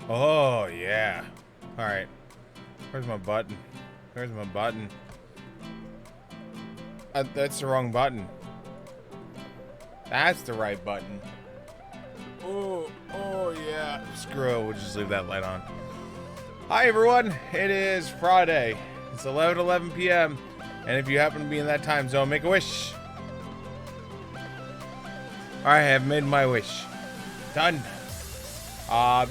Oh, yeah. Alright. Where's my button? Where's my button? That's the wrong button. That's the right button. Oh, yeah. Screw it. We'll just leave that light on. Hi, everyone. It is Friday. It's 11:11 p.m. And if you happen to be in that time zone, make a wish. I have made my wish. Done.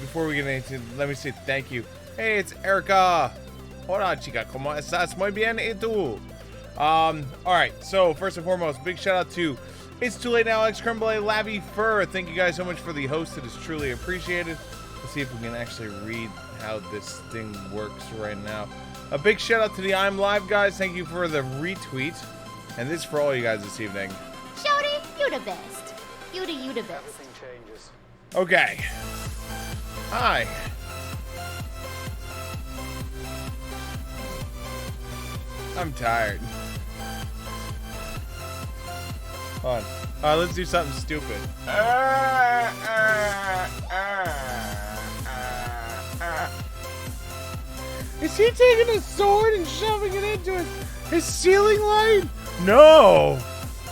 Before we get into, let me say thank you. Hey, it's Erica. Hola, chica. ¿Cómo estás? Muy bien, ¿y tú? Alright, so first and foremost, big shout out to It's Too Late Now, Alex Crumble, Lavi Fur. Thank you guys so much for the host. It is truly appreciated. Let's see if we can actually read how this thing works right now. A big shout out to the I'm Live guys. Thank you for the retweet. And this is for all you guys this evening. Shouty, you the best. You the best. Everything changes. Okay. Hi. I'm tired. Hold on. Let's do something stupid. Is he taking a sword and shoving it into his ceiling light? No!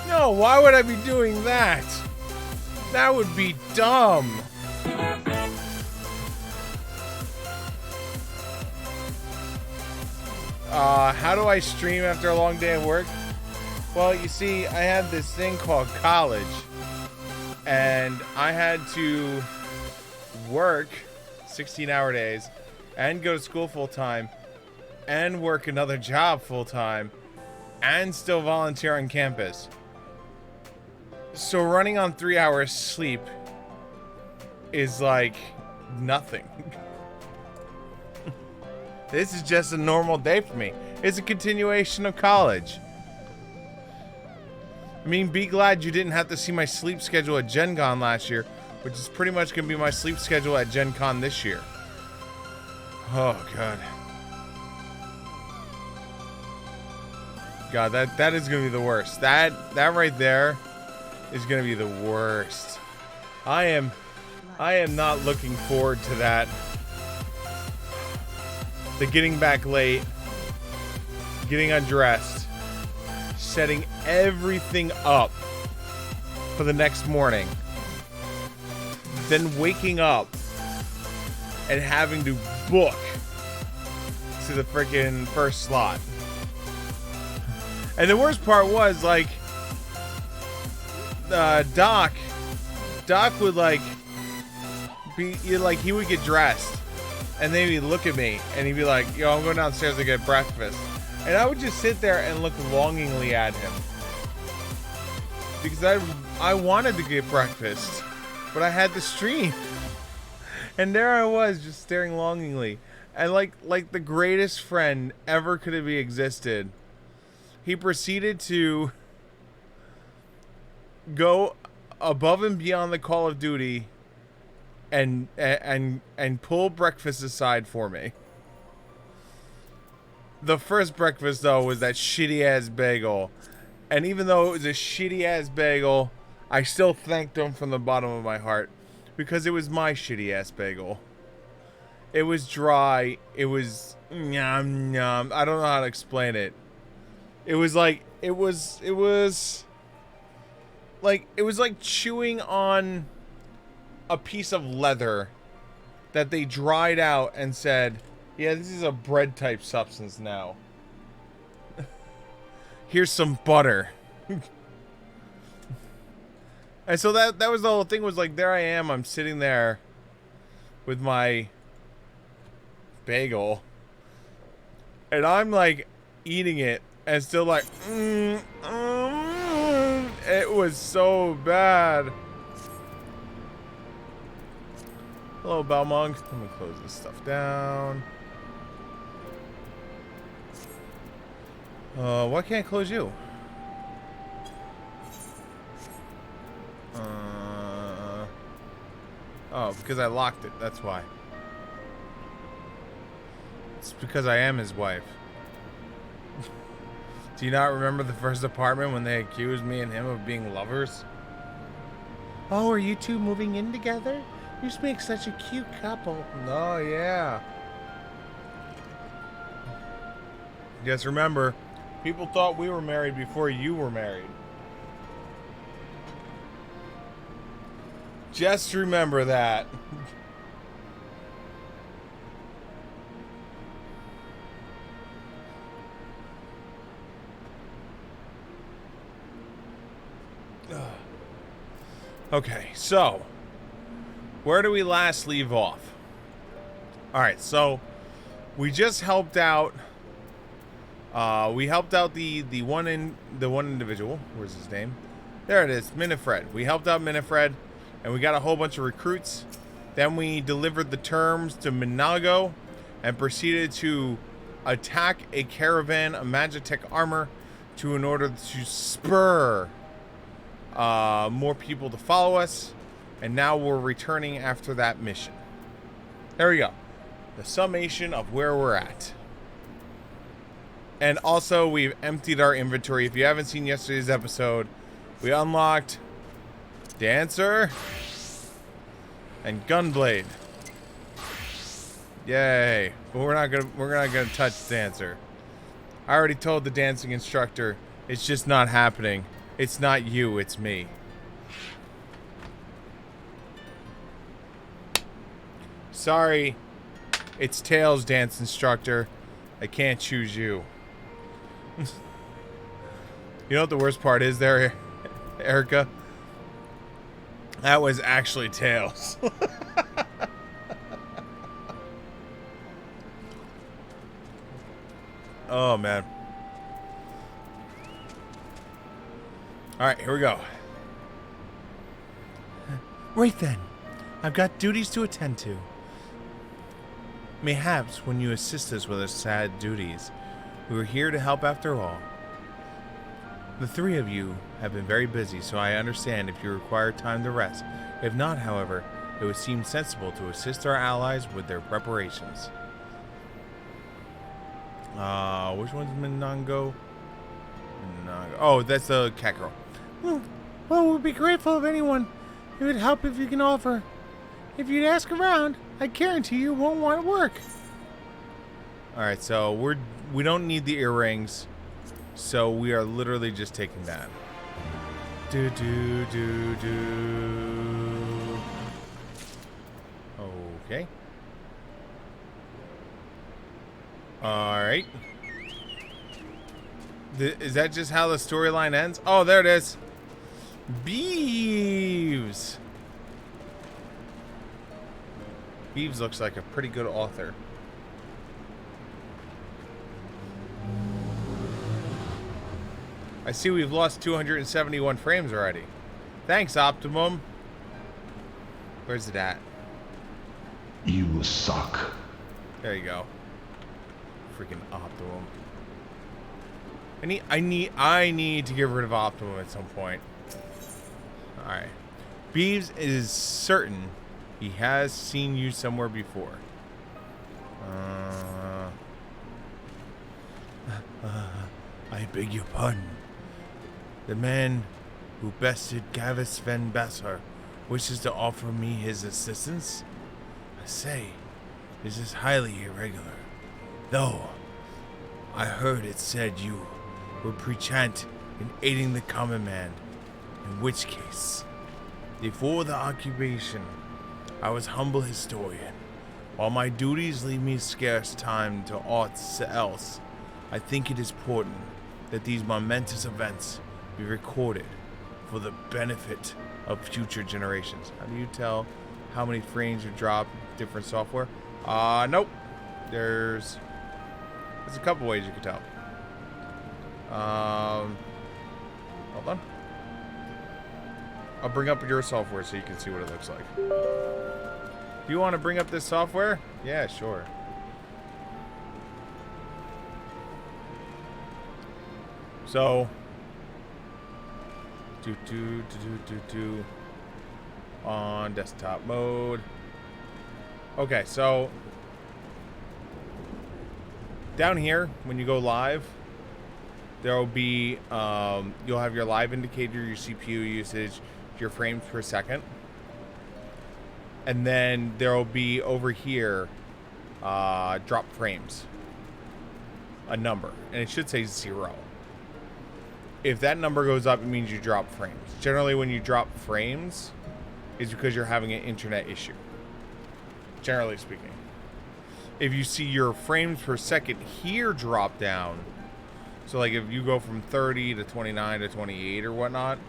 No, why would I be doing that? That would be dumb. How do I stream after a long day of work? Well, you see, I had this thing called college, and I had to work 16-hour days and go to school full-time and work another job full-time and still volunteer on campus. So running on 3 hours sleep is like nothing. This is just a normal day for me. It's a continuation of college. I mean, be glad you didn't have to see my sleep schedule at Gen Con last year, which is pretty much going to be my sleep schedule at Gen Con this year. Oh, God. God, that is going to be the worst. That right there is going to be the worst. I am not looking forward to that. The getting back late, getting undressed, setting everything up for the next morning, then waking up and having to book to the freaking first slot. And the worst part was, like, Doc would, like, he would get dressed, and then he'd look at me, and he'd be like, yo, I'm going downstairs to get breakfast. And I would just sit there and look longingly at him. Because I wanted to get breakfast, but I had to stream. And there I was, just staring longingly. And like the greatest friend ever could have existed, he proceeded to go above and beyond the Call of Duty and pull breakfast aside for me. The first breakfast, though, was that shitty-ass bagel. And even though it was a shitty-ass bagel, I still thanked him from the bottom of my heart. Because it was my shitty-ass bagel. It was dry. It was... Yum, yum. I don't know how to explain it. It was like... It was like chewing on a piece of leather that they dried out and said, yeah, this is a bread type substance now. Here's some butter. And so that was the whole thing, was like, there I am, I'm sitting there with my bagel, and I'm like eating it and still like it was so bad. Hello, Balmung. Let me close this stuff down. Why can't I close you? Oh, because I locked it. That's why. It's because I am his wife. Do you not remember the first apartment when they accused me and him of being lovers? Oh, are you two moving in together? You make such a cute couple. Oh, yeah. Just remember, people thought we were married before you were married. Just remember that. Okay, so where do we last leave off? All right, so we just helped out. We helped out the one individual. Where's his name? There it is, Minifred. We helped out Minifred, and we got a whole bunch of recruits. Then we delivered the terms to Minago, and proceeded to attack a caravan of Magitech armor in order to spur more people to follow us. And now we're returning after that mission. There we go. The summation of where we're at. And also, we've emptied our inventory. If you haven't seen yesterday's episode, we unlocked Dancer and Gunblade. Yay. But we're not gonna touch Dancer. I already told the dancing instructor it's just not happening. It's not you, it's me. Sorry, it's Tails, dance instructor. I can't choose you. You know what the worst part is there, Erica? That was actually Tails. Oh, man. Alright, here we go. Right then. I've got duties to attend to. Mayhaps when you assist us with our sad duties, we are here to help after all. The three of you have been very busy, so I understand if you require time to rest. If not, however, it would seem sensible to assist our allies with their preparations. Which one's Minango? Oh, that's the cat girl. Well, we'd be grateful if anyone. It would help if you can offer. If you'd ask around, I guarantee you won't want to work. Alright, so we don't need the earrings. So we are literally just taking that. Do do do do. Okay. Alright. Is that just how the storyline ends? Oh, there it is. Beeves. Beeves looks like a pretty good author. I see we've lost 271 frames already. Thanks, Optimum. Where's it at? You suck. There you go. Freaking Optimum. I need to get rid of Optimum at some point. Alright. Beeves is certain he has seen you somewhere before. I beg your pardon. The man who bested Gavis Van Bassar wishes to offer me his assistance? I say, this is highly irregular. Though, I heard it said you were perchance in aiding the common man, in which case, before the occupation, I was humble historian. While my duties leave me scarce time to aught else, I think it is important that these momentous events be recorded for the benefit of future generations. How do you tell how many frames you drop different software? Nope. There's a couple ways you can tell. Hold on. I'll bring up your software so you can see what it looks like. Do you want to bring up this software? Yeah, sure. So, on desktop mode. Okay, so down here when you go live, there will be you'll have your live indicator, your CPU usage, your frames per second. And then there'll be over here, drop frames. A number. And it should say 0. If that number goes up, it means you drop frames. Generally, when you drop frames, it's because you're having an internet issue. Generally speaking. If you see your frames per second here drop down, so like if you go from 30 to 29 to 28 or whatnot,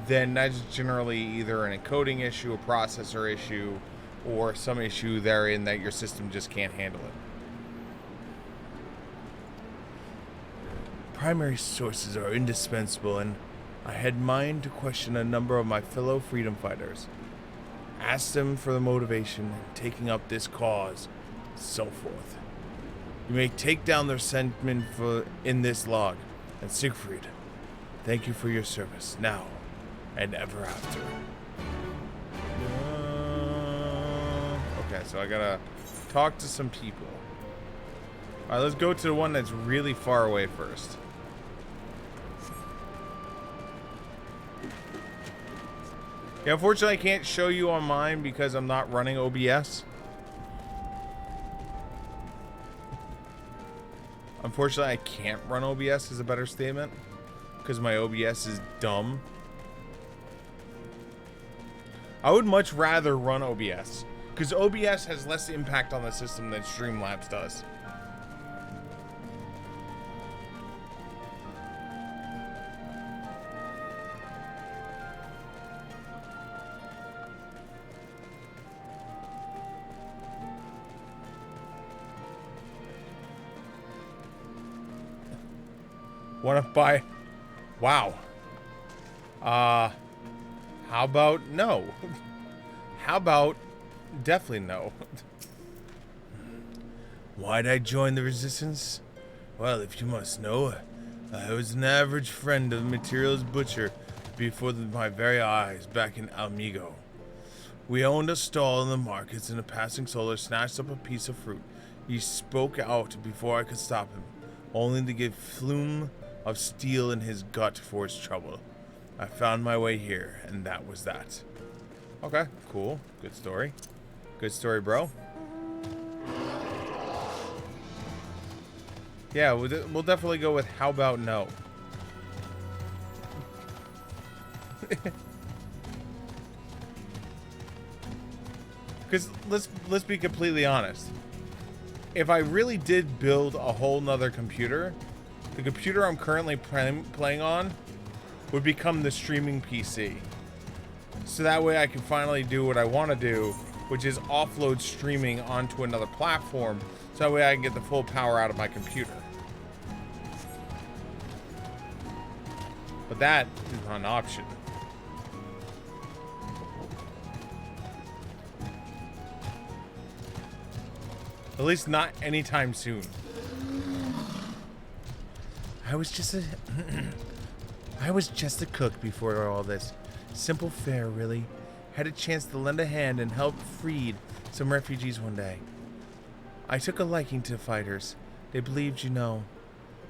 then that's generally either an encoding issue, a processor issue, or some issue therein that your system just can't handle it. Primary sources are indispensable, and I had mind to question a number of my fellow freedom fighters. Ask them for the motivation in taking up this cause, so forth. You may take down their sentiment in this log. And Siegfried, thank you for your service, now and ever after. Okay, so I gotta talk to some people. Alright, let's go to the one that's really far away first. Yeah, unfortunately, I can't show you on mine because I'm not running OBS. Unfortunately, I can't run OBS is a better statement. Because my OBS is dumb. I would much rather run OBS. Because OBS has less impact on the system than Streamlabs does. Want to buy? Wow. How about no? How about definitely no? Why'd I join the resistance? Well, if you must know, I was an average friend of the materials butcher before my very eyes back in Almigo. We owned a stall in the markets, and a passing solar snatched up a piece of fruit. He spoke out before I could stop him, only to give flume of steel in his gut for his trouble. I found my way here, and that was that. Okay, cool. Good story. Good story, bro. Yeah, we'll definitely go with how about no. Because let's be completely honest. If I really did build a whole nother computer, the computer I'm currently playing on would become the streaming PC. So that way I can finally do what I want to do, which is offload streaming onto another platform, so that way I can get the full power out of my computer. But that is not an option. At least not anytime soon. I was just a cook before all this. Simple fare, really. Had a chance to lend a hand and help freed some refugees one day. I took a liking to fighters. They believed,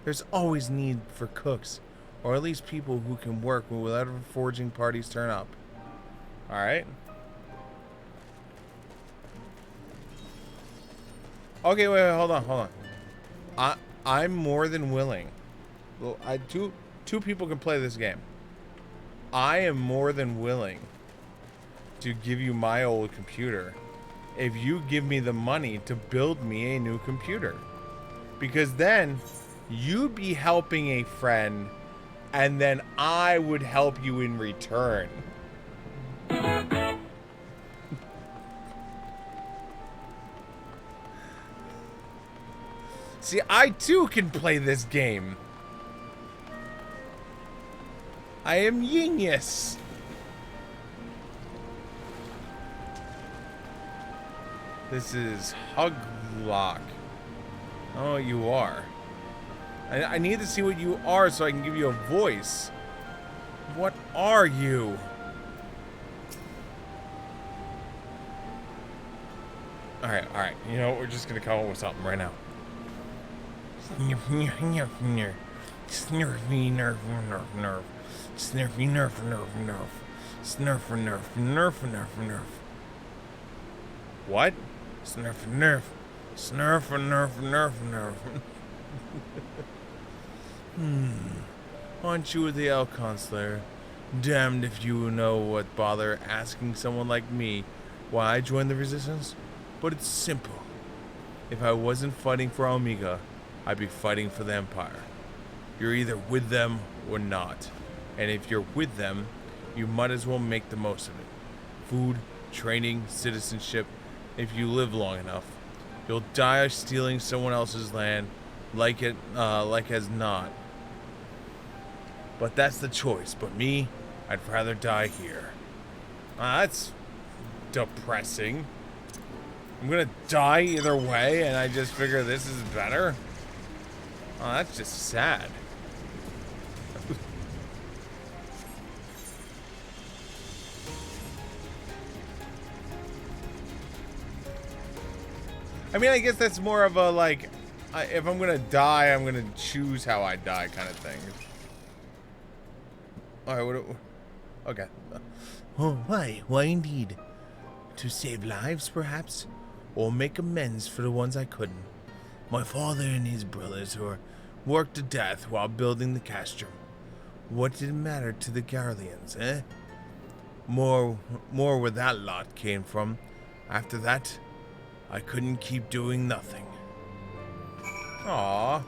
there's always need for cooks, or at least people who can work when whatever forging parties turn up. Alright. Okay, wait, hold on. I'm more than willing. Well, two people can play this game. I am more than willing to give you my old computer if you give me the money to build me a new computer. Because then you'd be helping a friend, and then I would help you in return. See, I too can play this game. I am genius. This is Huglock. Oh, you are. I need to see what you are so I can give you a voice. What are you? Alright. You know what? We're just gonna come up with something right now. Snurfy nerf. Snurfy nerf. Snurf nerf. What? Snurf and nerf. Snurf and nerf and nerf and nerf. Aren't you the Elcon Slayer? Damned if you know what bother asking someone like me why I joined the Resistance. But it's simple. If I wasn't fighting for Omega, I'd be fighting for the Empire. You're either with them or not. And if you're with them, you might as well make the most of it. Food, training, citizenship. If you live long enough, you'll die stealing someone else's land, like as not. But that's the choice. But me, I'd rather die here. That's depressing. I'm gonna die either way, and I just figure this is better. Oh, that's just sad. I mean, I guess that's more of a, like, if I'm gonna die, I'm gonna choose how I die kind of thing. Alright, okay. Oh, why? Why indeed? To save lives, perhaps? Or make amends for the ones I couldn't. My father and his brothers were worked to death while building the castrum. What did it matter to the Garleans, eh? More where that lot came from. After that, I couldn't keep doing nothing. Aww.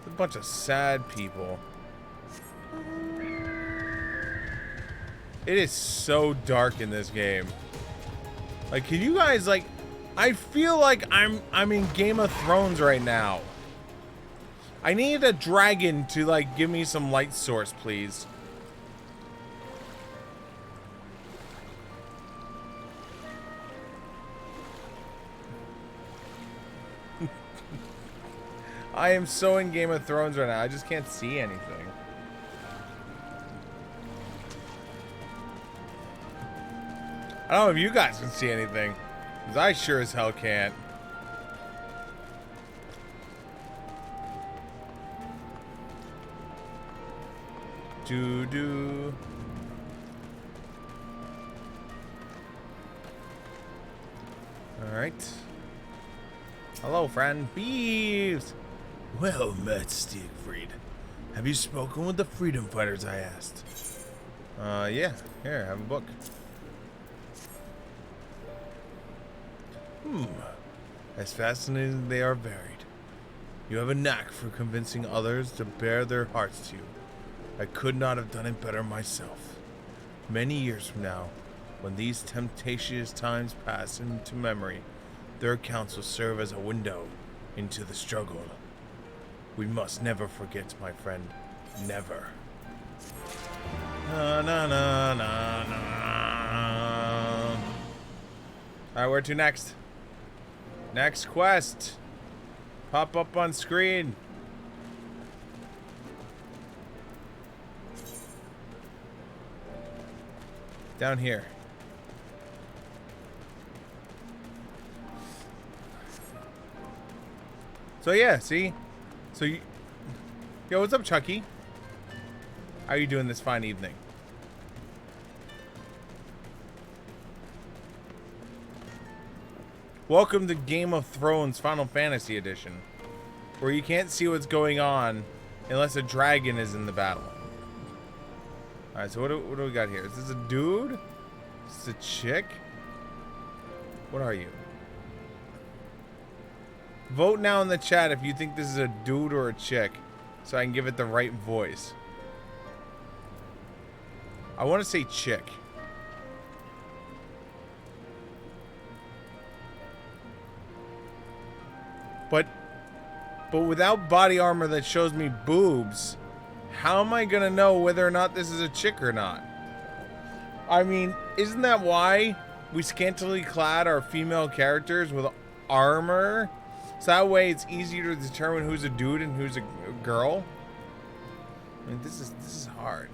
A bunch of sad people. It is so dark in this game. Like, can you guys, like, I feel like I'm in Game of Thrones right now. I need a dragon to, like, give me some light source, please. I am so in Game of Thrones right now. I just can't see anything. I don't know if you guys can see anything, because I sure as hell can't. Doo-doo. Alright. Hello, friend. Beeves! Well met, Siegfried. Have you spoken with the freedom fighters, I asked? Yeah. Here, have a book. As fascinating as they are varied. You have a knack for convincing others to bare their hearts to you. I could not have done it better myself. Many years from now, when these tempestuous times pass into memory, their accounts will serve as a window into the struggle. We must never forget, my friend. Never. Na na na na na. Alright, where to next? Next quest. Pop up on screen. Down here. So yeah, see? So you... Yo, what's up, Chucky? How are you doing this fine evening? Welcome to Game of Thrones Final Fantasy Edition, where you can't see what's going on unless a dragon is in the battle. Alright, so what do we got here? Is this a dude? Is this a chick? What are you? Vote now in the chat if you think this is a dude or a chick, so I can give it the right voice. I want to say chick. But without body armor that shows me boobs, how am I gonna know whether or not this is a chick or not? I mean, isn't that why we scantily clad our female characters with armor? So that way it's easier to determine who's a dude and who's a girl? I mean, this is hard.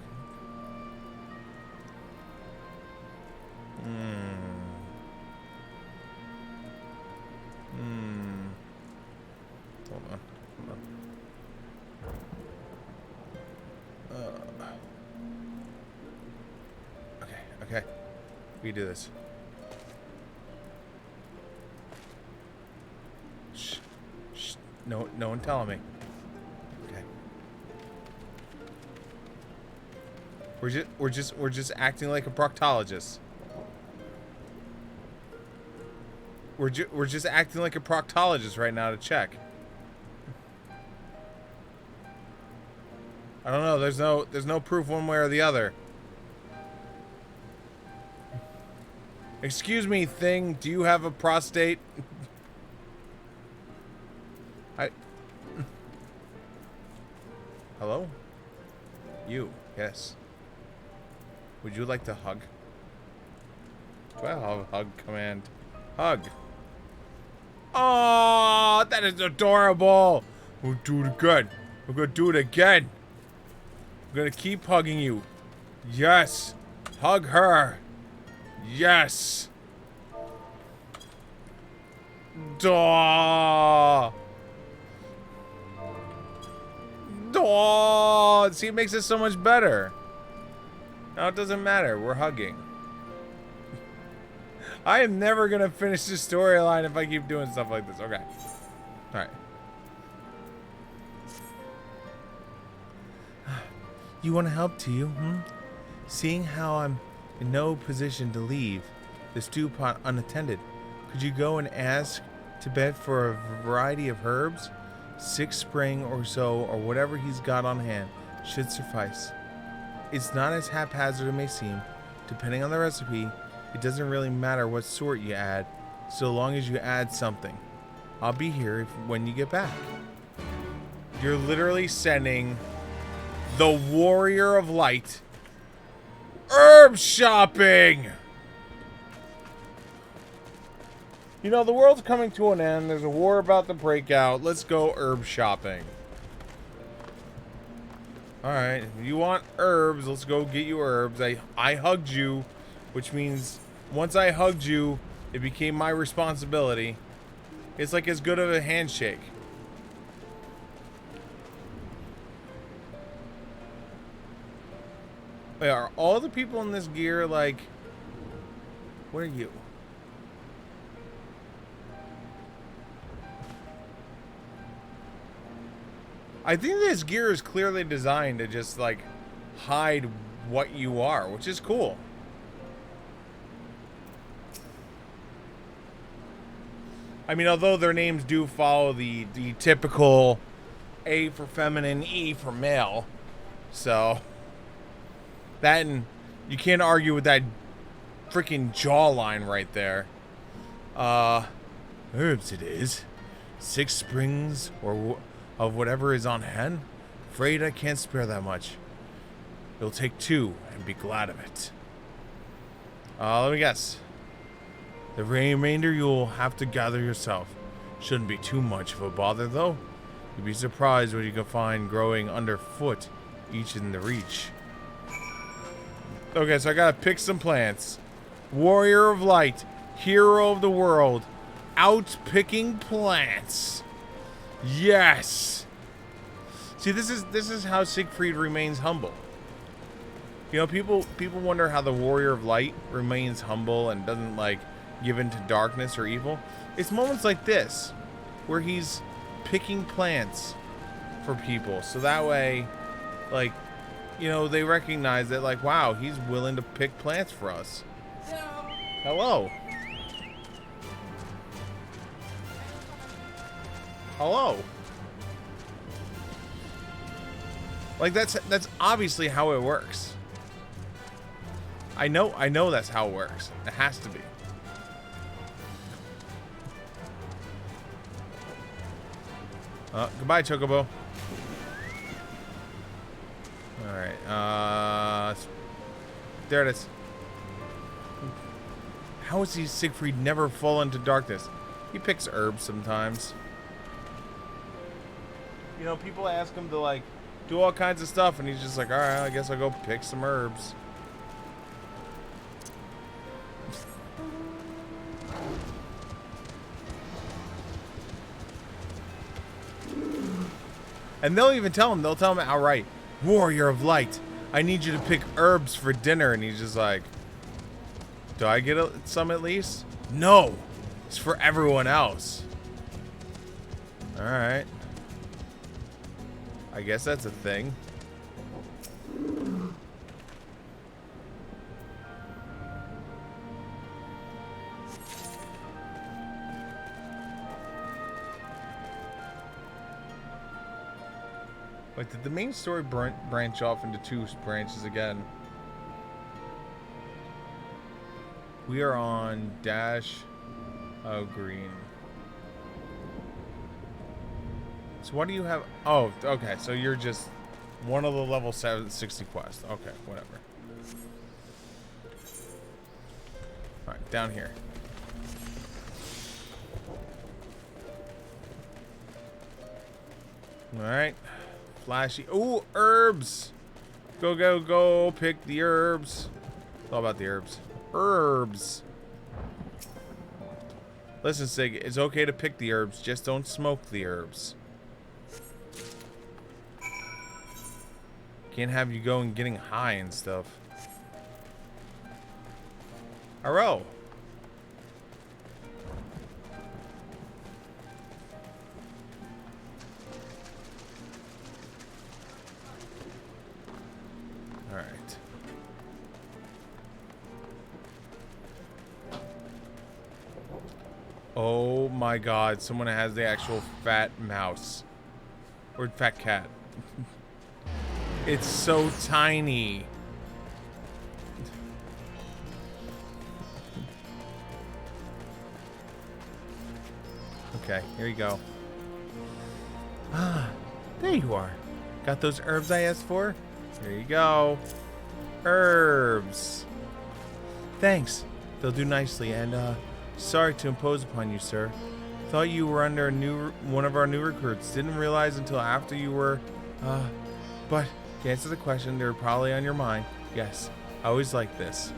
Hold on. Okay. We do this. No one telling me. Okay. We're just acting like a proctologist. We're just acting like a proctologist right now to check. I don't know. There's no proof one way or the other. Excuse me, thing. Do you have a prostate? Hello? You, yes. Would you like to hug? Do I have a hug command? Hug. Oh, that is adorable. We'll do it again. We're gonna do it again. I'm gonna keep hugging you. Yes. Hug her. Yes. Duh. Oh, see, it makes it so much better. Now it doesn't matter. We're hugging. I am never going to finish this storyline if I keep doing stuff like this. Okay. Alright. You want to help, do you? Seeing how I'm in no position to leave the stew pot unattended, could you go and ask Tibet for a variety of herbs? 6 spring or so, or whatever he's got on hand, should suffice. It's not as haphazard as it may seem. Depending on the recipe, it doesn't really matter what sort you add, so long as you add something. I'll be here when you get back. You're literally sending the Warrior of Light herb shopping! You know, the world's coming to an end. There's a war about to break out. Let's go herb shopping. Alright, you want herbs, let's go get you herbs. I hugged you, which means once I hugged you, it became my responsibility. It's like as good of a handshake. Wait, are all the people in this gear like... What are you? I think this gear is clearly designed to just, like, hide what you are, which is cool. I mean, although their names do follow the typical A for feminine, E for male. So, that and you can't argue with that freaking jawline right there. Herbs it is. 6 springs or... of whatever is on hand. Afraid I can't spare that much. It'll take 2 and be glad of it. Let me guess. The remainder you'll have to gather yourself. Shouldn't be too much of a bother though. You'd be surprised what you can find growing underfoot, each in the reach. Okay, so I gotta pick some plants. Warrior of Light, hero of the world, out picking plants. Yes. See, this is how Siegfried remains humble. You know, people wonder how the Warrior of Light remains humble and doesn't like give in to darkness or evil. It's moments like this where he's picking plants for people, so that way, like, you know, they recognize that, like, wow, he's willing to pick plants for us. Hello. Hello. Like, that's obviously how it works. I know that's how it works. It has to be. Goodbye, Chocobo. Alright, there it is. How is he, Siegfried, never fall into darkness? He picks herbs sometimes. You know, people ask him to, like, do all kinds of stuff, and he's just like, alright, I guess I'll go pick some herbs. And they'll even tell him, outright, Warrior of Light, I need you to pick herbs for dinner. And he's just like, do I get some at least? No, it's for everyone else. Alright. I guess that's a thing. Wait, did the main story branch off into 2 branches again? We are on dash. Oh, green. So what do you have? Oh, okay. So you're just one of the level 760 quests. Okay, whatever. All right, down here. All right. Flashy. Ooh, herbs. Go, go, go. Pick the herbs. It's all about the herbs. Herbs. Listen, Sig, it's okay to pick the herbs. Just don't smoke the herbs. Can't have you going getting high and stuff. Hello. All right. Oh my God! Someone has the actual fat mouse or fat cat. It's so tiny. Okay, here you go. Ah, there you are. Got those herbs I asked for? Here you go. Herbs. Thanks. They'll do nicely, and sorry to impose upon you, sir. Thought you were under one of our new recruits. Didn't realize until after you were, but to answer the question, they were probably on your mind. Yes, I always like this.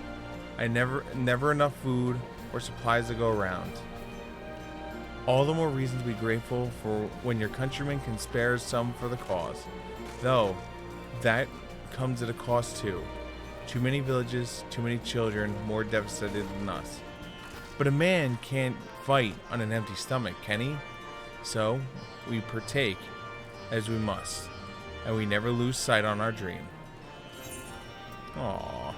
I never enough food or supplies to go around. All the more reason to be grateful for when your countrymen can spare some for the cause. Though, that comes at a cost too. Too many villages, too many children, more devastated than us. But a man can't fight on an empty stomach, can he? So, we partake as we must, and we never lose sight on our dream. Aww.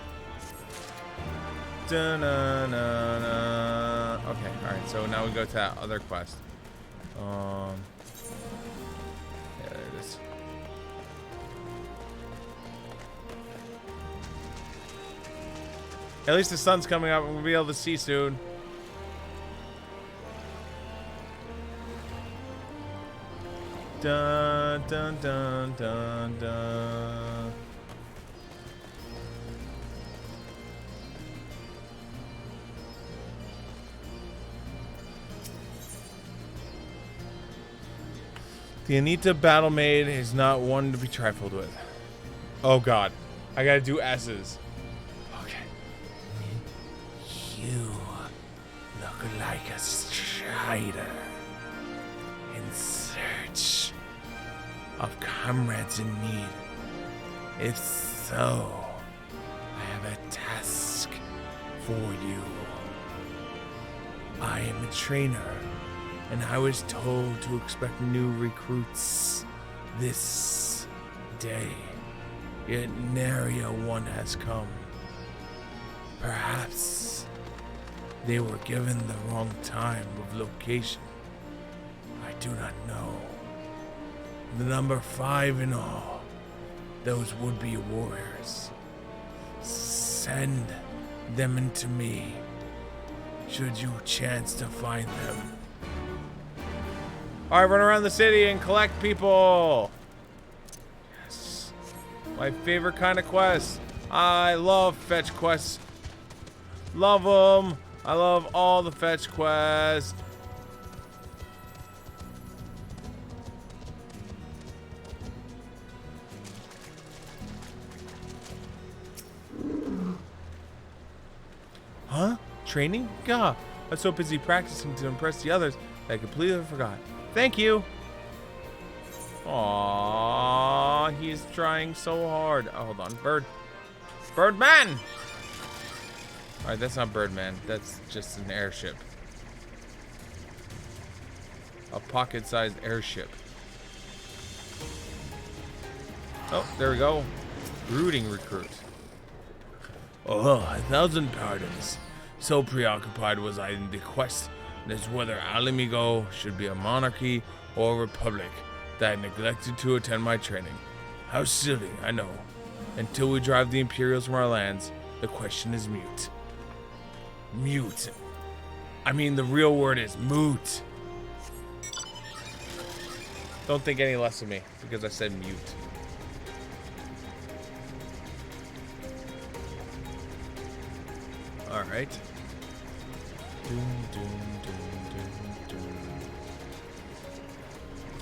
Da-na-na-na. Okay, alright, so now we go to that other quest. Yeah, there it is. At least the sun's coming up and we'll be able to see soon. Dun dun dun dun dun. The Anita Battle Maid is not one to be trifled with. Oh God, I gotta do S's. Okay. You look like a strider in search of comrades in need. If so, I have a task for you. I am a trainer, and I was told to expect new recruits this day. Yet nary a one has come. Perhaps they were given the wrong time of location. I do not know. The number 5 in all, those would-be warriors. Send them into me, should you chance to find them. Alright, run around the city and collect people. Yes. My favorite kind of quest. I love fetch quests. Love them. I love all the fetch quests. Huh? Training? God, I was so busy practicing to impress the others that I completely forgot. Thank you. Aww, he's trying so hard. Oh, hold on. Birdman! Alright, that's not Birdman. That's just an airship. A pocket-sized airship. Oh, there we go. Brooding recruit. Oh, 1,000 pardons. So preoccupied was I in the quest as whether Alamigo should be a monarchy or a republic that I neglected to attend my training. How silly, I know. Until we drive the Imperials from our lands, the question is mute. Mute. I mean, the real word is moot. Don't think any less of me because I said mute. All right.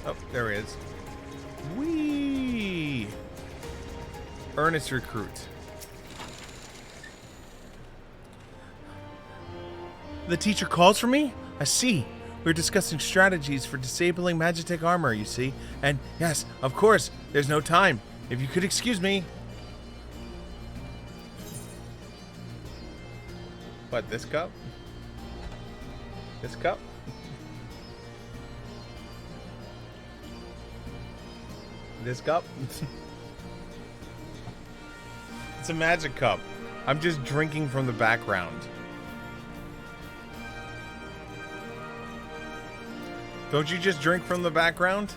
Oh, there he is. Whee! Earnest recruit. The teacher calls for me? I see. We're discussing strategies for disabling Magitech armor, you see. And yes, of course, there's no time. If you could excuse me. What, this cup? This cup? This cup? It's a magic cup. I'm just drinking from the background. Don't you just drink from the background?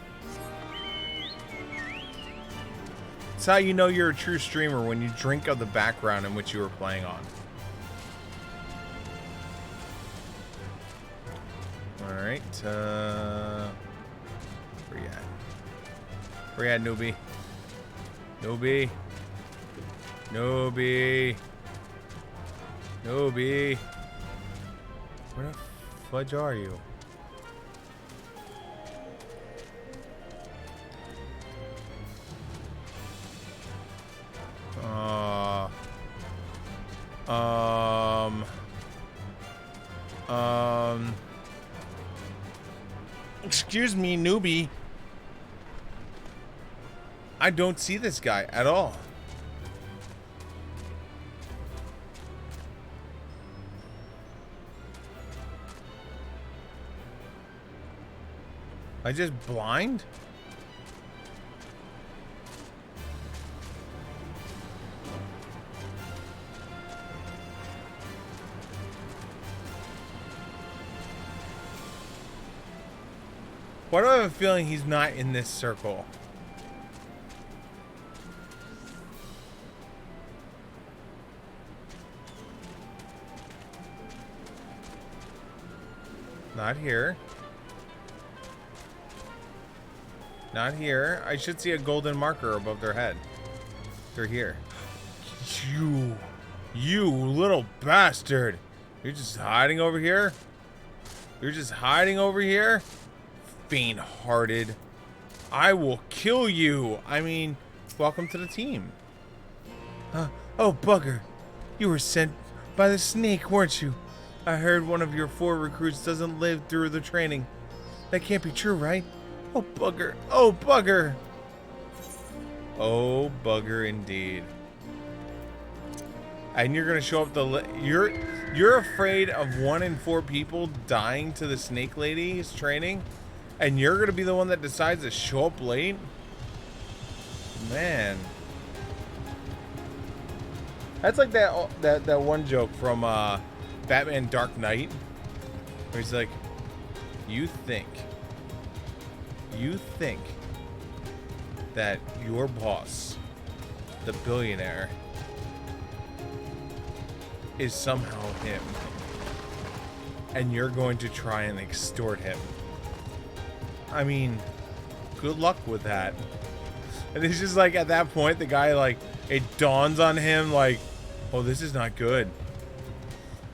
It's how you know you're a true streamer, when you drink of the background in which you were playing on. Alright, where you at? Where you at, newbie? Newbie. Newbie. Newbie. Where the fudge are you? Excuse me, newbie. I don't see this guy at all. I just blind? Why do I have a feeling he's not in this circle? Not here. Not here. I should see a golden marker above their head. They're here. You little bastard. You're just hiding over here? You're just hiding over here? Faint-hearted. I will kill you. I mean, welcome to the team. Oh, bugger. You were sent by the snake, weren't you? I heard one of your 4 recruits doesn't live through the training. That can't be true, right? Oh, bugger. Oh, bugger. Oh, bugger indeed. And you're going to show up you're afraid of 1 in 4 people dying to the snake lady's training? And you're going to be the one that decides to show up late? Man. That's like that one joke from Batman Dark Knight. Where he's like, you think that your boss, the billionaire, is somehow him. And you're going to try and extort him. I mean, good luck with that. And it's just like, at that point, the guy, like, it dawns on him, like, oh, this is not good.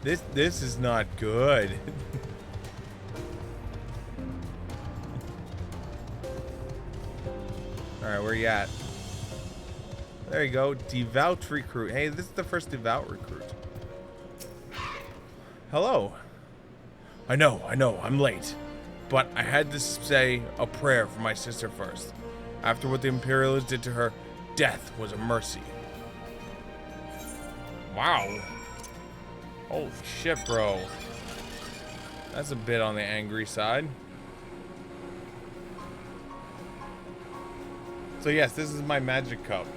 This is not good. Alright, where you at? There you go. Devout recruit. Hey, this is the first devout recruit. Hello. I know, I'm late. But I had to say a prayer for my sister first. After what the Imperials did to her, death was a mercy. Wow. Holy shit, bro. That's a bit on the angry side. So yes, this is my magic cup.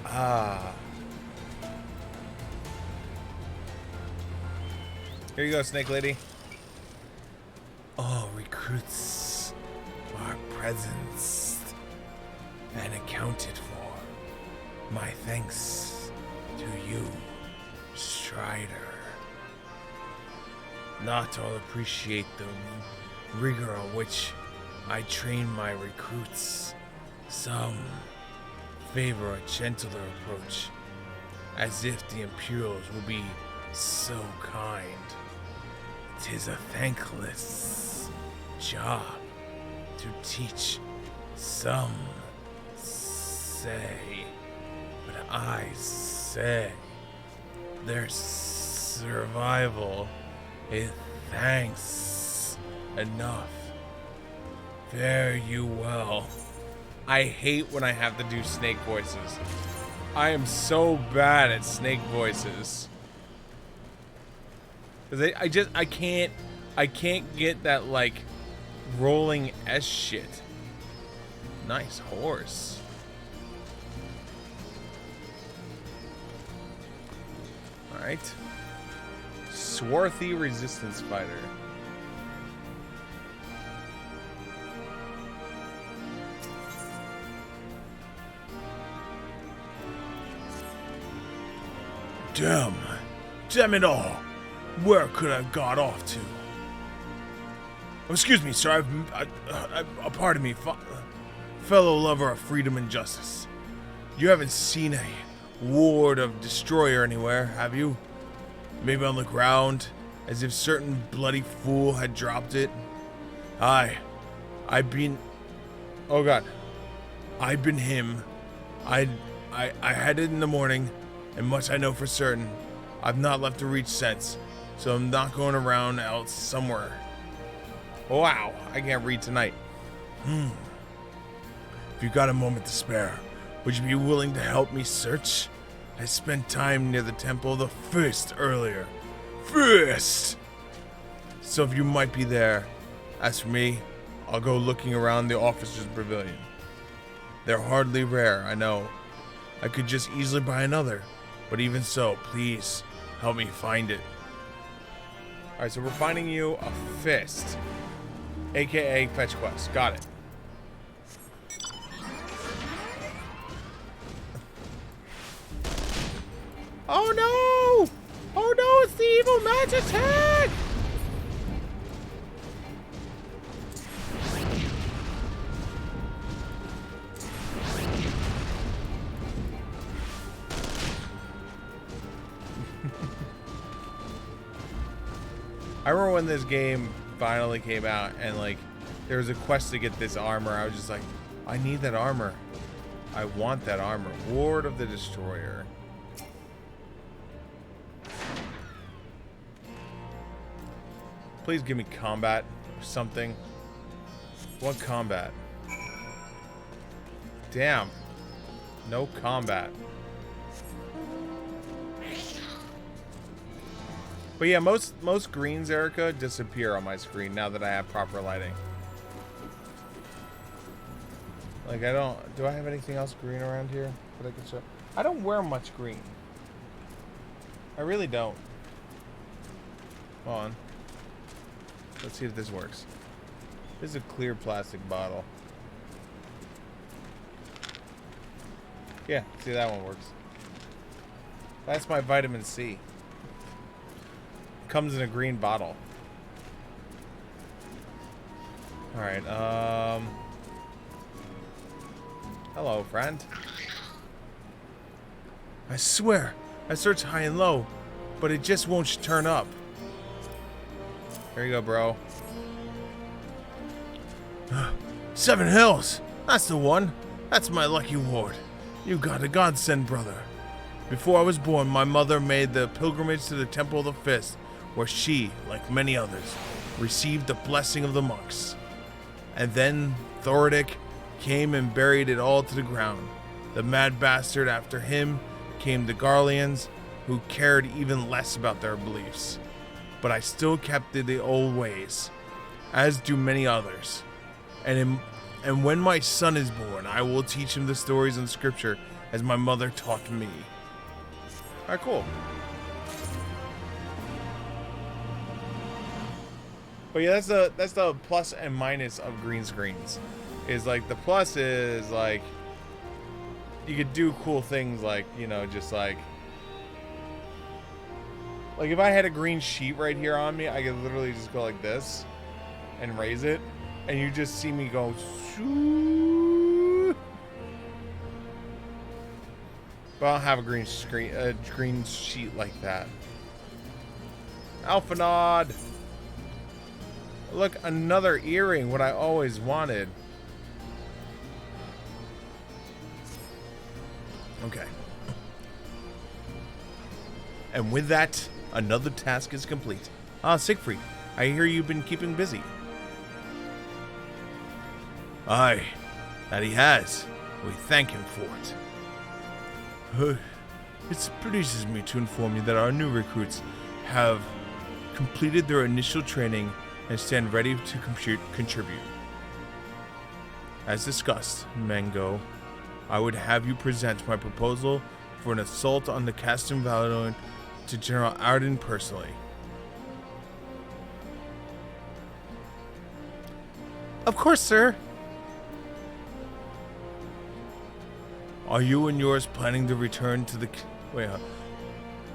Ah. Here you go, Snake Lady. All recruits are present and accounted for. My thanks to you, Strider. Not all appreciate the rigor on which I train my recruits. Some favor a gentler approach, as if the Imperials will be so kind. 'Tis a thankless job to teach, some say, but I say their survival is thanks enough. Fare you well. I hate when I have to do snake voices. I am so bad at snake voices. 'Cause I can't get that like rolling S shit. Nice horse. Alright. Swarthy resistance fighter. Damn it all. Where could I have got off to? Oh, excuse me, sir. Pardon me, fellow lover of freedom and justice. You haven't seen a ward of destroyer anywhere, have you? Maybe on the ground, as if certain bloody fool had dropped it. I've been. Oh God, I've been him. I had it in the morning, and much I know for certain. I've not left a reach since, so I'm not going around else somewhere. Wow, I can't read tonight. If you got a moment to spare, would you be willing to help me search? I spent time near the Temple of the Fist earlier. Fist! So if you might be there, as for me, I'll go looking around the officers' pavilion. They're hardly rare, I know. I could just easily buy another, but even so, please help me find it. Alright, so we're finding you a fist, aka fetch quest. Got it. Oh no! Oh no, it's the evil match attack! I remember when this game finally came out and like there was a quest to get this armor. I was just like, I need that armor. I want that armor. Ward of the Destroyer. Please give me combat or something. What combat? Damn. No combat. But yeah, most greens, Erica, disappear on my screen now that I have proper lighting. Like do I have anything else green around here that I can show? I don't wear much green. I really don't. Hold on. Let's see if this works. This is a clear plastic bottle. Yeah, see, that one works. That's my vitamin C. Comes in a green bottle. Alright, hello, friend. I swear, I searched high and low, but it just won't turn up. Here you go, bro. 7 Hills! That's the one! That's my lucky ward. You got a godsend, brother. Before I was born, my mother made the pilgrimage to the Temple of the Fist, where she, like many others, received the blessing of the monks. And then Thoridic came and buried it all to the ground. The mad bastard after him came the Garleans, who cared even less about their beliefs. but I still kept the old ways, as do many others. And when my son is born, I will teach him the stories in Scripture as my mother taught me. All right, cool. But yeah, that's the plus and minus of green screens. Is like the plus is like you could do cool things like, you know, just like if I had a green sheet right here on me, I could literally just go like this and raise it, and you just see me go. But I don't have a green sheet like that. Alpha Nod. Look, another earring, what I always wanted. Okay. And with that, another task is complete. Ah, Siegfried, I hear you've been keeping busy. Aye, that he has. We thank him for it. It pleases me to inform you that our new recruits have completed their initial training and stand ready to contribute. As discussed, Mango, I would have you present my proposal for an assault on the Castum Valorant to General Arden personally. Of course, sir. Are you and yours planning to return to the... Wait,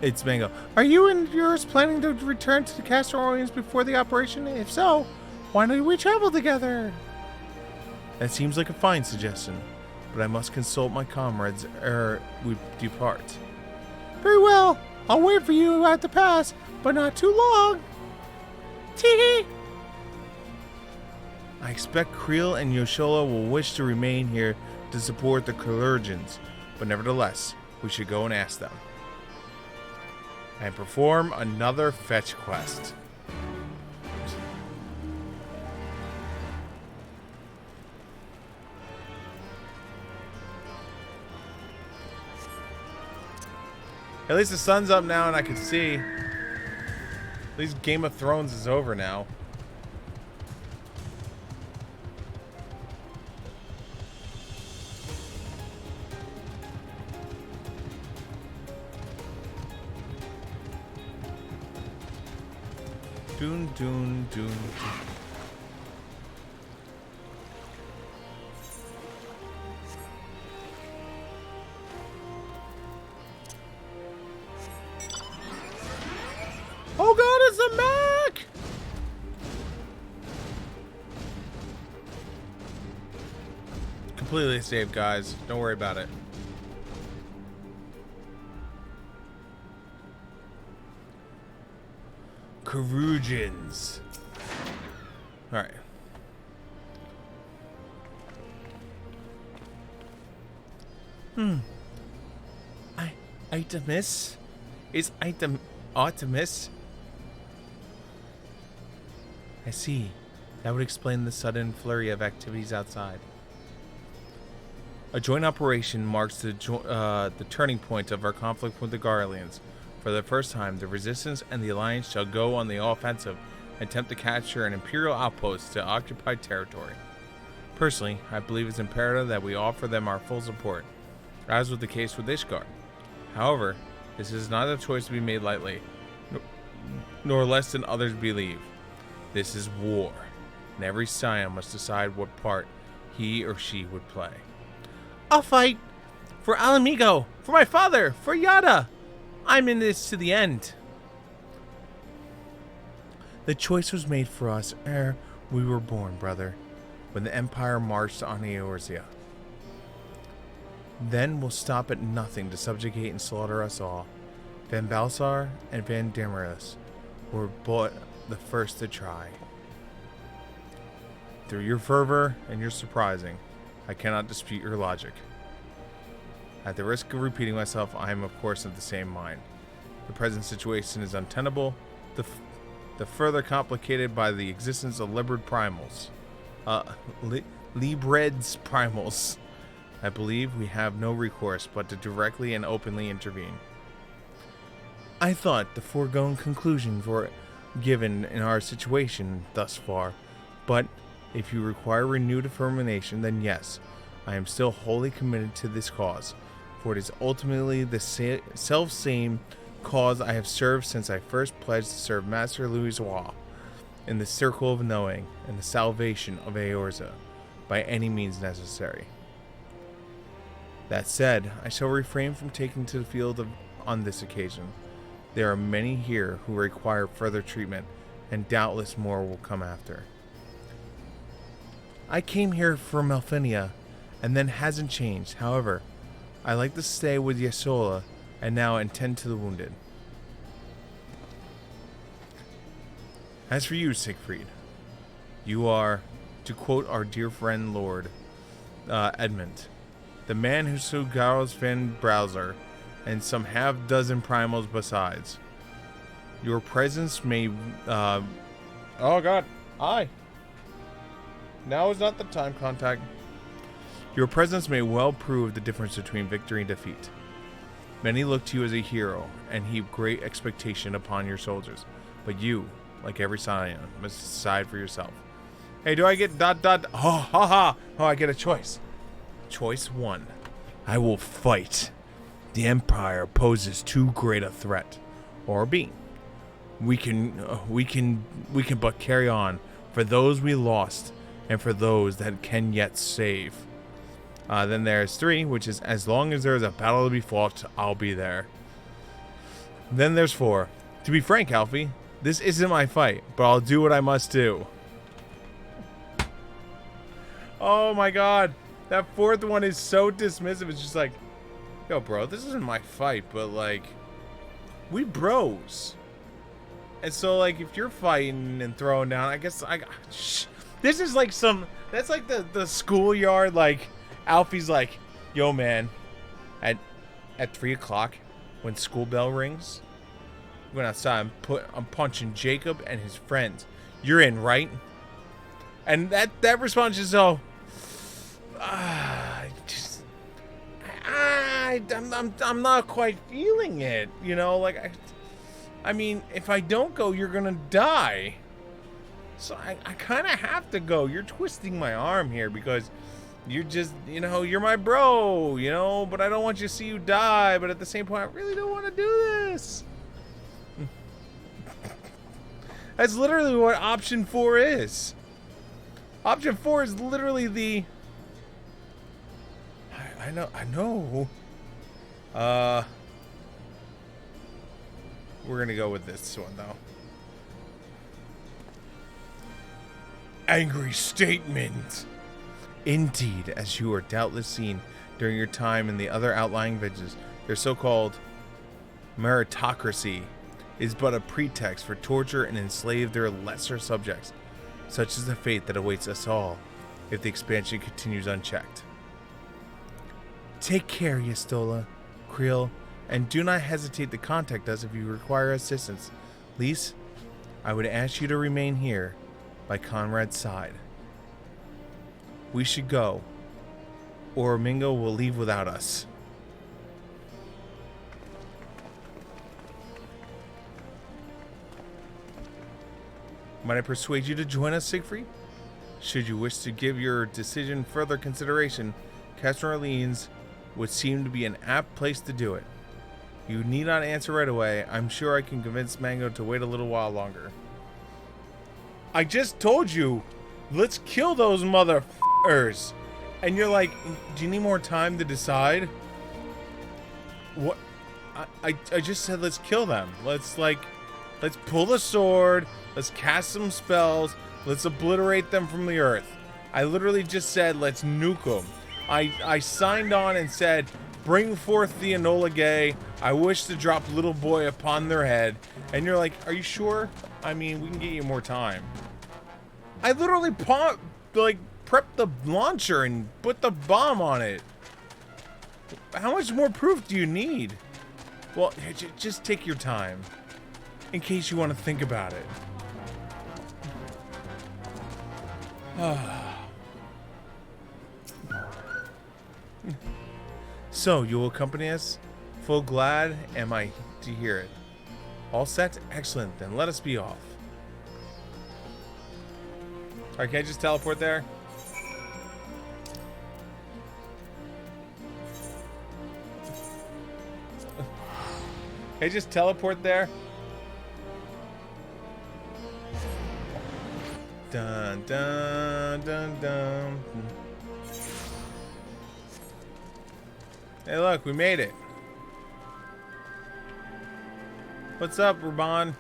it's Mango. Are you and yours planning to return to the Castorians before the operation? If so, why don't we travel together? That seems like a fine suggestion, but I must consult my comrades ere we depart. Very well. I'll wait for you at the pass, but not too long. Tee-hee. I expect Creel and Yoshola will wish to remain here to support the Clergians, but nevertheless, we should go and ask them. And perform another fetch quest. At least the sun's up now and I can see. At least Game of Thrones is over now. Doon, doon, doon, doon. Oh god, it's a Mac! Completely saved, guys. Don't worry about it. Carugins. Alright. Itemus? Is Artemis? I see. That would explain the sudden flurry of activities outside. A joint operation marks the turning point of our conflict with the Garleans. For the first time, the Resistance and the Alliance shall go on the offensive and attempt to capture an Imperial outpost to occupied territory. Personally, I believe it's imperative that we offer them our full support, as was the case with Ishgard. However, this is not a choice to be made lightly, nor less than others believe. This is war, and every scion must decide what part he or she would play. I'll fight! For Alamigo! For my father! For Yada! I'm in this to the end. The choice was made for us ere we were born, brother, when the Empire marched on Eorzea. Then we'll stop at nothing to subjugate and slaughter us all. Van Balsar and Van Damaris were but the first to try. Through your fervor and your surprising, I cannot dispute your logic. At the risk of repeating myself, I am of course of the same mind. The present situation is untenable, the further complicated by the existence of Libred primals. Libred's primals. I believe we have no recourse but to directly and openly intervene. I thought the foregone conclusion for given in our situation thus far, but if you require renewed affirmation, then yes, I am still wholly committed to this cause, for it is ultimately the self-same cause I have served since I first pledged to serve Master Louisoix in the circle of knowing and the salvation of Eorza by any means necessary. That said, I shall refrain from taking to the field on this occasion. There are many here who require further treatment, and doubtless more will come after. I came here from Melfinia, and then hasn't changed. However, I like to stay with Yesola, and now attend to the wounded. As for you, Siegfried, you are, to quote our dear friend Lord Edmund, the man who slew Garros van Browser, and some half-dozen primals besides. Your presence may, oh god, now is not the time, contact. Your presence may well prove the difference between victory and defeat. Many look to you as a hero, and heap great expectation upon your soldiers, but you, like every scion, must decide for yourself. Hey, do I get ... Oh, I get a choice. Choice 1. I will fight. The Empire poses too great a threat. Or B. We can but carry on for those we lost and for those that can yet save. Then there's 3, which is as long as there is a battle to be fought, I'll be there. Then there's 4. To be frank, Alfie, this isn't my fight, but I'll do what I must do. Oh my god. That 4th one is so dismissive. It's just like, yo, bro, this isn't my fight, but like, we bros. And so, like, if you're fighting and throwing down, I guess this is like that's like the schoolyard, like, Alfie's like, yo, man, at 3 o'clock when school bell rings, I'm going outside and I'm punching Jacob and his friends. You're in, right? And that response is so, I'm not quite feeling it, you know, like, I mean, if I don't go, you're gonna die. So I kind of have to go. You're twisting my arm here because you're just, you know, you're my bro, you know, but I don't want you to see you die, but at the same point, I really don't want to do this. That's literally what option 4 is. Option 4 is literally the... I know. We're gonna go with this one, though. Angry statement. Indeed, as you are doubtless seen during your time in the other outlying villages, their so-called meritocracy is but a pretext for torture and enslave their lesser subjects. Such is the fate that awaits us all if the expansion continues unchecked. Take care, Yestola, Creel, and do not hesitate to contact us if you require assistance. Lise, I would ask you to remain here by Conrad's side. We should go, or Mingo will leave without us. Might I persuade you to join us, Siegfried? Should you wish to give your decision further consideration, Castor Orleans would seem to be an apt place to do it. You need not answer right away. I'm sure I can convince Mango to wait a little while longer. I just told you, let's kill those motherfuckers. And you're like, do you need more time to decide? What? I just said let's kill them. Let's pull the sword. Let's cast some spells. Let's obliterate them from the earth. I literally just said let's nuke them. I signed on and said, bring forth the Enola Gay. I wish to drop little boy upon their head. And you're like, are you sure? I mean, we can get you more time. I literally prepped the launcher and put the bomb on it. How much more proof do you need? Well, just take your time. In case you want to think about it. So, you will accompany us? Full glad am I to hear it. All set? Excellent, then let us be off. Alright, can I just teleport there? Can I just teleport there? Dun dun dun dun. Hey look, we made it. What's up, Raban?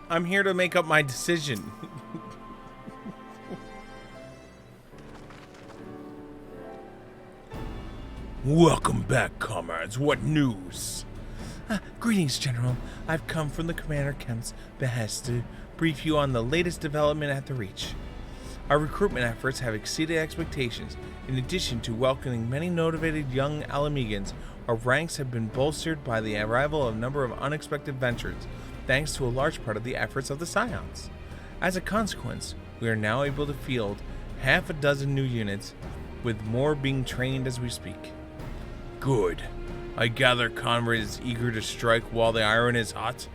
I'm here to make up my decision. Welcome back, comrades. What news? Greetings, General. I've come from the Commander Kemp's behest to brief you on the latest development at the Reach. Our recruitment efforts have exceeded expectations. In addition to welcoming many motivated young Alamegans, our ranks have been bolstered by the arrival of a number of unexpected veterans, thanks to a large part of the efforts of the Scions. As a consequence, we are now able to field half a dozen new units, with more being trained as we speak. Good. I gather Conrad is eager to strike while the iron is hot?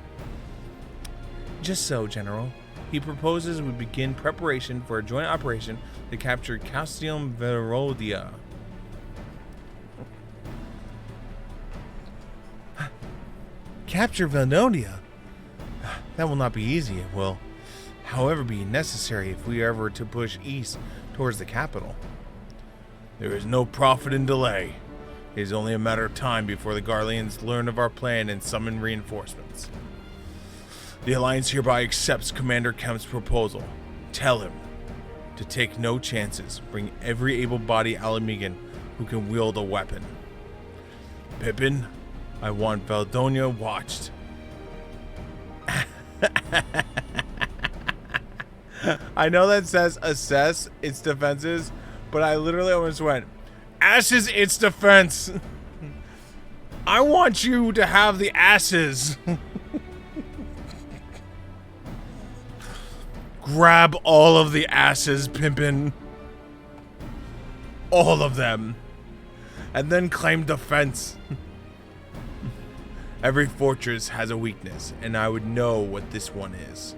Just so, General. He proposes we begin preparation for a joint operation to capture Castium Verodia. Capture Verodia? That will not be easy. It will, however, be necessary if we are ever to push east towards the capital. There is no profit in delay. It is only a matter of time before the Garleans learn of our plan and summon reinforcements. The Alliance hereby accepts Commander Kemp's proposal. Tell him to take no chances. Bring every able-bodied Alamegan who can wield a weapon. Pippin, I want Valdonia watched. I know that says assess its defenses, but I literally almost went, asses its defense. I want you to have the asses. Grab all of the asses, Pimpin. All of them. And then claim defense. Every fortress has a weakness, and I would know what this one is.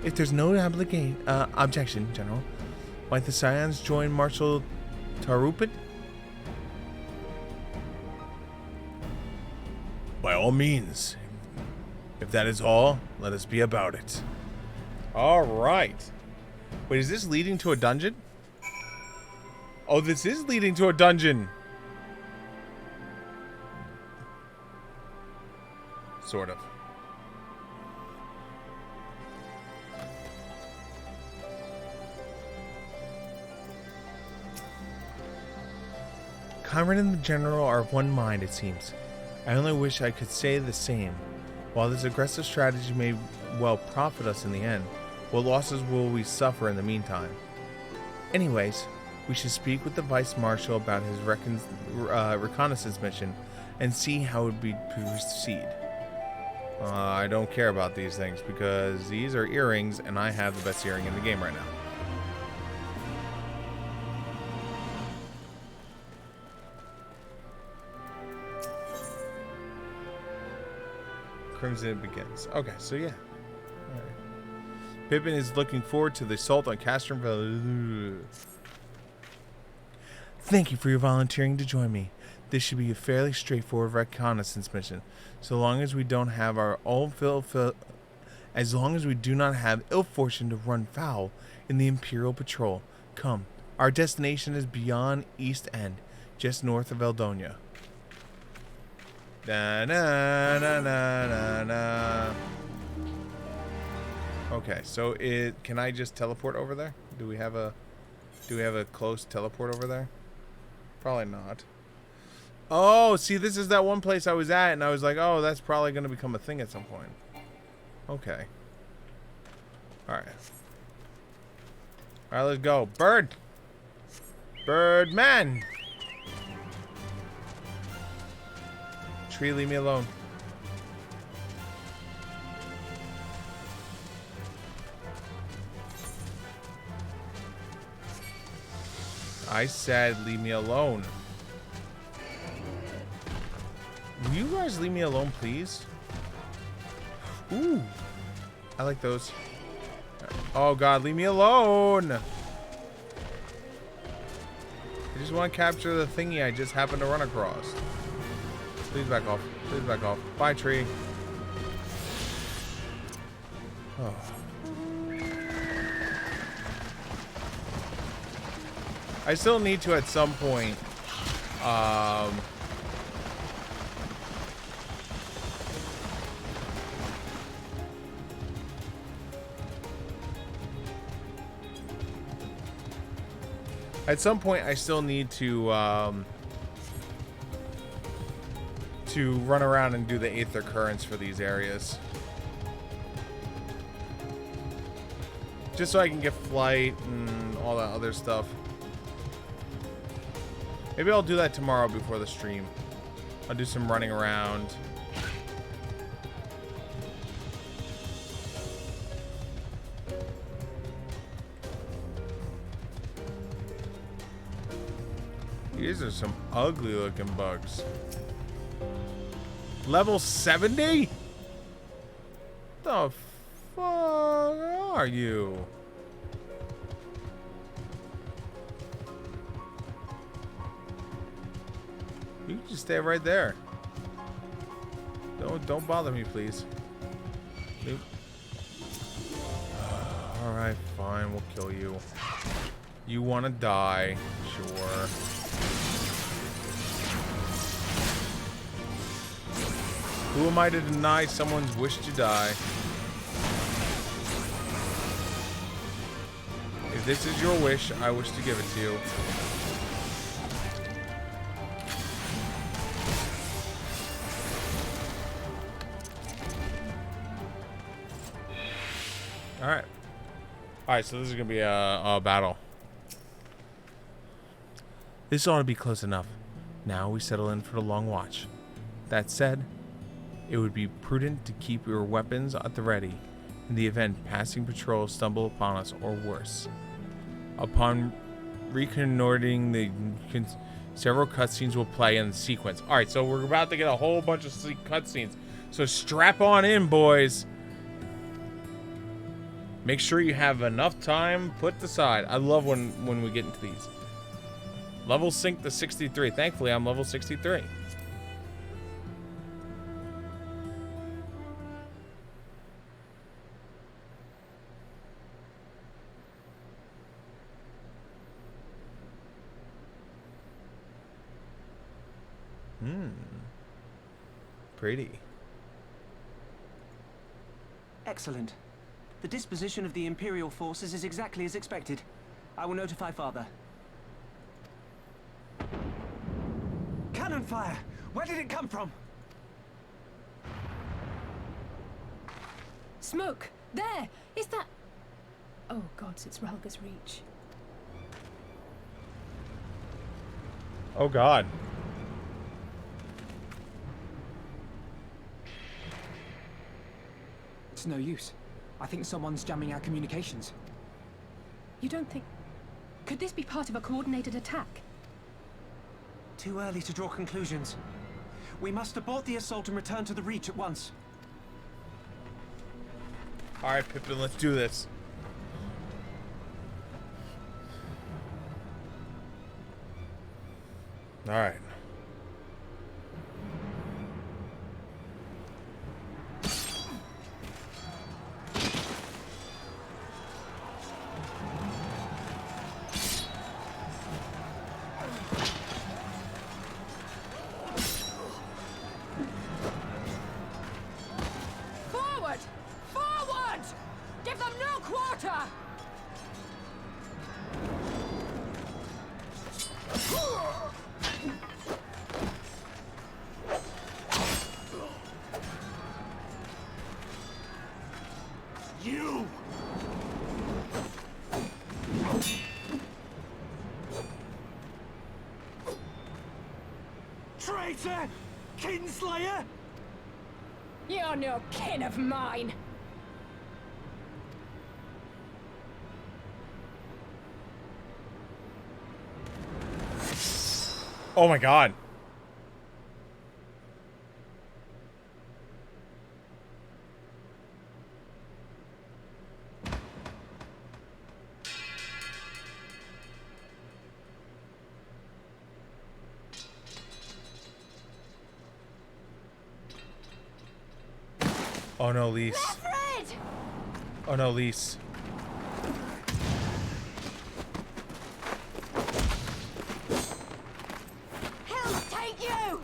If there's no objection, General, might the Scions join Marshal Tarupid? By all means. If that is all, let us be about it. All right. Wait, is this leading to a dungeon? Oh, this is leading to a dungeon. Sort of. Conrad and the General are of one mind, it seems. I only wish I could say the same. While this aggressive strategy may well profit us in the end, what losses will we suffer in the meantime? Anyways, we should speak with the Vice Marshal about his reconnaissance mission and see how it would proceed. I don't care about these things because these are earrings and I have the best earring in the game right now. Crimson begins. Okay, so yeah. All right. Pippin is looking forward to the assault on Castrum. Thank you for your volunteering to join me. This should be a fairly straightforward reconnaissance mission, so long as we don't have our own as long as we do not have ill fortune to run foul in the Imperial Patrol. Come, our destination is beyond East End, just north of Eldonia. Da, na, na, na, na, na. Okay, so can I just teleport over there? Do we have a close teleport over there? Probably not. Oh, see, this is that one place I was at, and I was like, oh, that's probably going to become a thing at some point. Okay. Alright. Alright, let's go. Bird! Birdman! Tree, leave me alone. I said leave me alone. Will you guys leave me alone, please? Ooh. I like those. Right. Oh god, leave me alone! I just want to capture the thingy I just happened to run across. Please back off. Please back off. Bye, tree. Oh. I still need to at some point I still need to run around and do the aether currents for these areas. Just so I can get flight and all that other stuff. Maybe I'll do that tomorrow before the stream. I'll do some running around. These are some ugly looking bugs. Level 70? The fuck are you? You can just stay right there. Don't bother me, please. Alright, fine, we'll kill you. You wanna die, sure. Who am I to deny someone's wish to die? If this is your wish, I wish to give it to you. Alright. Alright, so this is going to be a battle. This ought to be close enough. Now we settle in for the long watch. That said, it would be prudent to keep your weapons at the ready in the event passing patrols stumble upon us or worse. Upon reconnoitering the several cutscenes will play in the sequence. Alright, so we're about to get a whole bunch of cutscenes. So strap on in, boys. Make sure you have enough time put aside. I love when we get into these. Level sync to 63. Thankfully, I'm level 63. Pretty. Excellent. The disposition of the Imperial forces is exactly as expected. I will notify Father. Cannon fire! Where did it come from? Smoke! There! Is that... Oh gods, it's Ralga's Reach. Oh god. It's no use. I think someone's jamming our communications. You don't think... Could this be part of a coordinated attack? Too early to draw conclusions. We must abort the assault and return to the Reach at once. Alright, Pippin, let's do this. Alright. Traitor! Kinslayer! You're no kin of mine! Oh my god. Oh no, Lise. Fred! Oh no, Lise. Hell take you!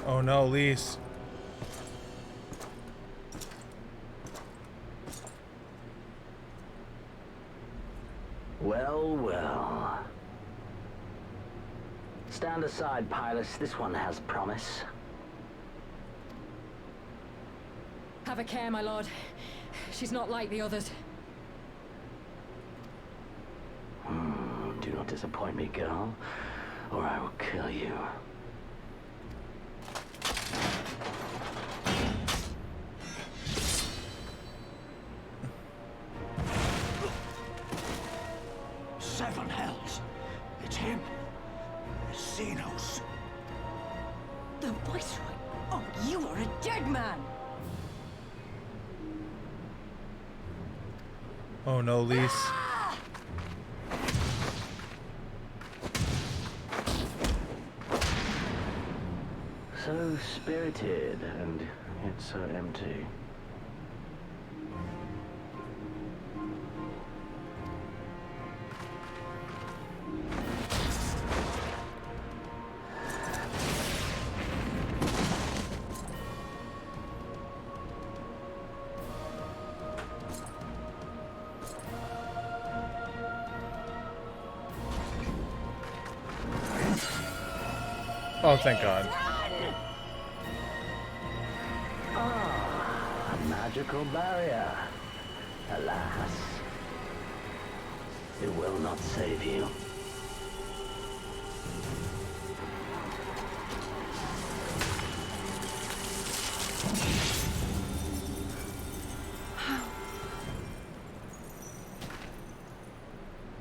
Oh no, Lise. Well, well. Stand aside, pilots. This one has promise. Have a care, my lord. She's not like the others. Do not disappoint me, girl, or I will kill you. Seven hells. It's him. Xenos. The Viceroy? Oh, you are a dead man! Oh no, Lise. So spirited, and yet so empty. Oh, thank God. A magical barrier. Alas, it will not save you.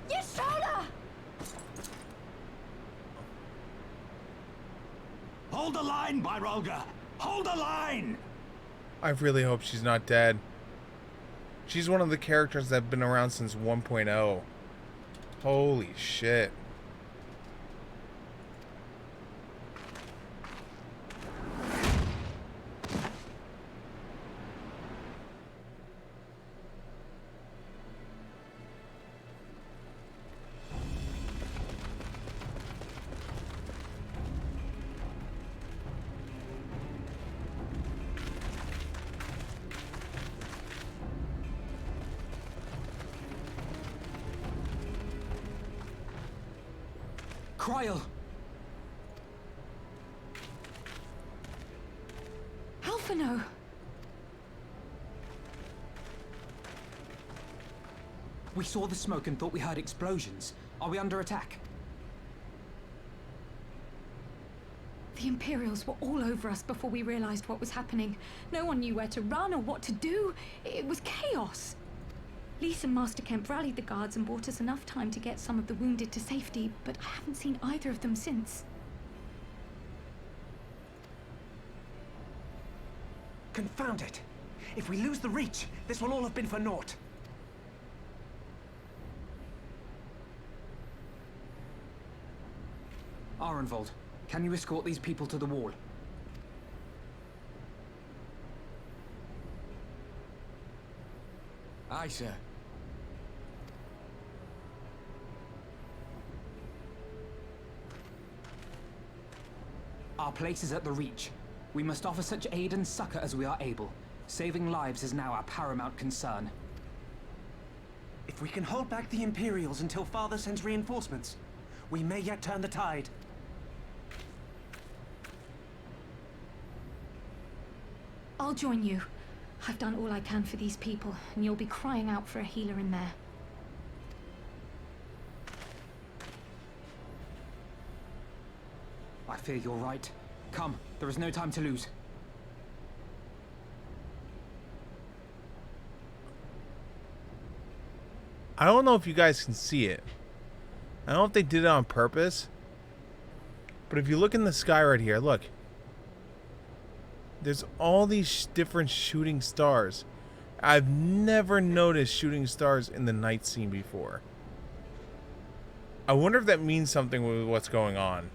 Yes, Shona! Hold the line, Byrolga! Hold the line! I really hope she's not dead. She's one of the characters that have been around since 1.0. Holy shit. Cryle! Alphino! We saw the smoke and thought we heard explosions. Are we under attack? The Imperials were all over us before we realized what was happening. No one knew where to run or what to do. It was chaos. Lise and Master Kemp rallied the guards and bought us enough time to get some of the wounded to safety, but I haven't seen either of them since. Confound it! If we lose the reach, this will all have been for naught. Arenvold, can you escort these people to the wall? Aye, sir. Our place is at the Reach. We must offer such aid and succor as we are able. Saving lives is now our paramount concern. If we can hold back the Imperials until Father sends reinforcements, we may yet turn the tide. I'll join you. I've done all I can for these people, and you'll be crying out for a healer in there. I fear you're right. Come, there is no time to lose. I don't know if you guys can see it. I don't know if they did it on purpose. But if you look in the sky right here, look. There's all these different shooting stars. I've never noticed shooting stars in the night scene before. I wonder if that means something with what's going on.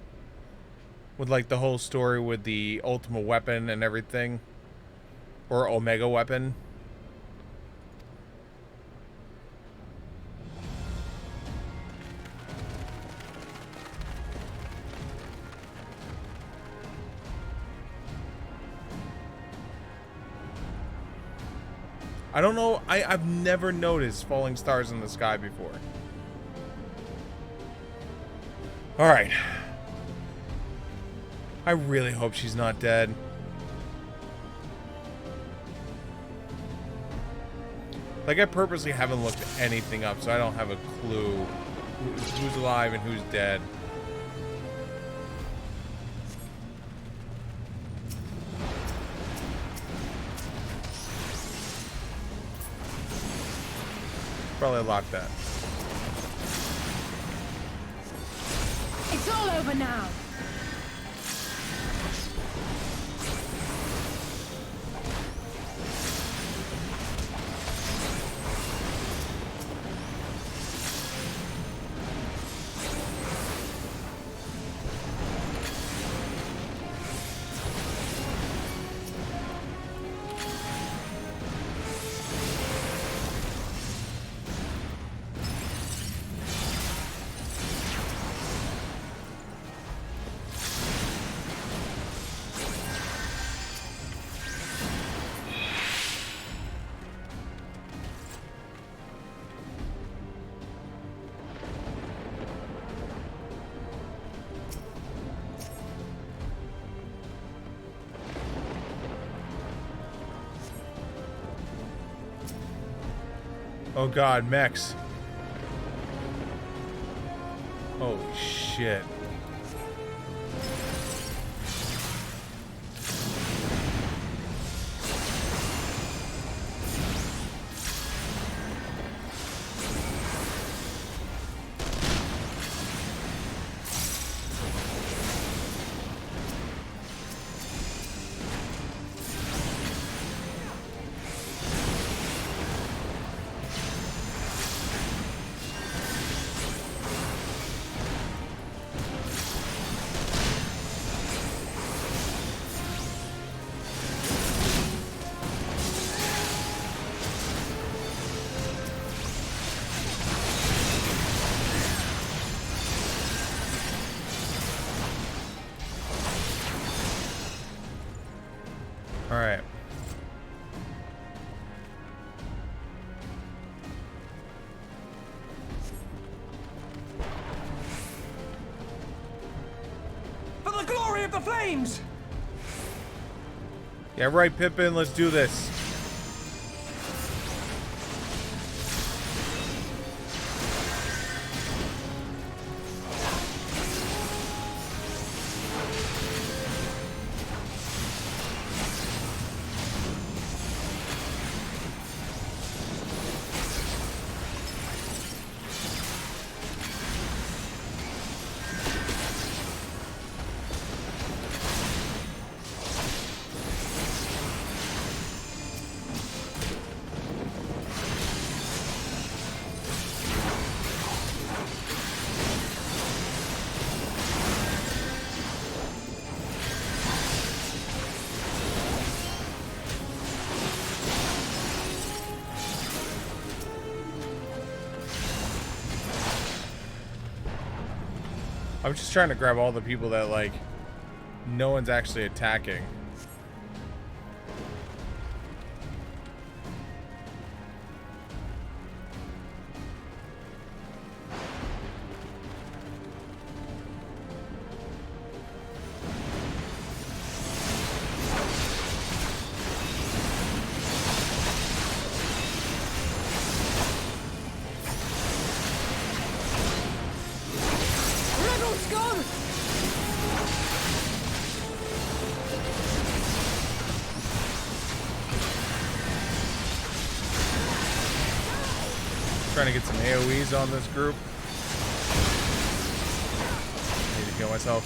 With like the whole story with the ultimate weapon and everything. Or Omega weapon. I don't know. I've never noticed falling stars in the sky before. Alright. I really hope she's not dead. Like, I purposely haven't looked anything up, so I don't have a clue who's alive and who's dead. Probably lock that. It's all over now. Oh god, mechs. Holy shit. Alright. For the glory of the flames! Yeah, right, Pippin, let's do this. I'm just trying to grab all the people that, like, no one's actually attacking. Trying to get some AoEs on this group. Need to heal myself.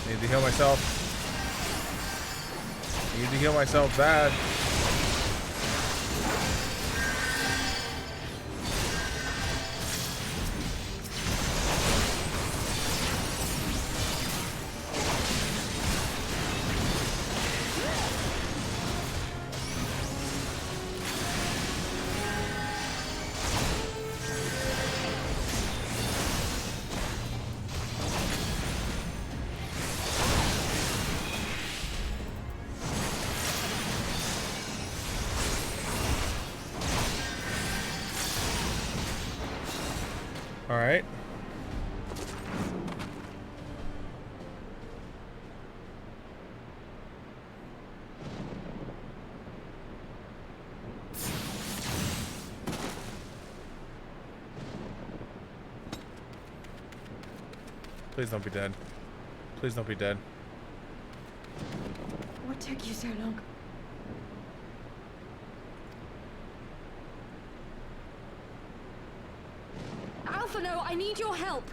Need to heal myself. Need to heal myself bad. Alright. Please don't be dead. Please don't be dead. What took you so long? Alpha, no, I need your help.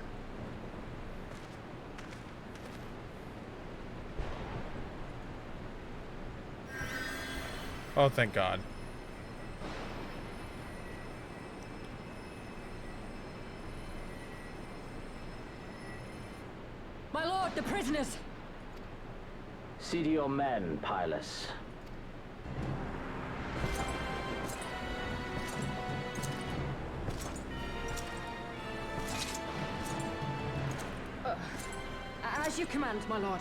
Oh, thank God. My lord, the prisoners! See to your men, Pylus. As you command, my lord.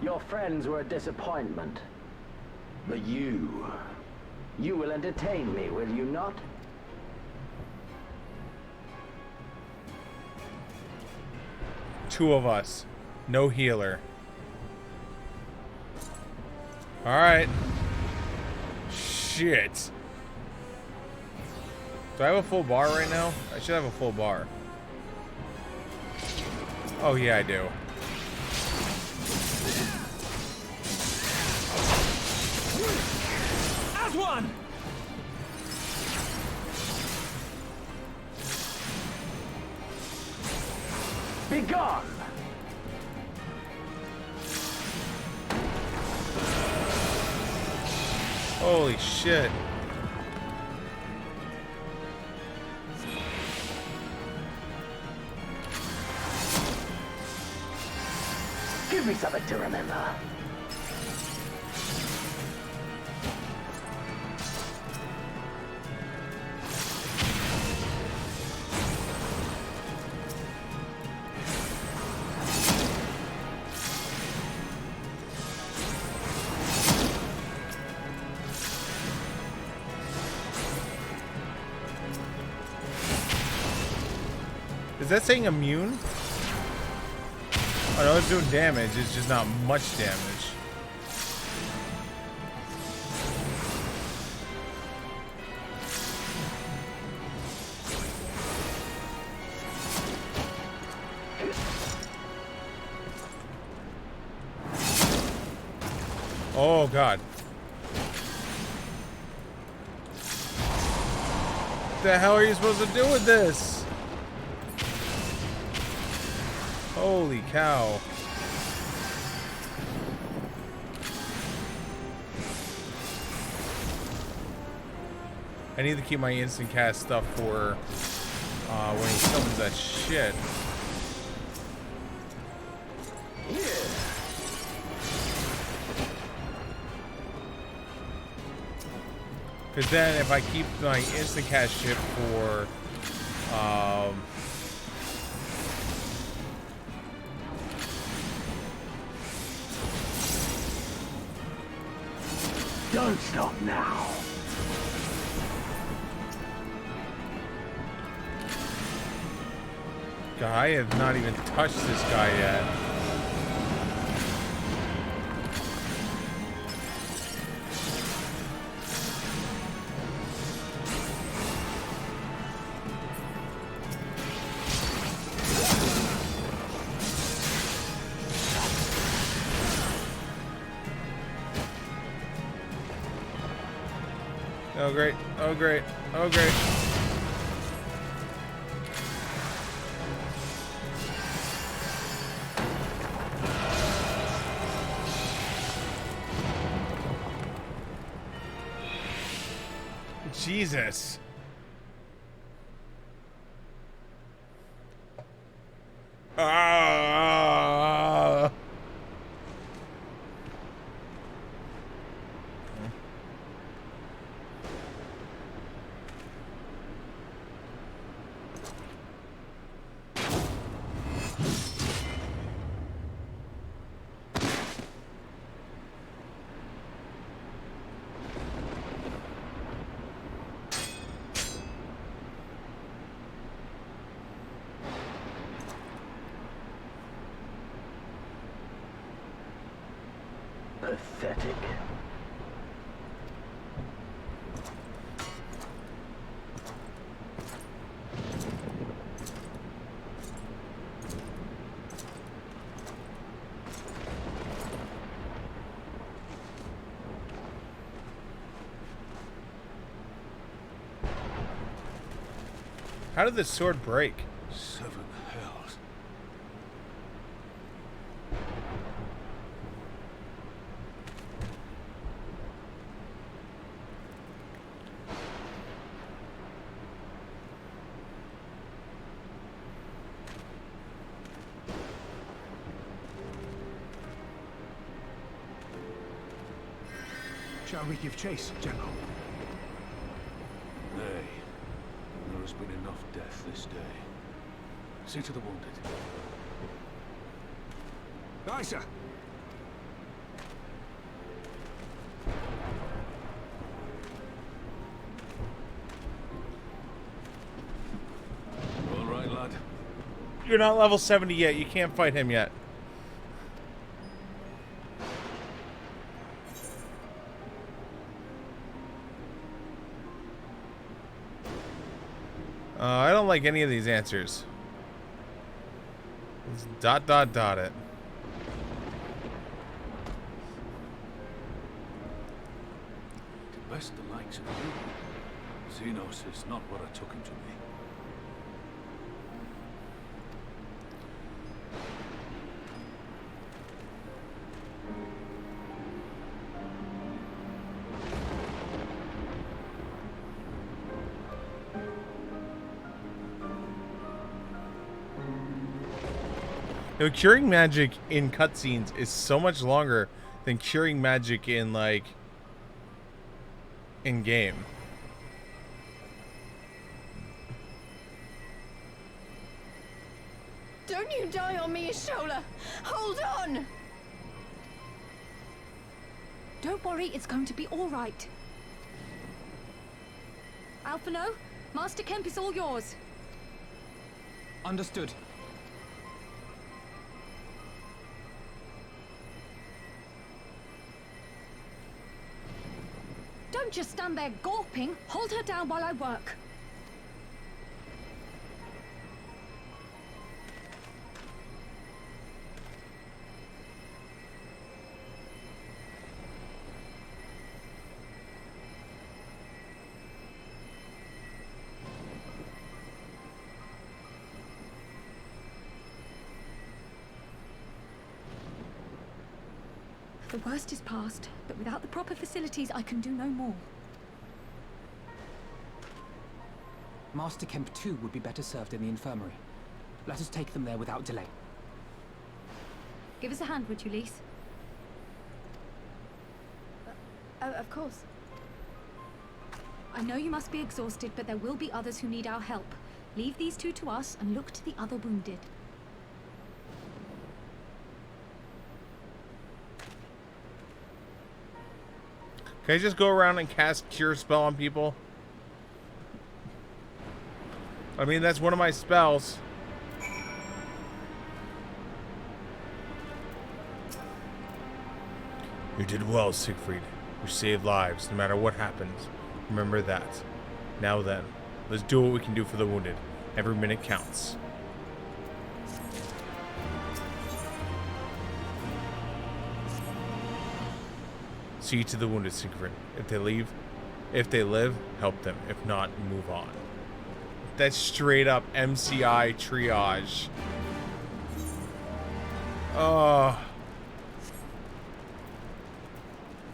Your friends were a disappointment. But you will entertain me, will you not? Two of us. No healer. Alright. Shit. Do I have a full bar right now? I should have a full bar. Oh yeah, I do. As one! Be gone! Holy shit. Give me something to remember. Is that saying immune? Oh no, it's doing damage, it's just not much damage. Oh God. What the hell are you supposed to do with this? Holy cow. I need to keep my instant cast stuff for when he summons that shit. Because then if I keep my instant cast shit for Don't stop now. God, I have not even touched this guy yet. Oh great, oh great, oh great. Jesus. Ah. lunatic. How did the sword break? 7 hells. Shall we give chase, General? Nay. There has been enough death this day. See to the wounded. Aye, sir. All right, lad. You're not level 70 yet. You can't fight him yet. I don't like any of these answers. Let's dot dot dot it. To best the likes of you. Xenos is not what I took him to be. You know, curing magic in cutscenes is so much longer than curing magic in, like, in-game. Don't you die on me, Ashola! Hold on! Don't worry, it's going to be all right. Alphino, Master Kemp is all yours. Understood. Don't just stand there gawping. Hold her down while I work. The worst is past, but without the proper facilities, I can do no more. Master Kemp too would be better served in the infirmary. Let us take them there without delay. Give us a hand, would you, Lise? Of course. I know you must be exhausted, but there will be others who need our help. Leave these two to us and look to the other wounded. Can I just go around and cast Cure Spell on people? I mean, that's one of my spells. You did well, Siegfried. You saved lives, no matter what happens. Remember that. Now then, let's do what we can do for the wounded. Every minute counts. See to the wounded, Siegfried. If they live, help them. If not, move on. That's straight up MCI triage. Oh.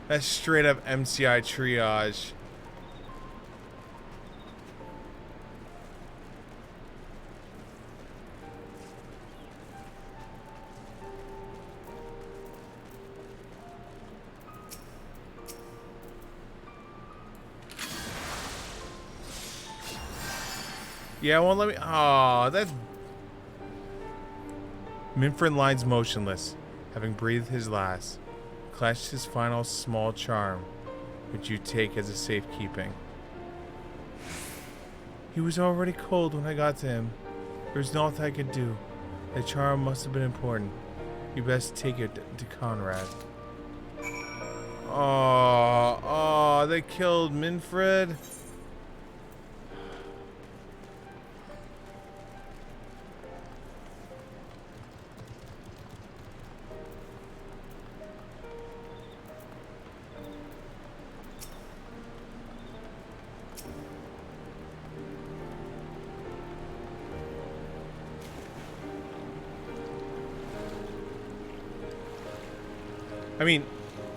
That's straight up MCI triage. Yeah, it won't let me. Oh, that's. Minfred lies motionless, having breathed his last, clutched his final small charm, which you take as a safekeeping. He was already cold when I got to him. There was nothing I could do. The charm must have been important. You best take it to Conrad. Oh, they killed Minfred. I mean,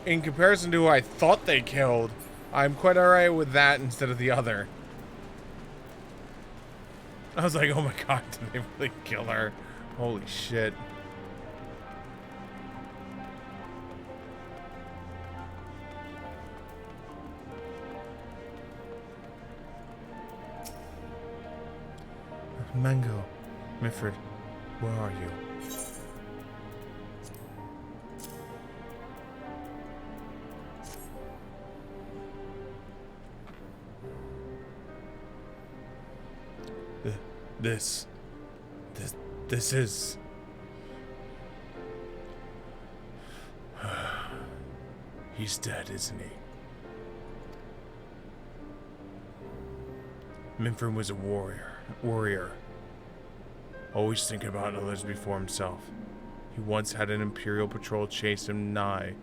in comparison to who I thought they killed, I'm quite alright with that instead of the other. I was like, oh my god, did they really kill her? Holy shit. Mango, Mifford, where are you? This is... He's dead, isn't he? Minford was a warrior. Always thinking about others before himself. He once had an Imperial patrol chase him nigh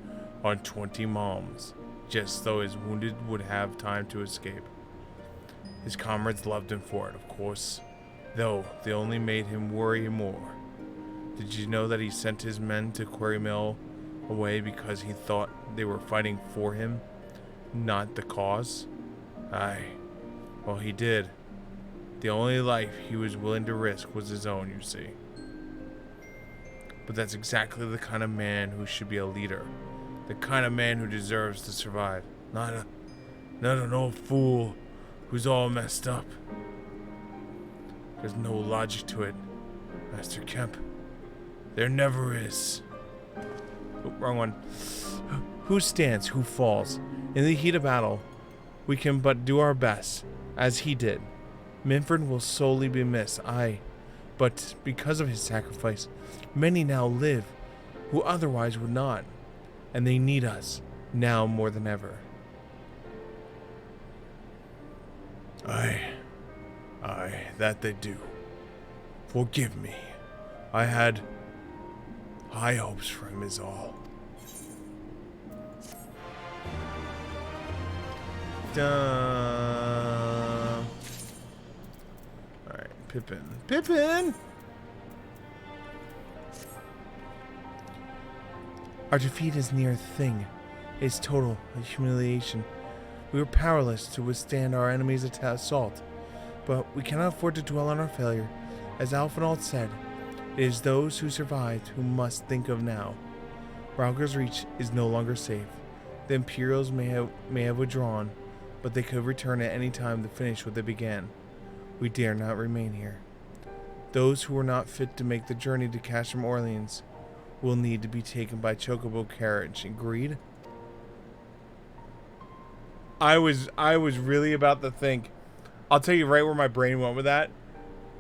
on 20 moms, just so his wounded would have time to escape. His comrades loved him for it, of course, though they only made him worry more. Did you know that he sent his men to Quarry Mill away because he thought they were fighting for him, not the cause? Aye, well, he did. The only life he was willing to risk was his own, you see. But that's exactly the kind of man who should be a leader. The kind of man who deserves to survive. Not an old fool who's all messed up. There's no logic to it, Master Kemp. There never is. Oh, wrong one. Who stands, who falls? In the heat of battle, we can but do our best, as he did. Minford will sorely be missed, aye, but because of his sacrifice, many now live who otherwise would not, and they need us, now more than ever. Aye, that they do. Forgive me. I had high hopes for him is all. Duh. Alright, Pippin! Our defeat is near a thing. It's total humiliation. We were powerless to withstand our enemy's assault, but we cannot afford to dwell on our failure. As Alphinaud said, it is those who survived who must think of now. Rauger's Reach is no longer safe. The Imperials may have withdrawn, but they could return at any time to finish what they began. We dare not remain here. Those who were not fit to make the journey to Castrum Orleans will need to be taken by chocobo carriage. Agreed? I was really about to think, I'll tell you right where my brain went with that.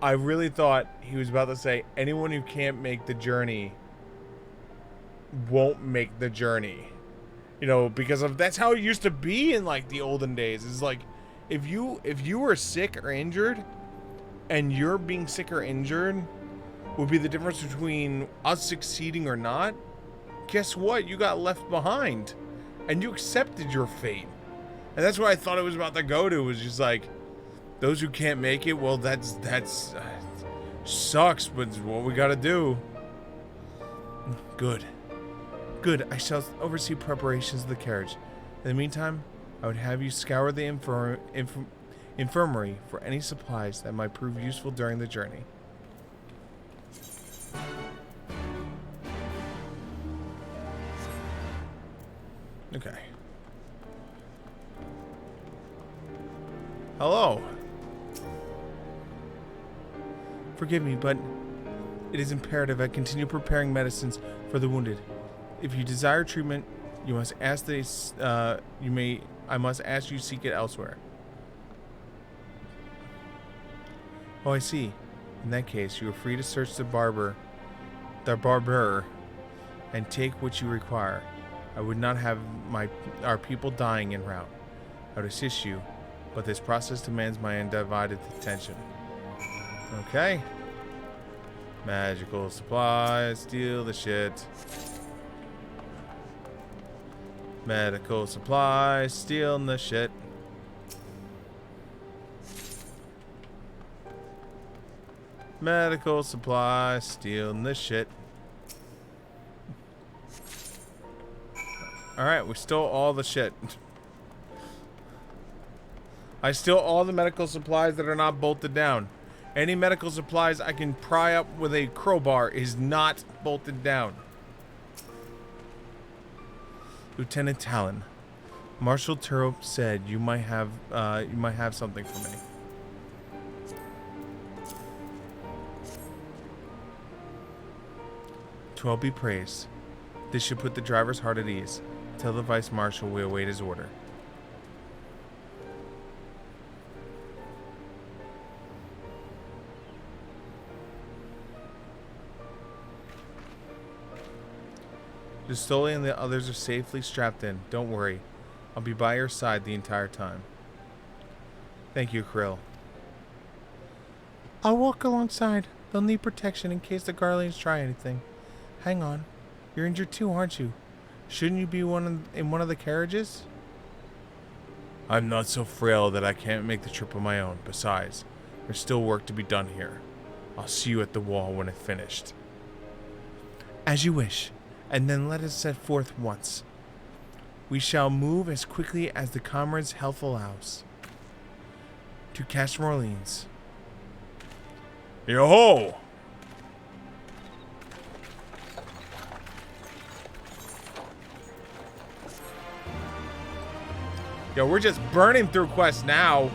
I really thought he was about to say anyone who can't make the journey won't make the journey. You know, because that's how it used to be in like the olden days. It's like if you were sick or injured, and your being sick or injured would be the difference between us succeeding or not. Guess what? You got left behind, and you accepted your fate. And that's what I thought it was about to go to. Was just like those who can't make it. Well, that's sucks, but it's what we gotta do. Good. I shall oversee preparations of the carriage. In the meantime, I would have you scour the infirmary for any supplies that might prove useful during the journey. Okay. Hello. Forgive me, but it is imperative I continue preparing medicines for the wounded. If you desire treatment, you must ask this. I must ask you seek it elsewhere. Oh, I see. In that case, you are free to search the barber, and take what you require. I would not have our people dying en route. I would assist you, but this process demands my undivided attention. Okay. Magical supplies, steal the shit. Medical supplies, stealing the shit. Medical supplies, stealing the shit. Alright, we stole all the shit. I steal all the medical supplies that are not bolted down. Any medical supplies I can pry up with a crowbar is not bolted down. Lieutenant Talon, Marshal Turop said you might have something for me. To all be praised. This should put the driver's heart at ease. Tell the Vice Marshal we await his order. Justoli and the others are safely strapped in. Don't worry. I'll be by your side the entire time. Thank you, Krill. I'll walk alongside. They'll need protection in case the Guardians try anything. Hang on. You're injured too, aren't you? Shouldn't you be in one of the carriages? I'm not so frail that I can't make the trip on my own. Besides, there's still work to be done here. I'll see you at the wall when it's finished. As you wish. And then let us set forth once. We shall move as quickly as the comrade's health allows. To Castle Orleans. Yo-ho! Yo, we're just burning through quests now.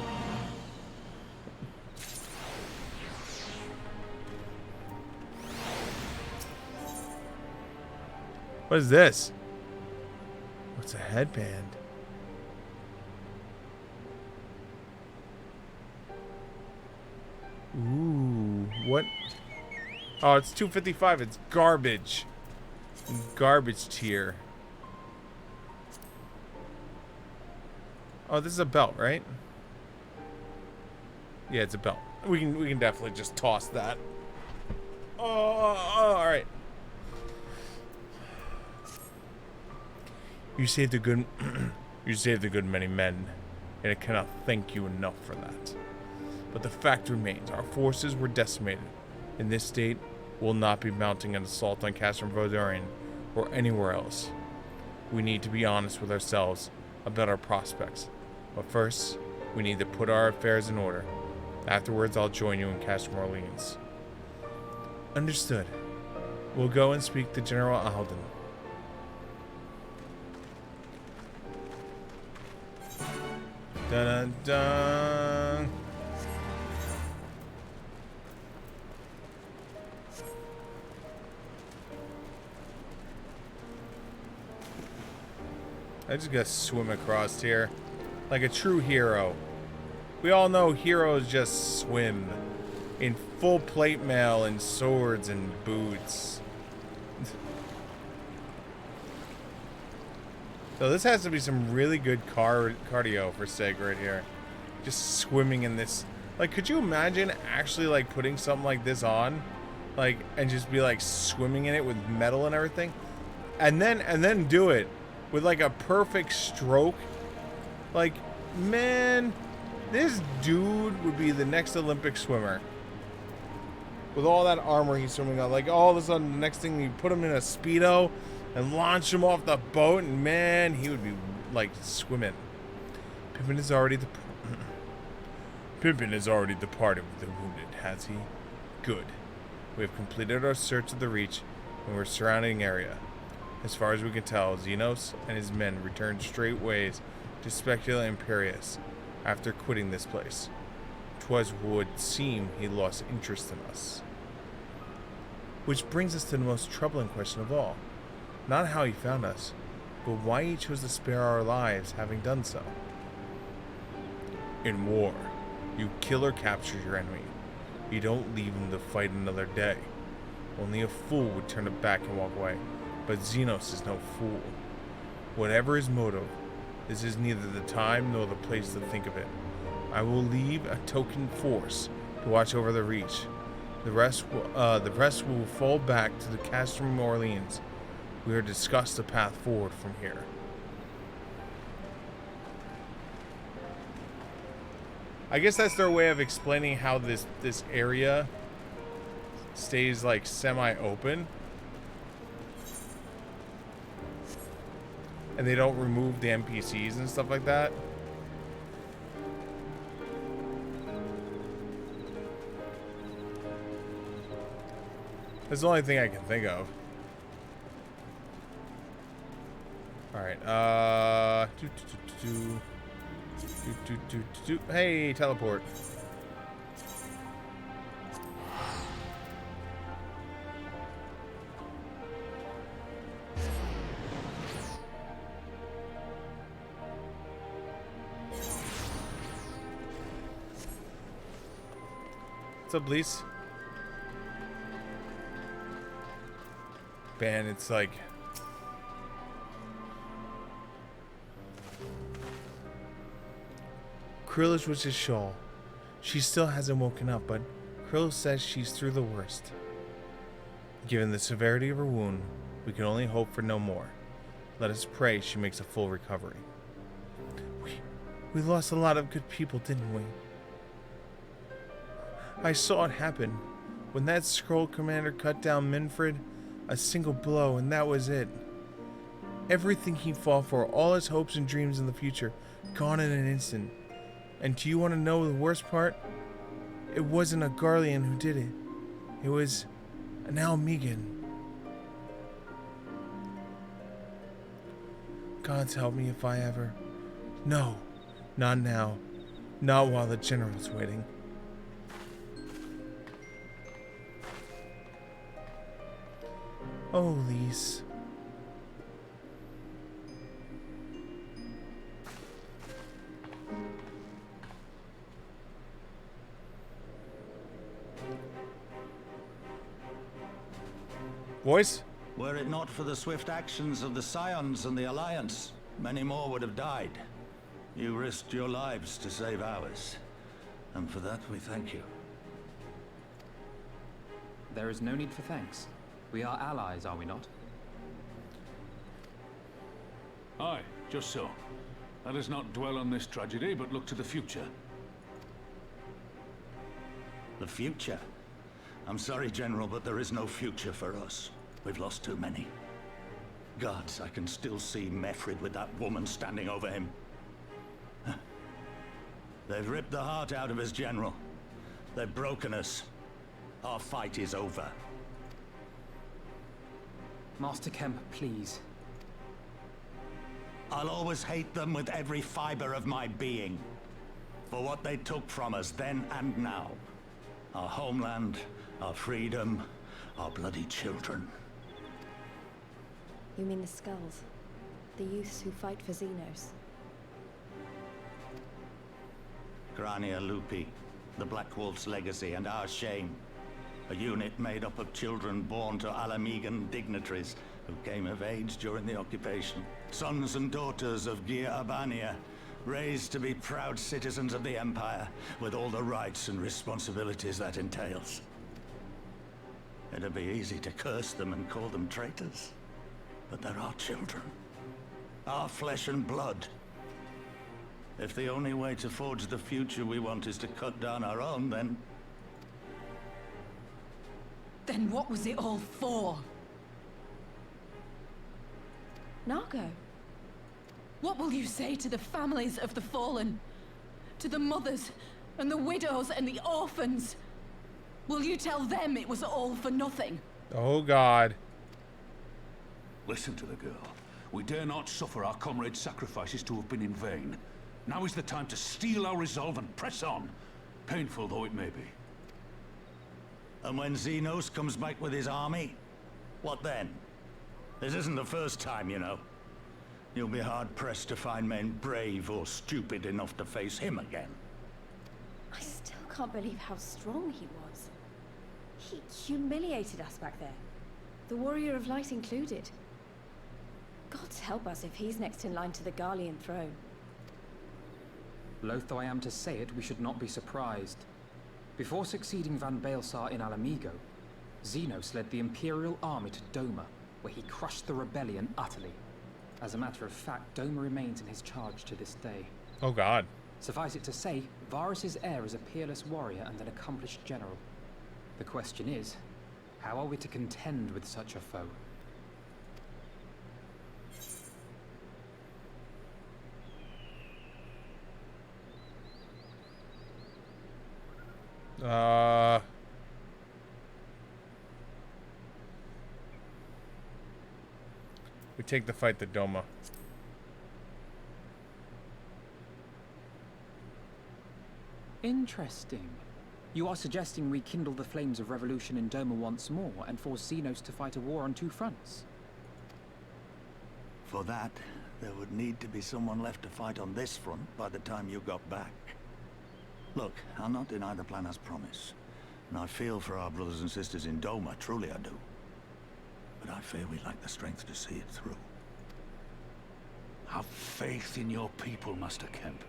What is this? What's a headband? Ooh, what? Oh, it's 255. It's garbage. Garbage tier. Oh, this is a belt, right? Yeah, it's a belt. We can definitely just toss that. Oh, all right. You saved a good many men, and I cannot thank you enough for that. But the fact remains, our forces were decimated. In this state, we'll not be mounting an assault on Castle Vodarian or anywhere else. We need to be honest with ourselves about our prospects. But first, we need to put our affairs in order. Afterwards, I'll join you in Castle Orleans. Understood. We'll go and speak to General Alden. Dun dun dun. I just gotta swim across here like a true hero. We all know heroes just swim in full plate mail and swords and boots. So this has to be some really good cardio for Seg right here. Just swimming in this. Like, could you imagine actually like putting something like this on, like, and just be like swimming in it with metal and everything, and then do it with like a perfect stroke? Like, man, this dude would be the next Olympic swimmer. With all that armor he's swimming on, like all of a sudden, the next thing you put him in a Speedo and launch him off the boat, and man, he would be like swimming. Pippin has already departed with the wounded, has he? Good. We have completed our search of the Reach and we're surrounding area. As far as we can tell, Xenos and his men returned straight ways to Specula Imperius after quitting this place. 'Twas would seem he lost interest in us. Which brings us to the most troubling question of all. Not how he found us, but why he chose to spare our lives having done so. In war, you kill or capture your enemy. You don't leave him to fight another day. Only a fool would turn it back and walk away, but Xenos is no fool. Whatever his motive, this is neither the time nor the place to think of it. I will leave a token force to watch over the Reach. The rest will fall back to the Castrum Orleans. We will discuss the path forward from here. I guess that's their way of explaining how this area stays like semi-open. And they don't remove the NPCs and stuff like that. That's the only thing I can think of. Alright, hey, teleport. What's up, Lise? Man, it's like... Krillish was his shawl. She still hasn't woken up, but Krill says she's through the worst. Given the severity of her wound, we can only hope for no more. Let us pray she makes a full recovery. We lost a lot of good people, didn't we? I saw it happen. When that Skrull commander cut down Minfred, a single blow, and that was it. Everything he fought for, all his hopes and dreams in the future, gone in an instant. And do you want to know the worst part? It wasn't a Garlean who did it. It was an Almegan. God's help me if I ever... No, not now. Not while the General's waiting. Oh, Lise. Voice? Were it not for the swift actions of the Scions and the Alliance, many more would have died. You risked your lives to save ours, and for that we thank you. There is no need for thanks. We are allies, are we not? Aye, just so. Let us not dwell on this tragedy, but look to the future. The future? I'm sorry, General, but there is no future for us. We've lost too many. Gods, I can still see Mefrid with that woman standing over him. They've ripped the heart out of us, General. They've broken us. Our fight is over. Master Kemp, please. I'll always hate them with every fiber of my being. For what they took from us then and now. Our homeland, our freedom, our bloody children. You mean the Skulls? The youths who fight for Xenos? Grania Lupi, the Black Wolf's legacy and our shame. A unit made up of children born to Alamegan dignitaries who came of age during the occupation. Sons and daughters of Gia Abania, raised to be proud citizens of the Empire, with all the rights and responsibilities that entails. It'd be easy to curse them and call them traitors, but they're our children. Our flesh and blood. If the only way to forge the future we want is to cut down our own, then... Then what was it all for? Nargo? What will you say to the families of the fallen? To the mothers, and the widows, and the orphans? Will you tell them it was all for nothing? Oh, God. Listen to the girl. We dare not suffer our comrades' sacrifices to have been in vain. Now is the time to steel our resolve and press on, painful though it may be. And when Xenos comes back with his army, what then? This isn't the first time, you know. You'll be hard-pressed to find men brave or stupid enough to face him again. I still can't believe how strong he was. He humiliated us back there. The Warrior of Light included. gods help us if he's next in line to the Garlean throne. Loath though I am to say it, we should not be surprised. Before succeeding Van Baelsar in Alamigo, Xenos led the Imperial army to Doma, where he crushed the rebellion utterly. As a matter of fact, Doma remains in his charge to this day. Oh god. Suffice it to say, Varus's heir is a peerless warrior and an accomplished general. The question is, how are we to contend with such a foe? We take the fight to Doma. Interesting. You are suggesting we kindle the flames of revolution in Doma once more and force Xenos to fight a war on two fronts? For that, there would need to be someone left to fight on this front by the time you got back. Look, I'll not deny the plan as promised. And I feel for our brothers and sisters in Doma, truly I do. But I fear we lack the strength to see it through. Have faith in your people, Master Kemp.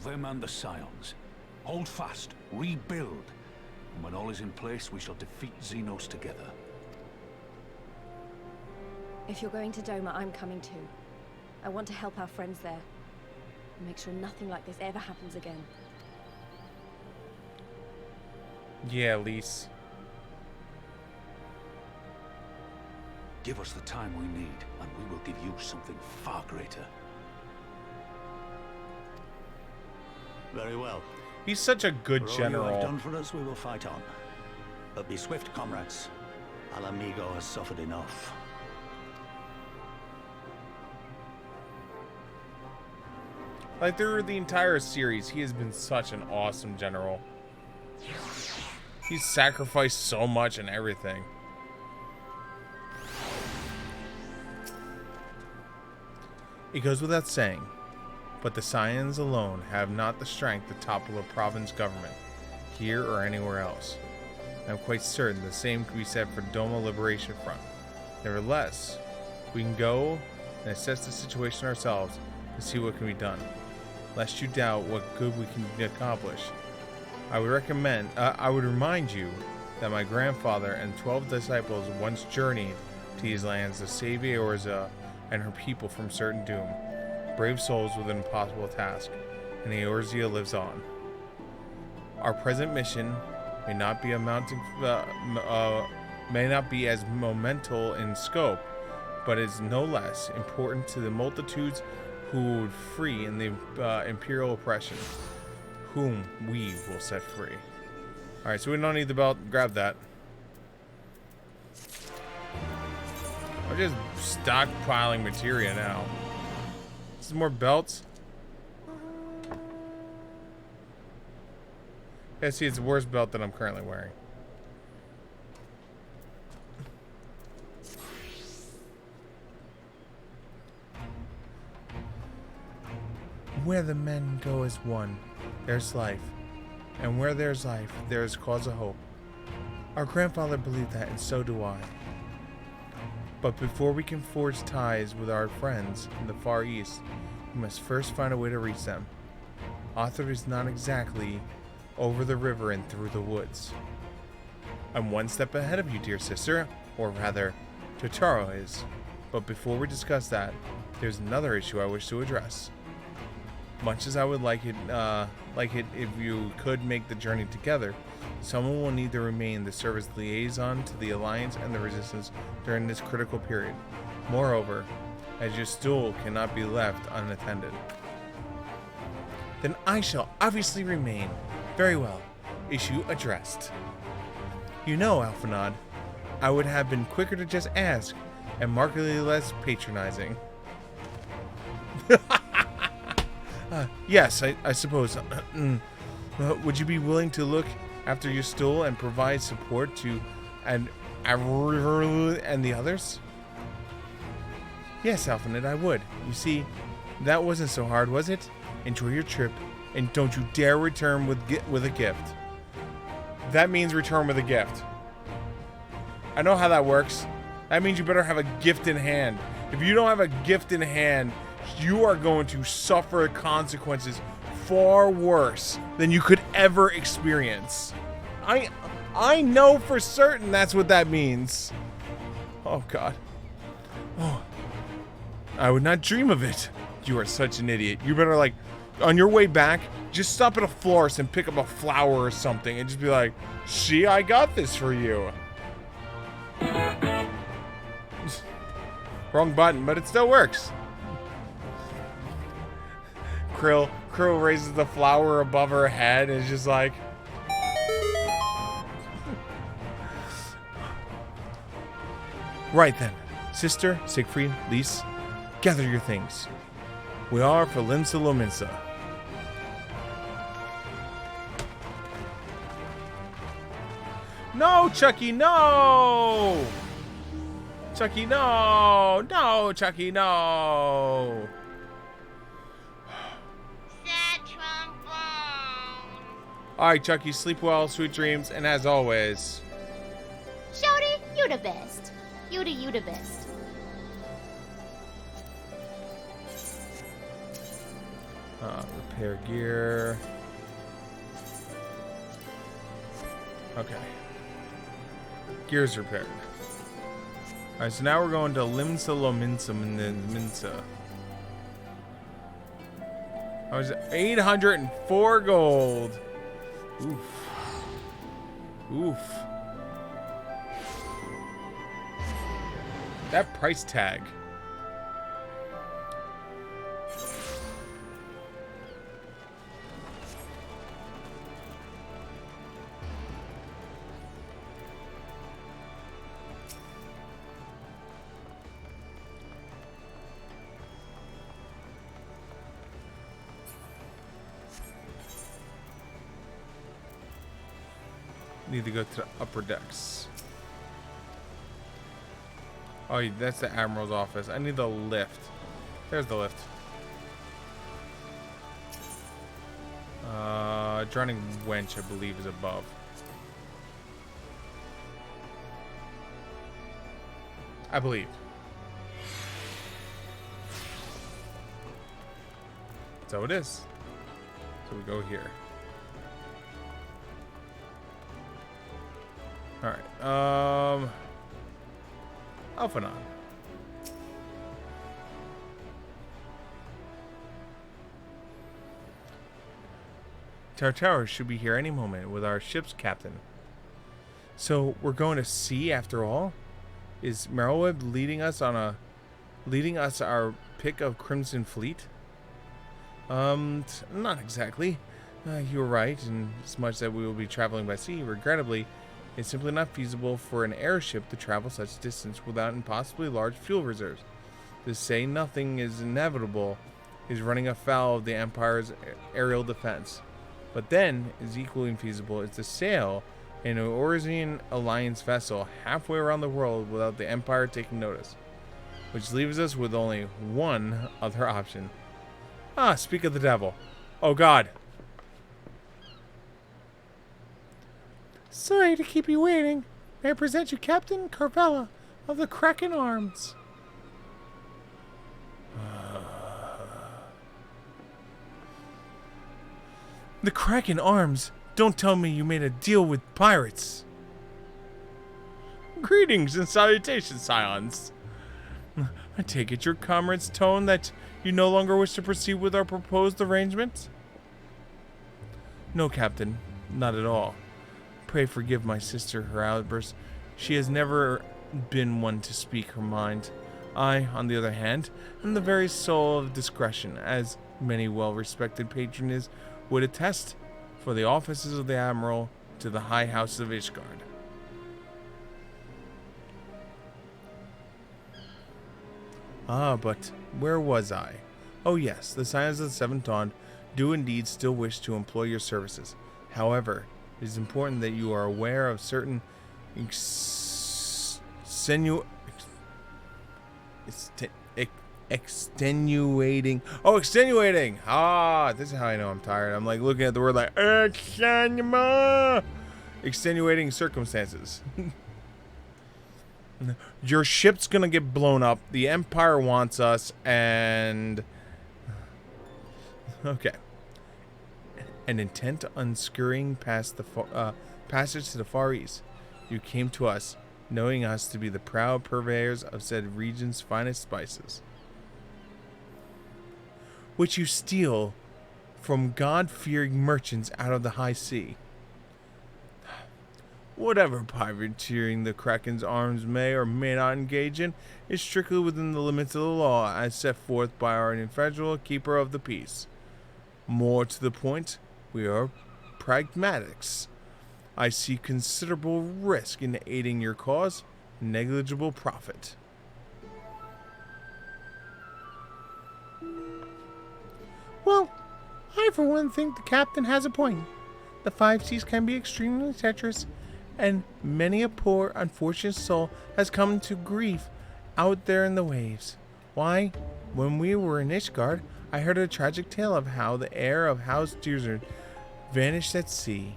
Them and the Scions. Hold fast, rebuild. And when all is in place, we shall defeat Xenos together. If you're going to Doma, I'm coming too. I want to help our friends there. And make sure nothing like this ever happens again. Yeah, Lise. Give us the time we need, and we will give you something far greater. Very well. He's such a good For all general. you have done for us, we will fight on. But be swift, comrades. Alamigo has suffered enough. Like, through the entire series, he has been such an awesome general. He's sacrificed so much and everything. It goes without saying, but the Scions alone have not the strength to topple a province government, here or anywhere else. I'm quite certain the same can be said for Doma Liberation Front. Nevertheless, we can go and assess the situation ourselves and see what can be done, lest you doubt what good we can accomplish. I would remind you that my grandfather and 12 disciples once journeyed to these lands to save Eorza and her people from certain doom. Brave souls with an impossible task, and Eorzea lives on. Our present mission may not be as monumental in scope, but is no less important to the multitudes who would free in the imperial oppression, whom we will set free. Alright, so we don't need the belt. Grab that. I'm just stockpiling materia now. Some more belts. Yeah, see, it's the worst belt that I'm currently wearing. Where the men go as one, there's life. And where there's life, there is cause of hope. Our grandfather believed that, and so do I. But before we can forge ties with our friends in the Far East, we must first find a way to reach them. Arthur is not exactly over the river and through the woods. I'm one step ahead of you, dear sister, or rather, Totaro is. But before we discuss that, there's another issue I wish to address. Much as I would like it if you could make the journey together, someone will need to remain the service liaison to the Alliance and the Resistance during this critical period. Moreover, as your stool cannot be left unattended. Then I shall obviously remain. Very well. Issue addressed. You know, Alphanod, I would have been quicker to just ask, and markedly less patronizing. Yes, I suppose. Would you be willing to look after your stool and provide support to and the others? Yes, Alphanid, I would. You see, that wasn't so hard, was it? Enjoy your trip, and don't you dare return with a gift. That means return with a gift. I know how that works. That means you better have a gift in hand. If you don't have a gift in hand, you are going to suffer consequences far worse than you could ever experience. I know for certain that's what that means. Oh God. Oh. I would not dream of it. You are such an idiot. You better, like, on your way back, just stop at a florist and pick up a flower or something and just be like, see, I got this for you. Wrong button, but it still works. Krill raises the flower above her head and is just like... Right then. Sister, Siegfried, Lise, gather your things. We are for Limsa Lominsa. No, Chucky, no! Chucky, no! No, Chucky, no! Sad trombone. Alright, Chucky, sleep well, sweet dreams, and as always... Shorty, you the best. You the best. Repair gear. Okay. Gears repaired. Alright, so now we're going to Limsa Lominsa Minsa. I was 804 gold. Oof. Oof. That price tag. Need to go to the upper decks. Oh, that's the Admiral's office. I need the lift. There's the lift. Drowning Wench, I believe, is above. I believe. So it is. So we go here. Alright, Alphanon. Tartaros should be here any moment with our ship's captain. So we're going to sea after all? Is Merylweb leading us our pick of Crimson Fleet? Not exactly. You were right, in as much that we will be traveling by sea. Regrettably, it's simply not feasible for an airship to travel such distance without impossibly large fuel reserves. To say nothing is inevitable is running afoul of the Empire's aerial defense. But then, is equally infeasible is to sail in an Orisian Alliance vessel halfway around the world without the Empire taking notice. Which leaves us with only one other option. Ah, speak of the devil. Oh God. Sorry to keep you waiting. May I present you Captain Carvella of the Kraken Arms. The Kraken Arms? Don't tell me you made a deal with pirates. Greetings and salutations, Scions. I take it your comrade's tone that you no longer wish to proceed with our proposed arrangement? No, Captain. Not at all. Pray forgive my sister her outburst. She has never been one to speak her mind. I, on the other hand, am the very soul of discretion, as many well-respected patrons would attest, for the offices of the Admiral to the High House of Ishgard. Ah, but where was I? Oh yes, the Scions of the Seventh Dawn do indeed still wish to employ your services. However, it is important that you are aware of certain extenuating. Ah, this is how I know I'm tired. I'm like looking at the word like extenuating circumstances. Your ship's gonna get blown up. The Empire wants us, and... Okay. An intent on scurrying past the passage to the Far East. You came to us, knowing us to be the proud purveyors of said region's finest spices, which you steal from God-fearing merchants out of the high sea. Whatever privateering the Kraken's arms may or may not engage in is strictly within the limits of the law as set forth by our infallible keeper of the peace. More to the point, we are pragmatics. I see considerable risk in aiding your cause, negligible profit. Well, I for one think the captain has a point. The five seas can be extremely treacherous, and many a poor, unfortunate soul has come to grief out there in the waves. Why, when we were in Ishgard, I heard a tragic tale of how the heir of House Dyrzer vanished at sea.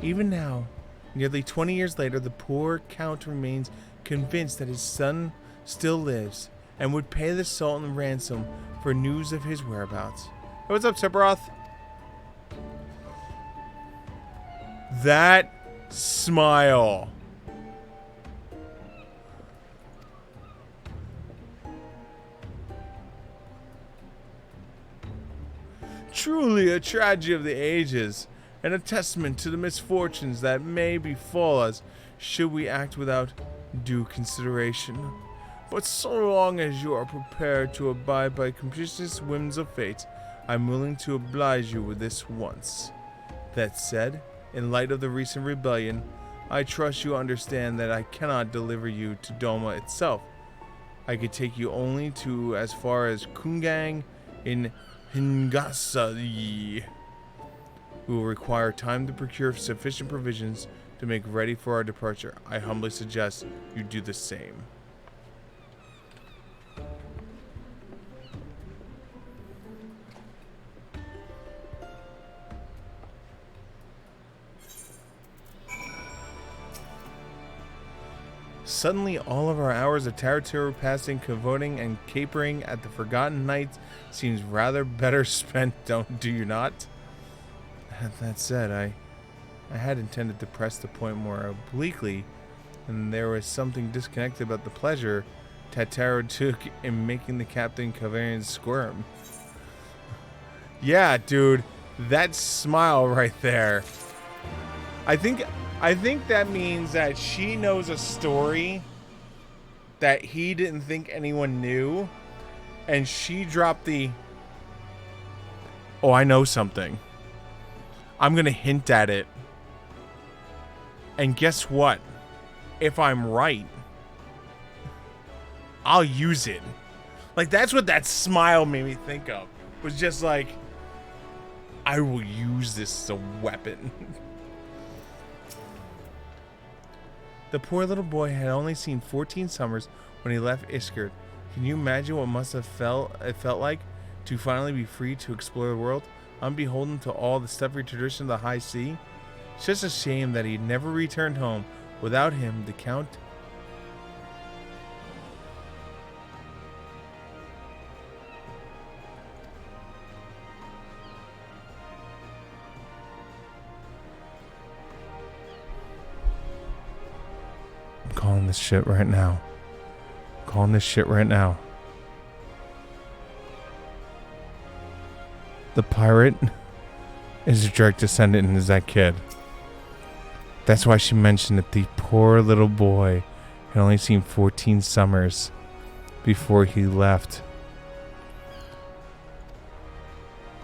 Even now, nearly 20 years later, the poor count remains convinced that his son still lives and would pay the Sultan ransom for news of his whereabouts. Hey, what's up, Sephiroth? That smile. Truly a tragedy of the ages, and a testament to the misfortunes that may befall us should we act without due consideration. But so long as you are prepared to abide by capricious whims of fate, I'm willing to oblige you with this once. That said, in light of the recent rebellion, I trust you understand that I cannot deliver you to Doma itself. I could take you only to as far as Kungang in Hingasari. We will require time to procure sufficient provisions to make ready for our departure. I humbly suggest you do the same. Suddenly, all of our hours of territory passing, cavorting, and capering at the Forgotten Knights seems rather better spent, do you not? That said, I had intended to press the point more obliquely, and there was something disconnected about the pleasure Tataro took in making the Captain Kavarian squirm. Yeah, dude, that smile right there. I think that means that she knows a story that he didn't think anyone knew, and she dropped the, oh, I know something. I'm gonna hint at it. And guess what? If I'm right, I'll use it. Like, that's what that smile made me think of. Was just like, I will use this as a weapon. The poor little boy had only seen 14 summers when he left Ishgard. Can you imagine what must have felt like to finally be free to explore the world, unbeholden to all the stuffy tradition of the high sea? It's just a shame that he never returned home. Without him, the Count... I'm calling this shit right now. I'm calling this shit right now. The pirate is a direct descendant and is that kid. That's why she mentioned that the poor little boy had only seen 14 summers before he left.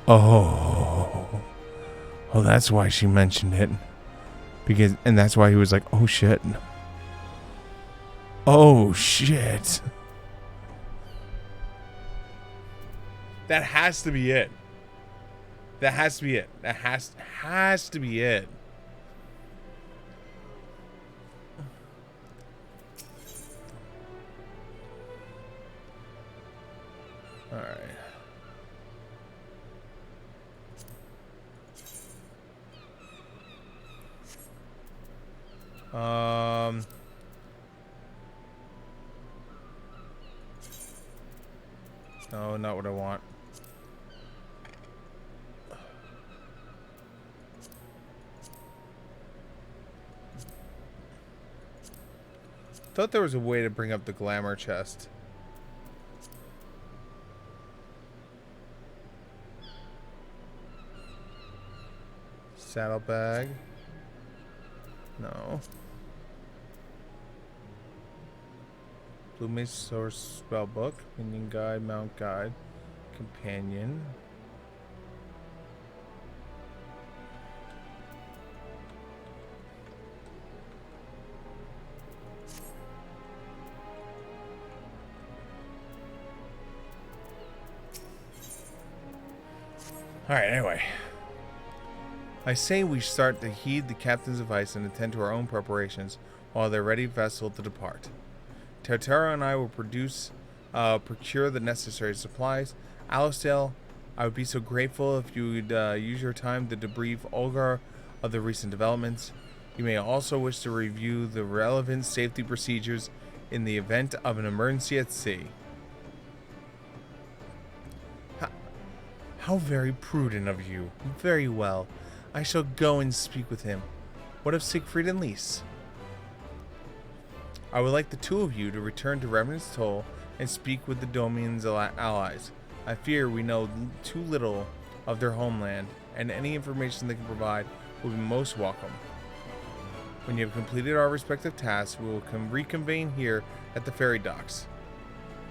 Oh, that's why she mentioned it. And that's why he was like, oh shit. Oh shit. That has to be it. That has to be it. That has to be it. All right. No, not what I want. Thought there was a way to bring up the glamour chest. Saddlebag. No. Blue Mace Source Spellbook. Minion Guide, Mount Guide. Companion. Alright, anyway. I say we start to heed the captain's advice and attend to our own preparations while they're ready vessel to depart. Tartara and I will procure the necessary supplies. Alasdale, I would be so grateful if you would use your time to debrief Olgar of the recent developments. You may also wish to review the relevant safety procedures in the event of an emergency at sea. How very prudent of you. Very well. I shall go and speak with him. What of Siegfried and Lise? I would like the two of you to return to Revenant's Toll and speak with the Dominion's allies. I fear we know too little of their homeland, and any information they can provide will be most welcome. When you have completed our respective tasks, we will reconvene here at the ferry docks.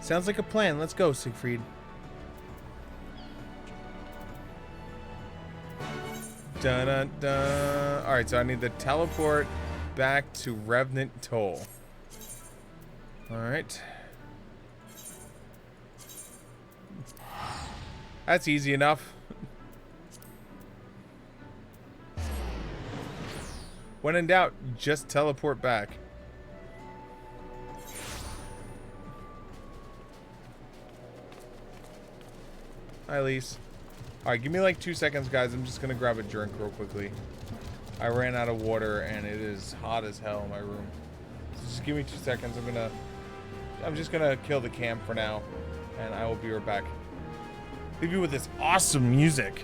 Sounds like a plan. Let's go, Siegfried. Dun dun dun. Alright, so I need to teleport back to Revenant Toll. Alright. That's easy enough. When in doubt, just teleport back. Hi, Lise. Alright, give me like 2 seconds, guys. I'm just gonna grab a drink real quickly. I ran out of water and it is hot as hell in my room. So just give me 2 seconds. I'm just gonna kill the cam for now, and I will be right back. Leave you with this awesome music.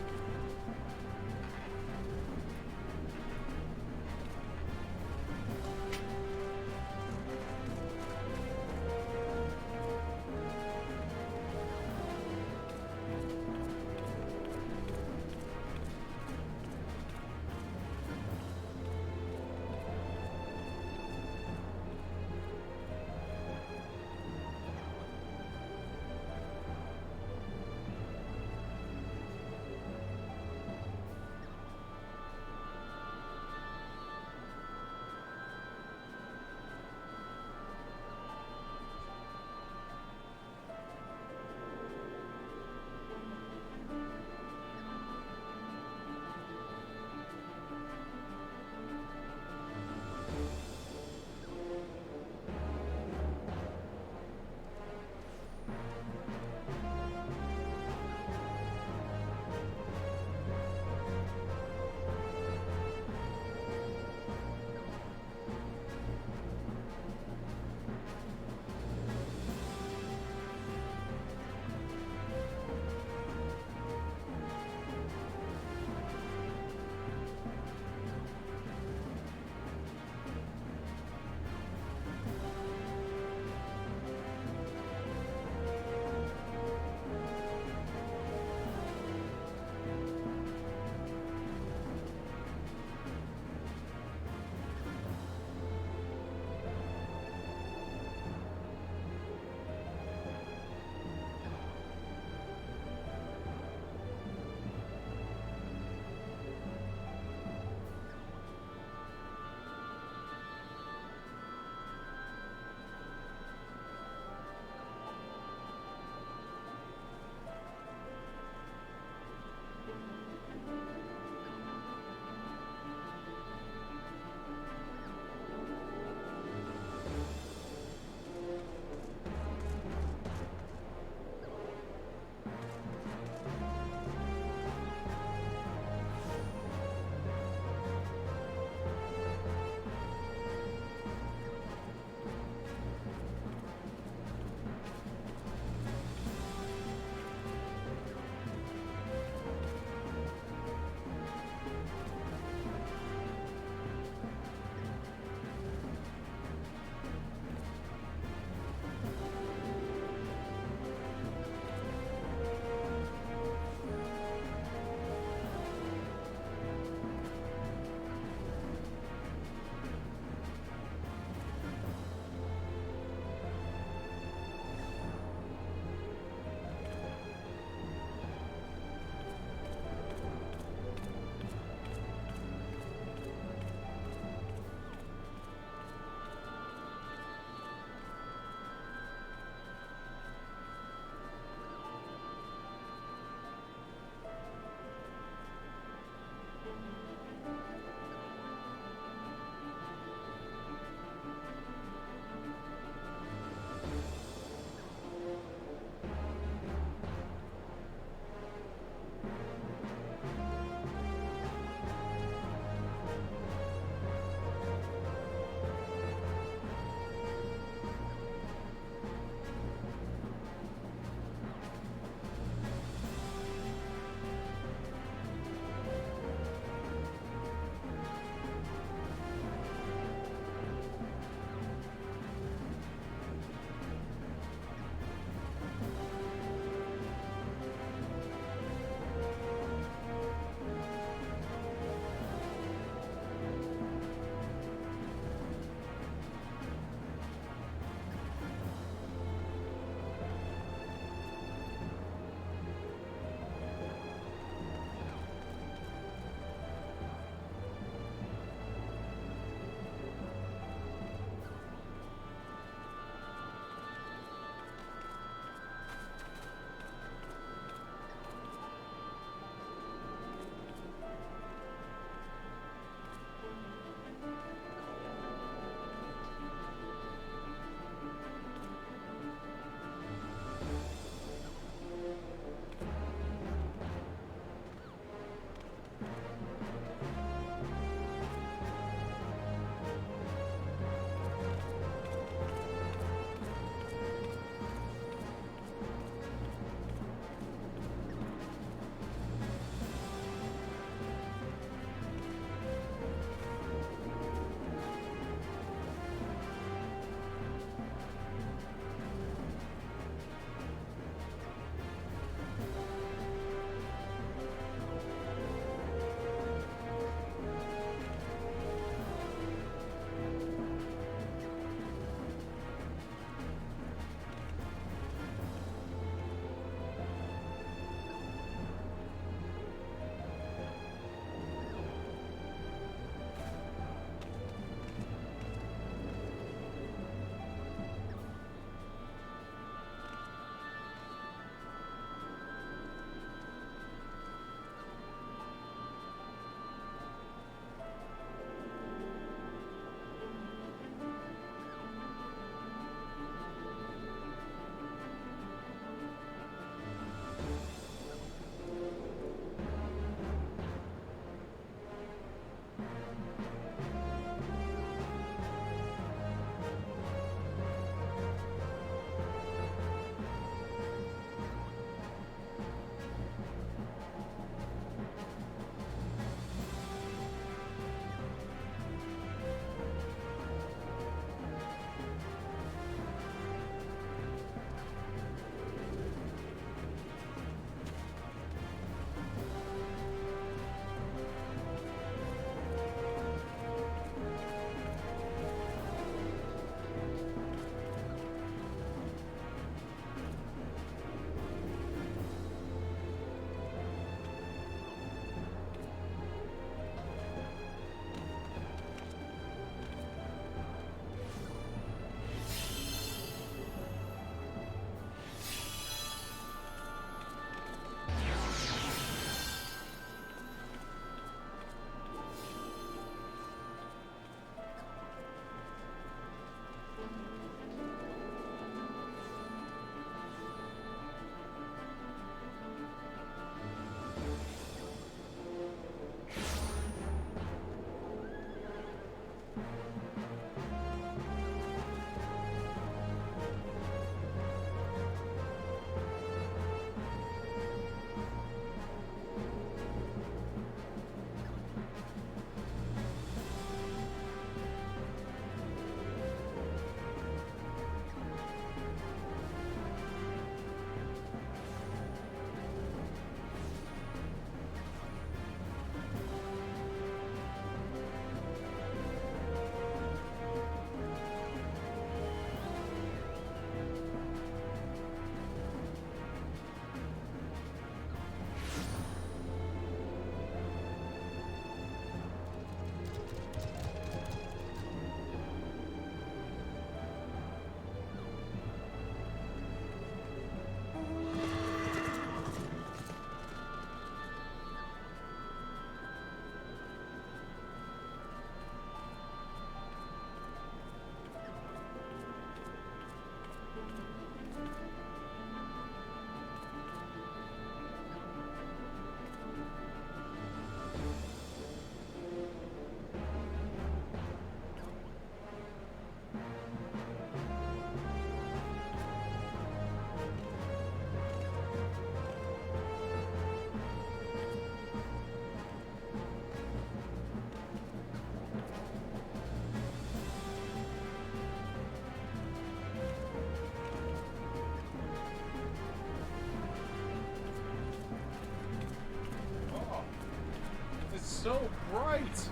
so bright.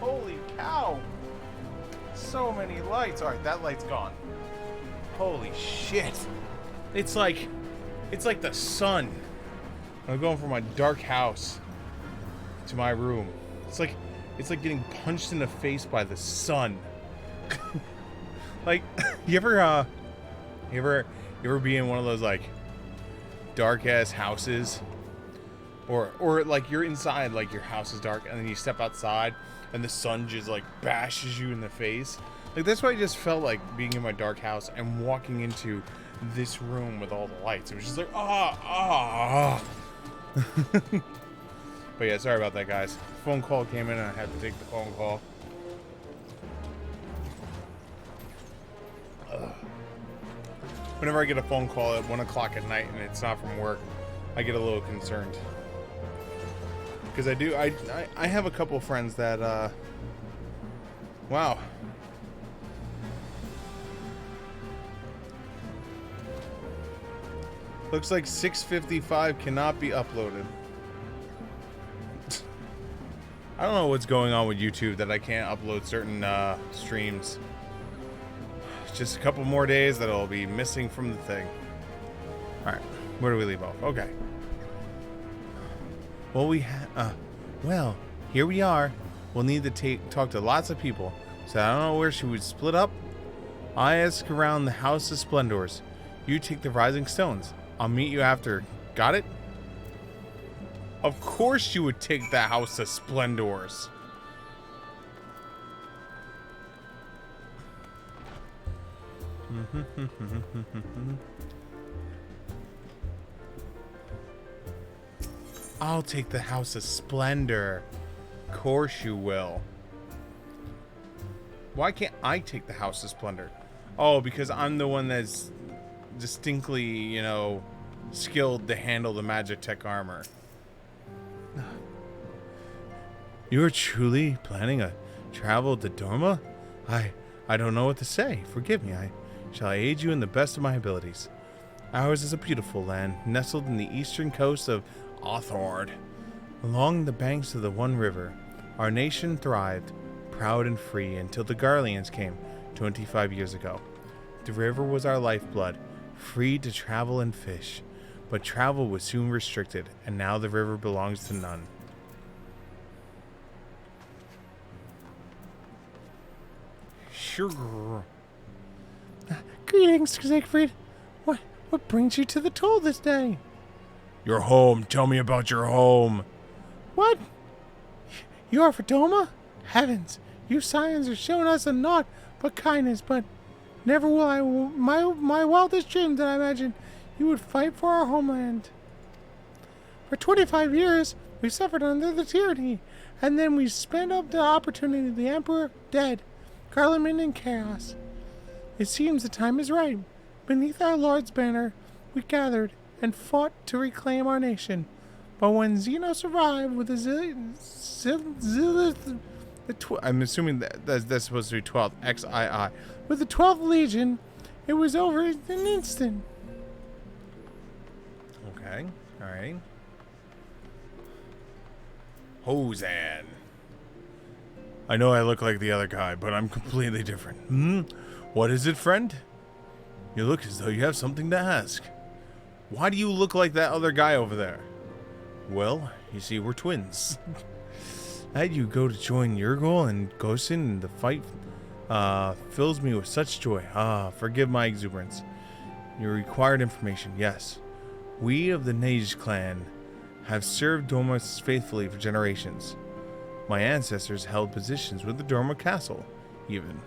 Holy cow. So many lights. Alright, that light's gone. Holy shit. It's like the sun. I'm going from my dark house to my room. It's like getting punched in the face by the sun. Like, you ever be in one of those like dark ass houses, or like you're inside, like your house is dark, and then you step outside and the sun just like bashes you in the face. Like, that's what I just felt like being in my dark house and walking into this room with all the lights. It was just like But yeah, sorry about that, guys. Phone call came in and I had to take the phone call. Whenever I get a phone call at 1 o'clock at night and it's not from work, I get a little concerned. Because I have a couple friends that, wow. Looks like 655 cannot be uploaded. I don't know what's going on with YouTube that I can't upload certain streams. Just a couple more days that I'll be missing from the thing. Alright, where do we leave off? Okay. Well, well, here we are. We'll need to talk to lots of people. So I don't know where should we split up? I ask around the House of Splendors. You take the Rising Stones. I'll meet you after. Got it? Of course you would take the House of Splendors. I'll take the House of Splendor. Of course you will. Why can't I take the House of Splendor? Oh, because I'm the one that's distinctly, you know, skilled to handle the magic tech armor. You are truly planning a travel to Dorma? I don't know what to say. Forgive me. I shall aid you in the best of my abilities. Ours is a beautiful land, nestled in the eastern coast of Othord. Along the banks of the One River, our nation thrived, proud and free, until the Garleans came 25 years ago. The river was our lifeblood, free to travel and fish. But travel was soon restricted, and now the river belongs to none. Sugar. Greetings, Siegfried. What brings you to the toll this day? Your home. Tell me about your home. What? You are for Doma? Heavens, you Scions are showing us a naught but kindness, but never will I, my wildest dream did I imagine you would fight for our homeland. For 25 years, we suffered under the tyranny, and then we spent up the opportunity, the Emperor dead, Garlemald in chaos. It seems the time is right. Beneath our Lord's banner, we gathered and fought to reclaim our nation. But when Xenos arrived with I'm assuming that's supposed to be 12th, XII. With the 12th Legion, it was over in an instant. Okay, alright. Hosan. I know I look like the other guy, but I'm completely different. What is it, friend? You look as though you have something to ask. Why do you look like that other guy over there? Well, you see, we're twins. Had you go to join Yurgol and Gosin in the fight fills me with such joy. Forgive my exuberance. You required information, yes. We of the Nage clan have served Dorma faithfully for generations. My ancestors held positions with the Dorma Castle, even.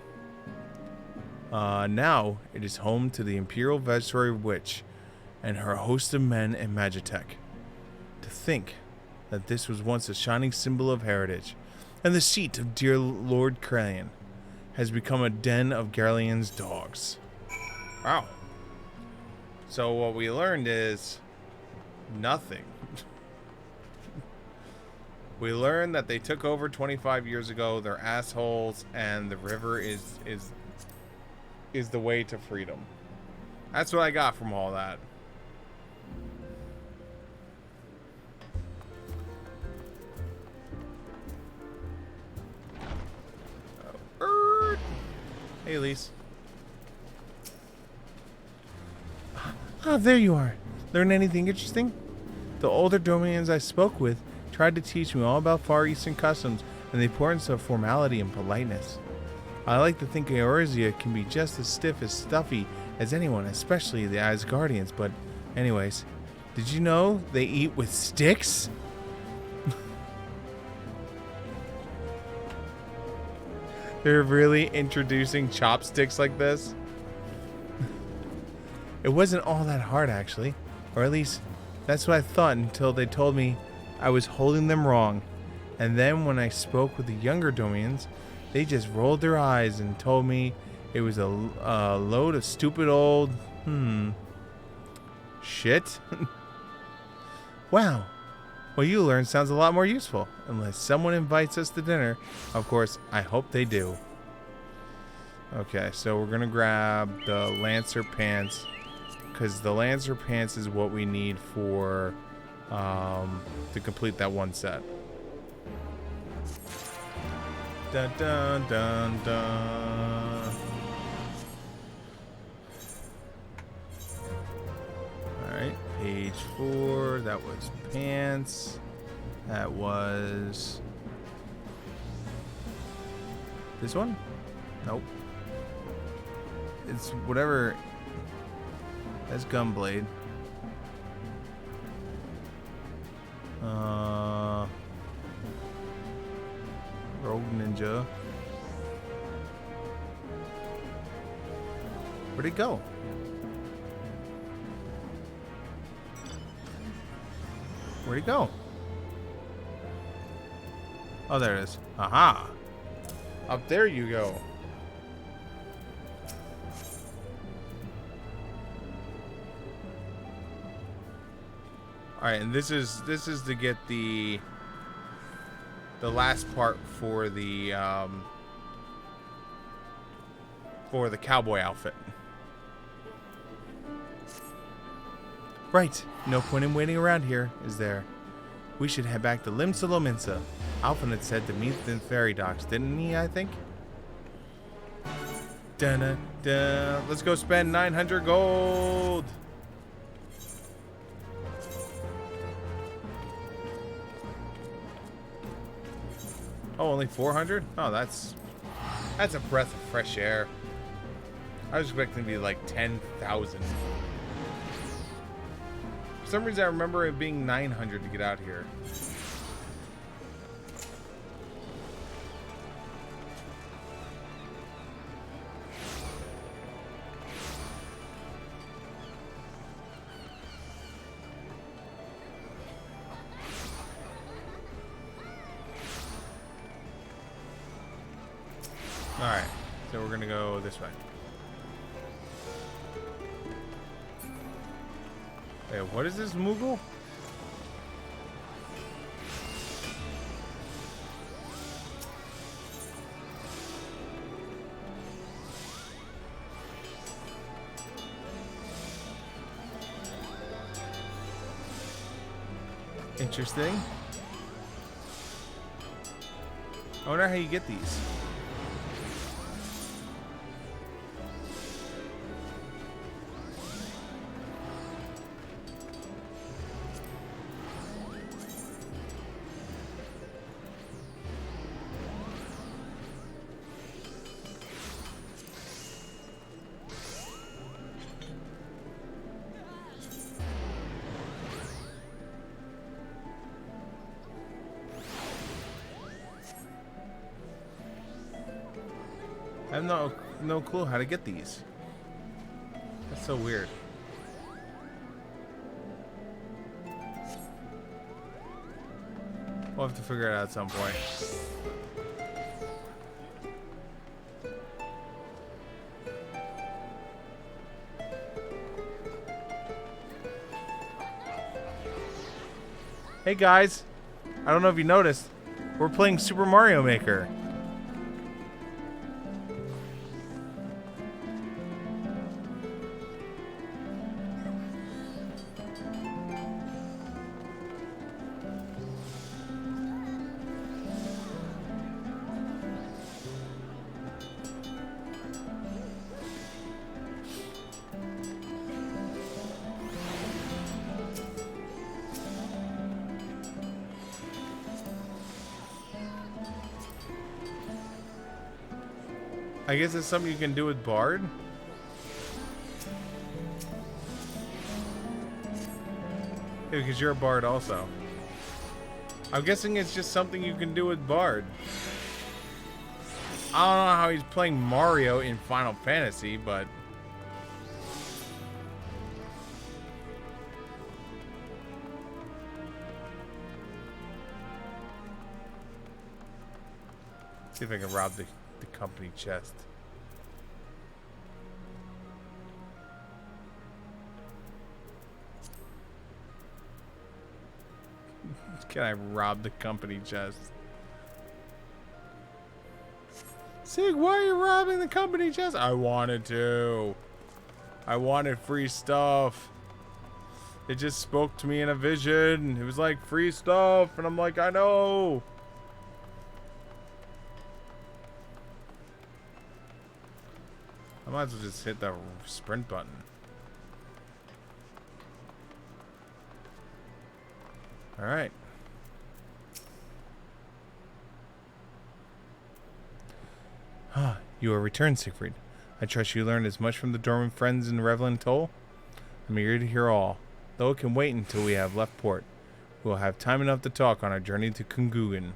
Now, it is home to the Imperial Viceroy Witch and her host of men and Magitech. To think that this was once a shining symbol of heritage, and the seat of dear Lord Kralian has become a den of Garlean's dogs. Wow. So what we learned is nothing. We learned that they took over 25 years ago, they're assholes, and the river is the way to freedom. That's what I got from all that. Hey, Elise. Ah, there you are. Learn anything interesting? The older Dominions I spoke with tried to teach me all about Far Eastern customs and the importance of formality and politeness. I like to think Eorzea can be just as stiff as stuffy as anyone, especially the Asgardians, but anyways, did you know they eat with sticks? They're really introducing chopsticks like this? It wasn't all that hard, actually. Or at least, that's what I thought until they told me I was holding them wrong. And then when I spoke with the younger Dominions, they just rolled their eyes and told me it was a load of stupid old, shit. Wow. What you learned sounds a lot more useful. Unless someone invites us to dinner. Of course, I hope they do. Okay, so we're going to grab the Lancer Pants. Because the Lancer Pants is what we need for, to complete that one set. Dun dun dun dun. Alright, page 4. That was pants. That was this one? Nope. It's whatever. That's Gunblade. Rogue Ninja. Where'd it go? Where'd it go? Oh, there it is. Aha! Up there you go. Alright, and this is to get the last part for the cowboy outfit. Right. No point in waiting around here, is there? We should head back to Limsa Lominsa. Alphen had said to meet the ferry docks, didn't he, I think? Dun-dun-dun. Let's go spend 900 gold. Oh, only 400? Oh, that's a breath of fresh air. I was expecting to be like 10,000. For some reason, I remember it being 900 to get out here. Alright, so we're gonna go this way. Wait, what is this, Moogle? Interesting. I wonder how you get these. I have no clue how to get these. That's so weird. We'll have to figure it out at some point. Hey guys, I don't know if you noticed, we're playing Super Mario Maker. I guess it's something you can do with Bard. Yeah, because you're a Bard also. I'm guessing it's just something you can do with Bard. I don't know how he's playing Mario in Final Fantasy, but... see if I can rob the company chest. Can I rob the company chest? Sig, why are you robbing the company chest? I wanted to. I wanted free stuff. It just spoke to me in a vision. It was like free stuff, and I'm like, I know. I might as well just hit the sprint button. Alright. Ah, you are returned, Siegfried. I trust you learned as much from the dormant friends in Revelin Toll. I'm eager to hear all, though it can wait until we have left port. We will have time enough to talk on our journey to Kungugen.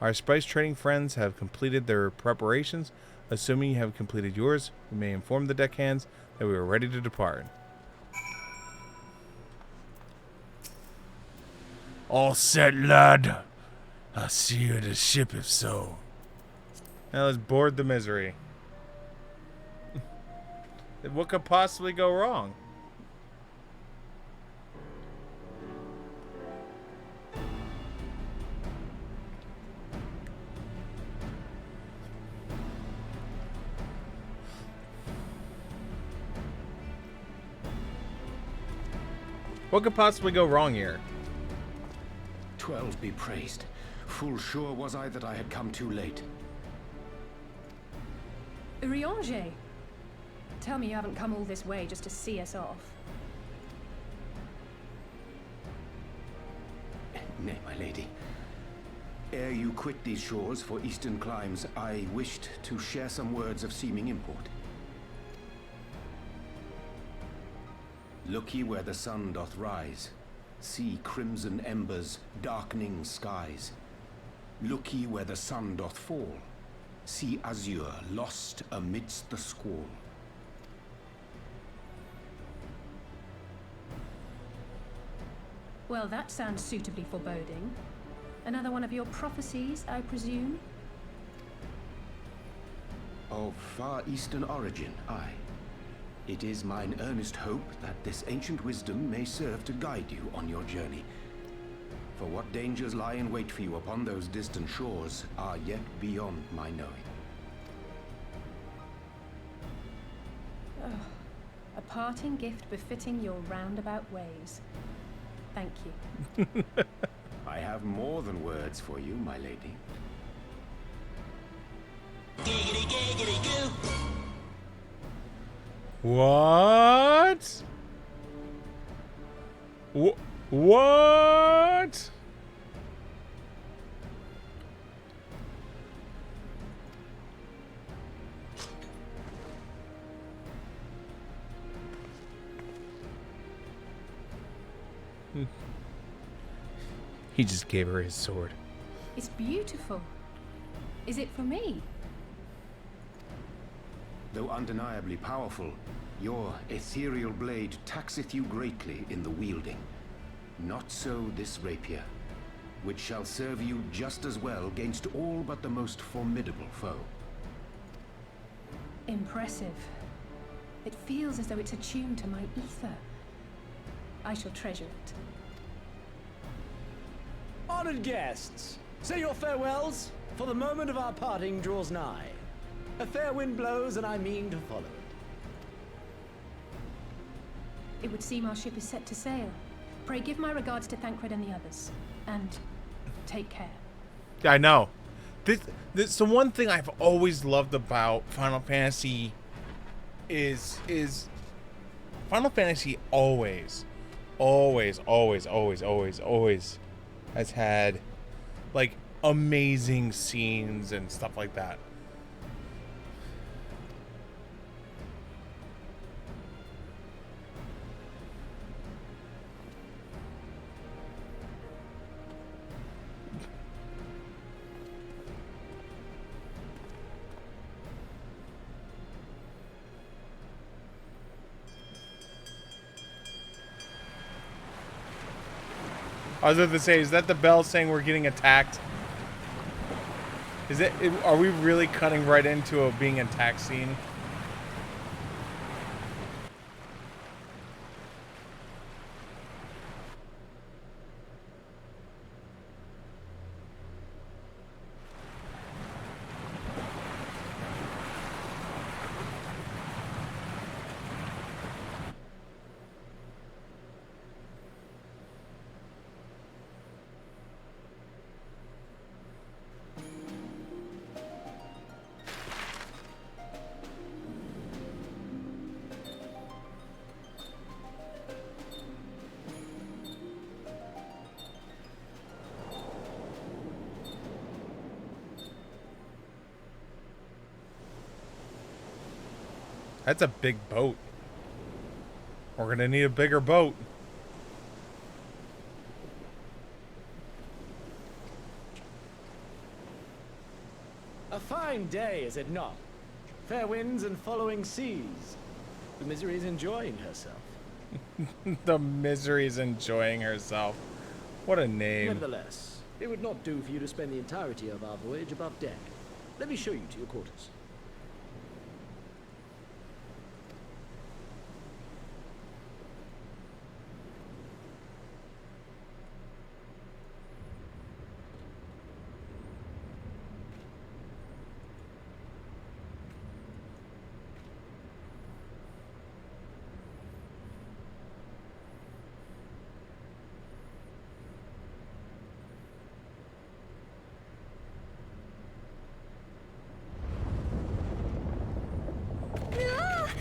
Our spice trading friends have completed their preparations. Assuming you have completed yours, we may inform the deckhands that we are ready to depart. All set, lad. I'll see you at the ship if so. Now let's board the misery. What could possibly go wrong? What could possibly go wrong here? 12 be praised. Full sure was I that I had come too late. Urianger, tell me you haven't come all this way just to see us off. Nay, my lady. Ere you quit these shores for eastern climes, I wished to share some words of seeming import. Look ye where the sun doth rise. See crimson embers, darkening skies. Look ye where the sun doth fall. See azure lost amidst the squall. Well, that sounds suitably foreboding. Another one of your prophecies, I presume? Of far eastern origin, aye. It is mine earnest hope that this ancient wisdom may serve to guide you on your journey. For what dangers lie in wait for you upon those distant shores are yet beyond my knowing. Oh, a parting gift befitting your roundabout ways. Thank you. I have more than words for you, my lady. Giggity, giggity, goo. What? What? He just gave her his sword. It's beautiful. Is it for me? Though undeniably powerful, your ethereal blade taxeth you greatly in the wielding. Not so this rapier, which shall serve you just as well against all but the most formidable foe. Impressive. It feels as though it's attuned to my ether. I shall treasure it. Honored guests, say your farewells, for the moment of our parting draws nigh. A fair wind blows, and I mean to follow it. It would seem our ship is set to sail. Pray give my regards to Thancred and the others. And take care. I know. This the one thing I've always loved about Final Fantasy is Final Fantasy always has had like amazing scenes and stuff like that. I was about to say, is that the bell saying we're getting attacked? Is it? Are we really cutting right into a being attacked scene? That's a big boat. We're gonna need a bigger boat. A fine day, is it not? Fair winds and following seas. The Misery's enjoying herself. The Misery's enjoying herself. What a name. Nevertheless, it would not do for you to spend the entirety of our voyage above deck. Let me show you to your quarters.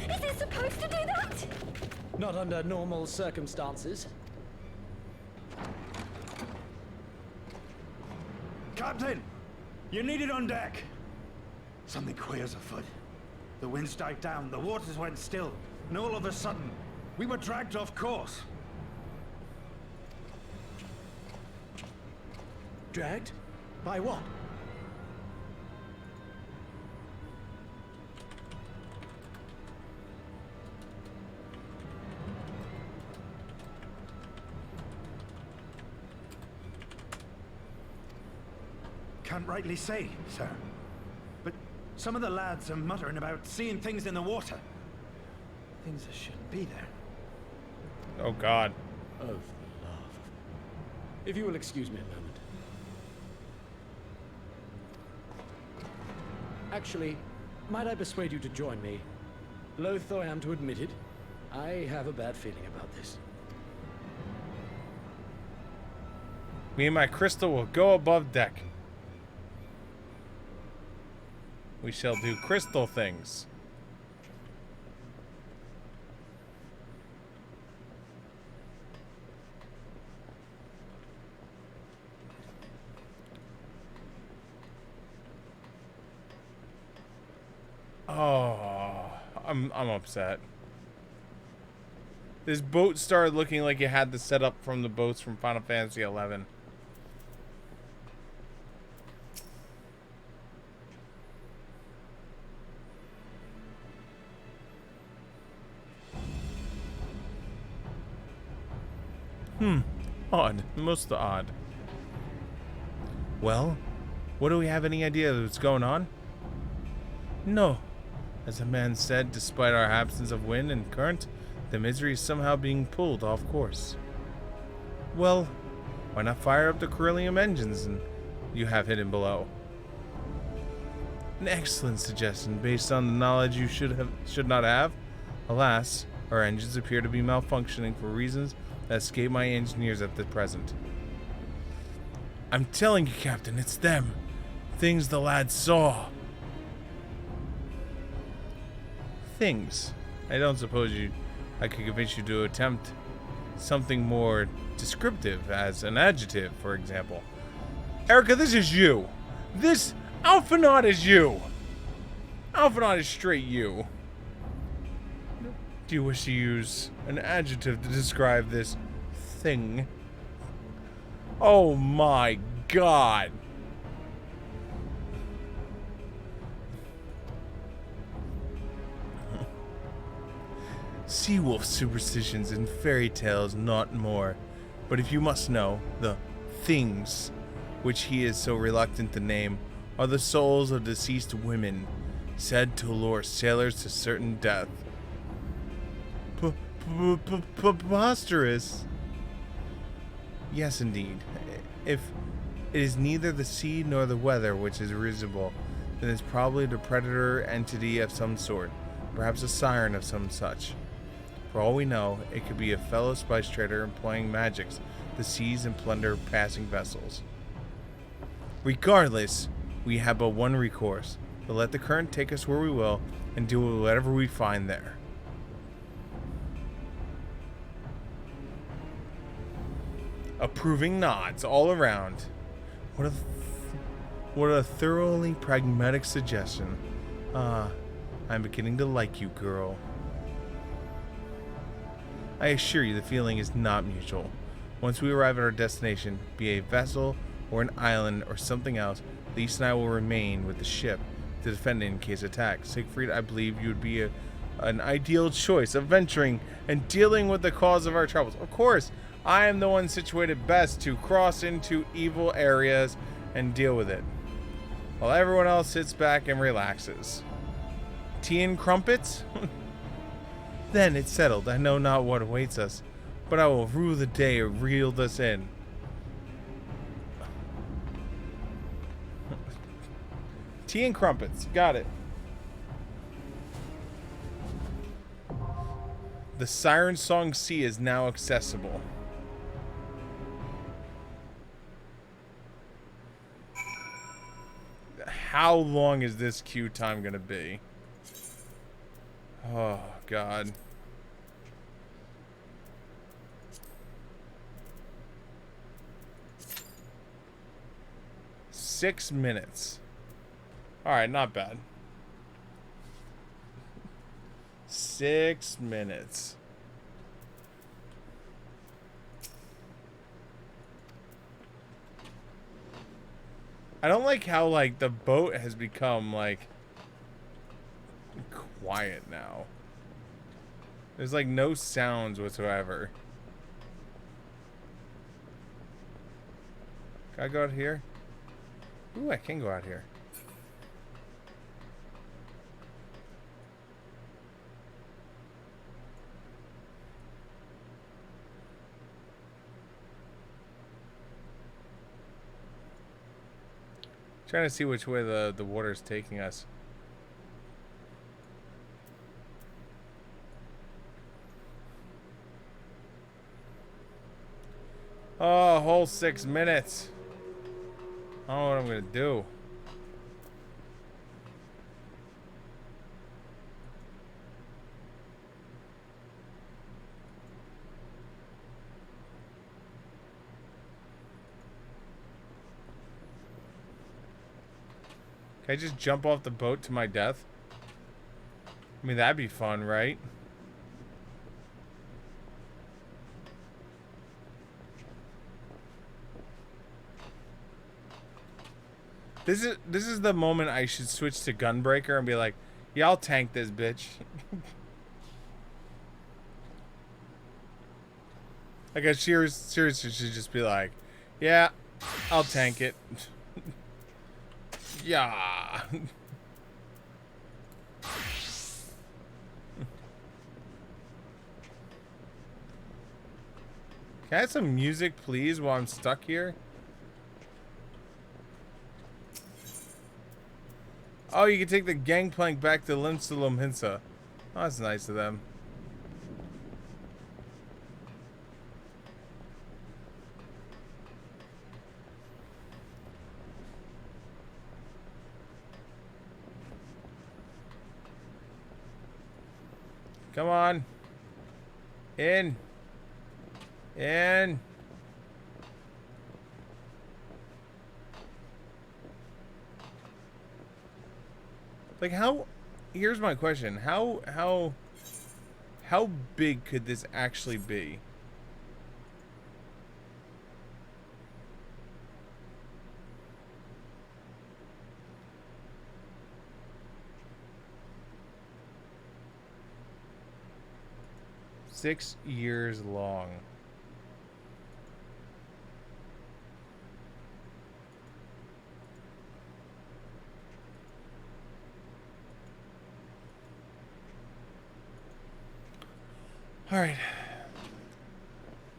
Is it supposed to do that? Not under normal circumstances. Captain! You're needed on deck! Something queer's afoot. The winds died down, the waters went still, and all of a sudden, we were dragged off course. Dragged? By what? Can't rightly say, sir. But some of the lads are muttering about seeing things in the water. Things that shouldn't be there. Oh, God. Oh, for the love of... If you will excuse me a moment. Actually, might I persuade you to join me? Loath though I am to admit it, I have a bad feeling about this. Me and my crystal will go above deck. We shall do crystal things. Oh, I'm upset. This boat started looking like it had the setup from the boats from Final Fantasy XI. Odd. Most odd. Well, what do we have any idea of what's going on? No. As the man said, despite our absence of wind and current, the Misery is somehow being pulled off course. Well, why not fire up the Corellium engines and you have hidden below? An excellent suggestion based on the knowledge you should not have. Alas, our engines appear to be malfunctioning for reasons that escape my engineers at the present. I'm telling you, Captain, it's them. Things the lads saw. Things. I don't suppose I could convince you to attempt something more descriptive as an adjective, for example. Erica, this is you. This Alphinaud is you. Alphinaud is straight you. Do you wish to use an adjective to describe this thing? Oh my God. Seawolf superstitions and fairy tales, not more. But if you must know, the things which he is so reluctant to name are the souls of deceased women, said to lure sailors to certain death. Preposterous. Yes, indeed. If it is neither the sea nor the weather which is reasonable, then it's probably the predator entity of some sort, perhaps a siren of some such. For all we know, it could be a fellow spice trader employing magics to seize and plunder passing vessels. Regardless, we have but one recourse, to let the current take us where we will and deal with whatever we find there. Approving nods all around. What a thoroughly pragmatic suggestion. Ah, I'm beginning to like you, girl. I assure you the feeling is not mutual. Once we arrive at our destination, be a vessel or an island or something else, Lise and I will remain with the ship to defend it in case attacked. Siegfried, I believe you would be an ideal choice of venturing and dealing with the cause of our troubles. Of course, I am the one situated best to cross into evil areas and deal with it, while everyone else sits back and relaxes. Tea and crumpets? Then it's settled. I know not what awaits us, but I will rue the day it reeled us in. Tea and crumpets. Got it. The Siren Song Sea is now accessible. How long is this queue time gonna be? Oh, God. Six minutes. Alright, not bad. 6 minutes. I don't like how, like, the boat has become, like, quiet now. There's, like, no sounds whatsoever. Can I go out here? Ooh, I can go out here. Trying to see which way the water is taking us. Oh, a whole 6 minutes. I don't know what I'm gonna do. Can I just jump off the boat to my death? I mean, that'd be fun, right? This is the moment I should switch to Gunbreaker and be like, yeah, I'll tank this bitch. Like, I seriously should just be like, yeah, I'll tank it. Yeah. Can I have some music, please, while I'm stuck here? Oh, you can take the gangplank back to Limsalumhinsa. Oh, that's nice of them. Come on. In. In. Like, how... Here's my question. How big could this actually be? Six years long. Alright.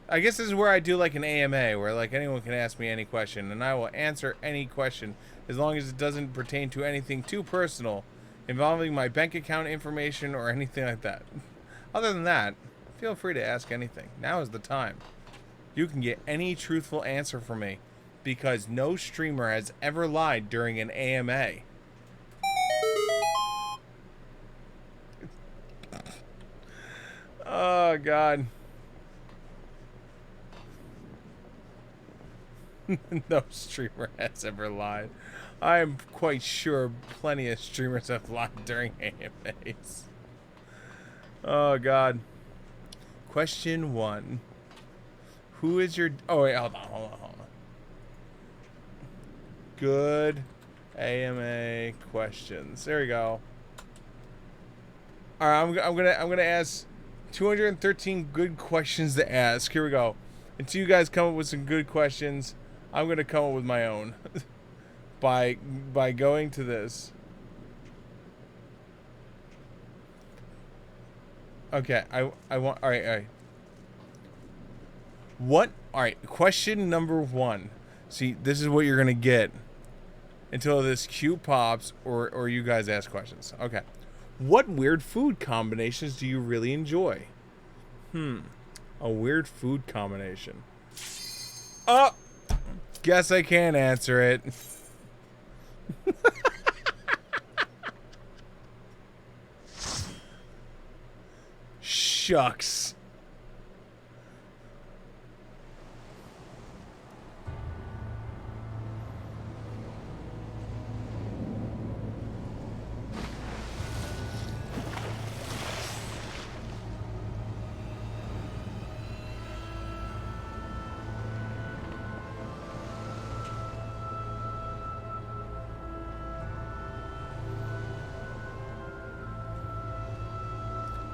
I guess this is where I do like an AMA, where like anyone can ask me any question, and I will answer any question as long as it doesn't pertain to anything too personal, involving my bank account information or anything like that. Other than that, feel free to ask anything. Now is the time. You can get any truthful answer from me, because no streamer has ever lied during an AMA. Oh, God. No streamer has ever lied. I am quite sure plenty of streamers have lied during AMAs. Oh, God. Question 1. Who is your... Oh, wait, hold on. Good AMA questions. There we go. All right, I'm gonna ask 213 good questions to ask. Here we go. Until you guys come up with some good questions, I'm gonna come up with my own by going to this. Okay, I want. All right. What? All right. Question number 1. See, this is what you're gonna get until this cue pops, or you guys ask questions. Okay. What weird food combinations do you really enjoy? A weird food combination. Oh! Guess I can't answer it. Shucks.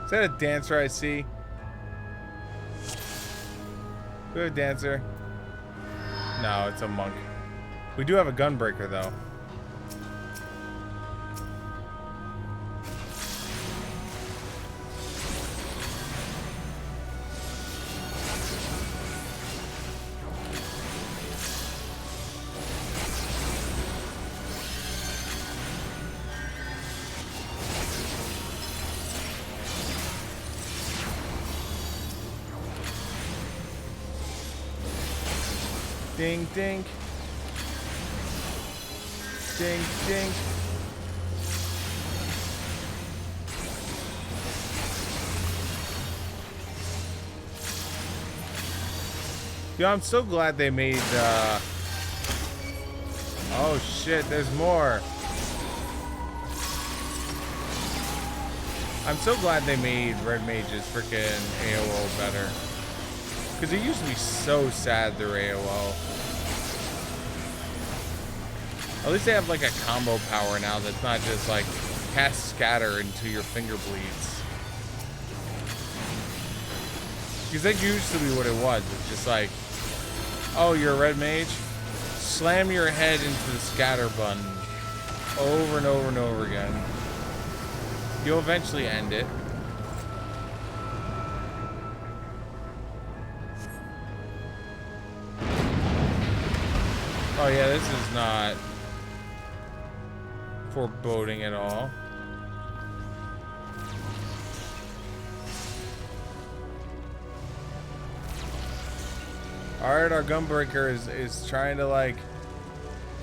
Is that a dancer I see? Good dancer. No, it's a monk. We do have a gunbreaker though. Ding, ding. Ding, ding. Yo, I'm so glad they made, oh shit, there's more. I'm so glad they made Red Mage's freaking AOO better. Because it used to be so sad, their AOO. At least they have like a combo power now that's not just like cast scatter into your finger bleeds. Because that used to be what it was. It's just like, oh, you're a red mage? Slam your head into the scatter button over and over and over again. You'll eventually end it. Oh yeah, this is not foreboding at all. Alright, our gunbreaker is trying to like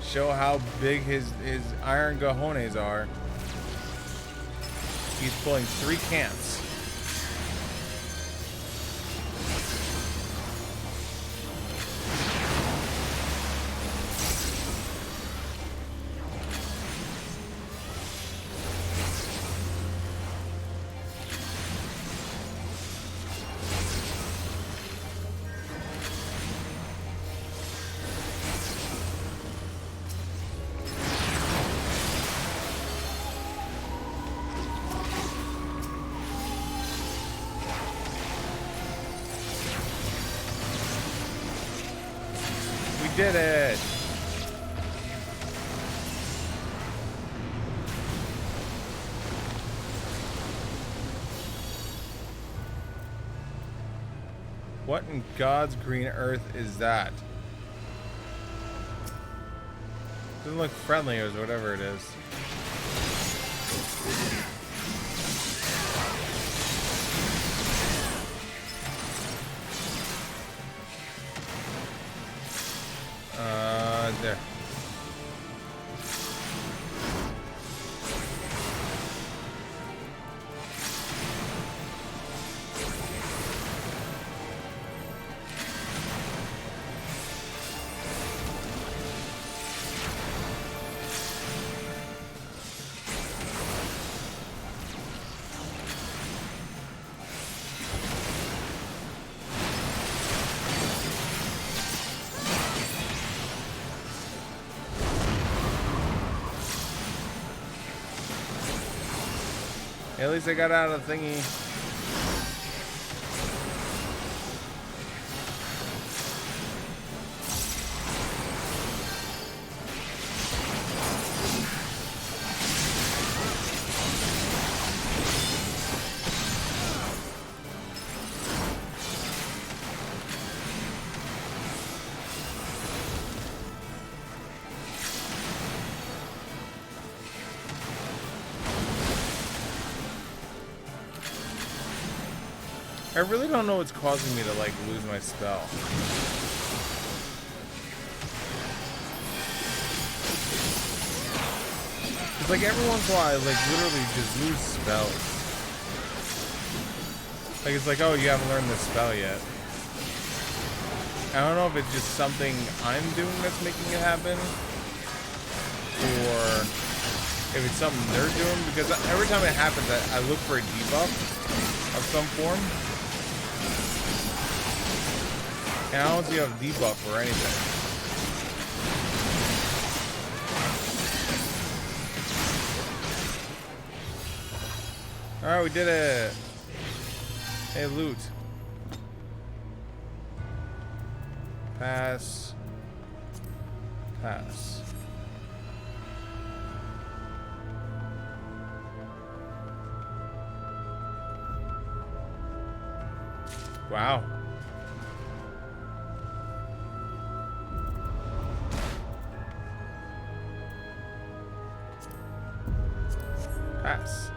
show how big his iron cojones are. He's pulling 3 camps. Did it! What in God's green earth is that? Doesn't look friendly or whatever it is. There. At least I got out of the thingy. I really don't know what's causing me to like lose my spell. It's like every once in a while I like literally just lose spells. Like it's like, oh, you haven't learned this spell yet. I don't know if it's just something I'm doing that's making it happen, or if it's something they're doing, because every time it happens I look for a debuff of some form. And I don't see a debuff or anything. Alright, we did it. Hey, loot. Pass. Pass. Wow. Pass.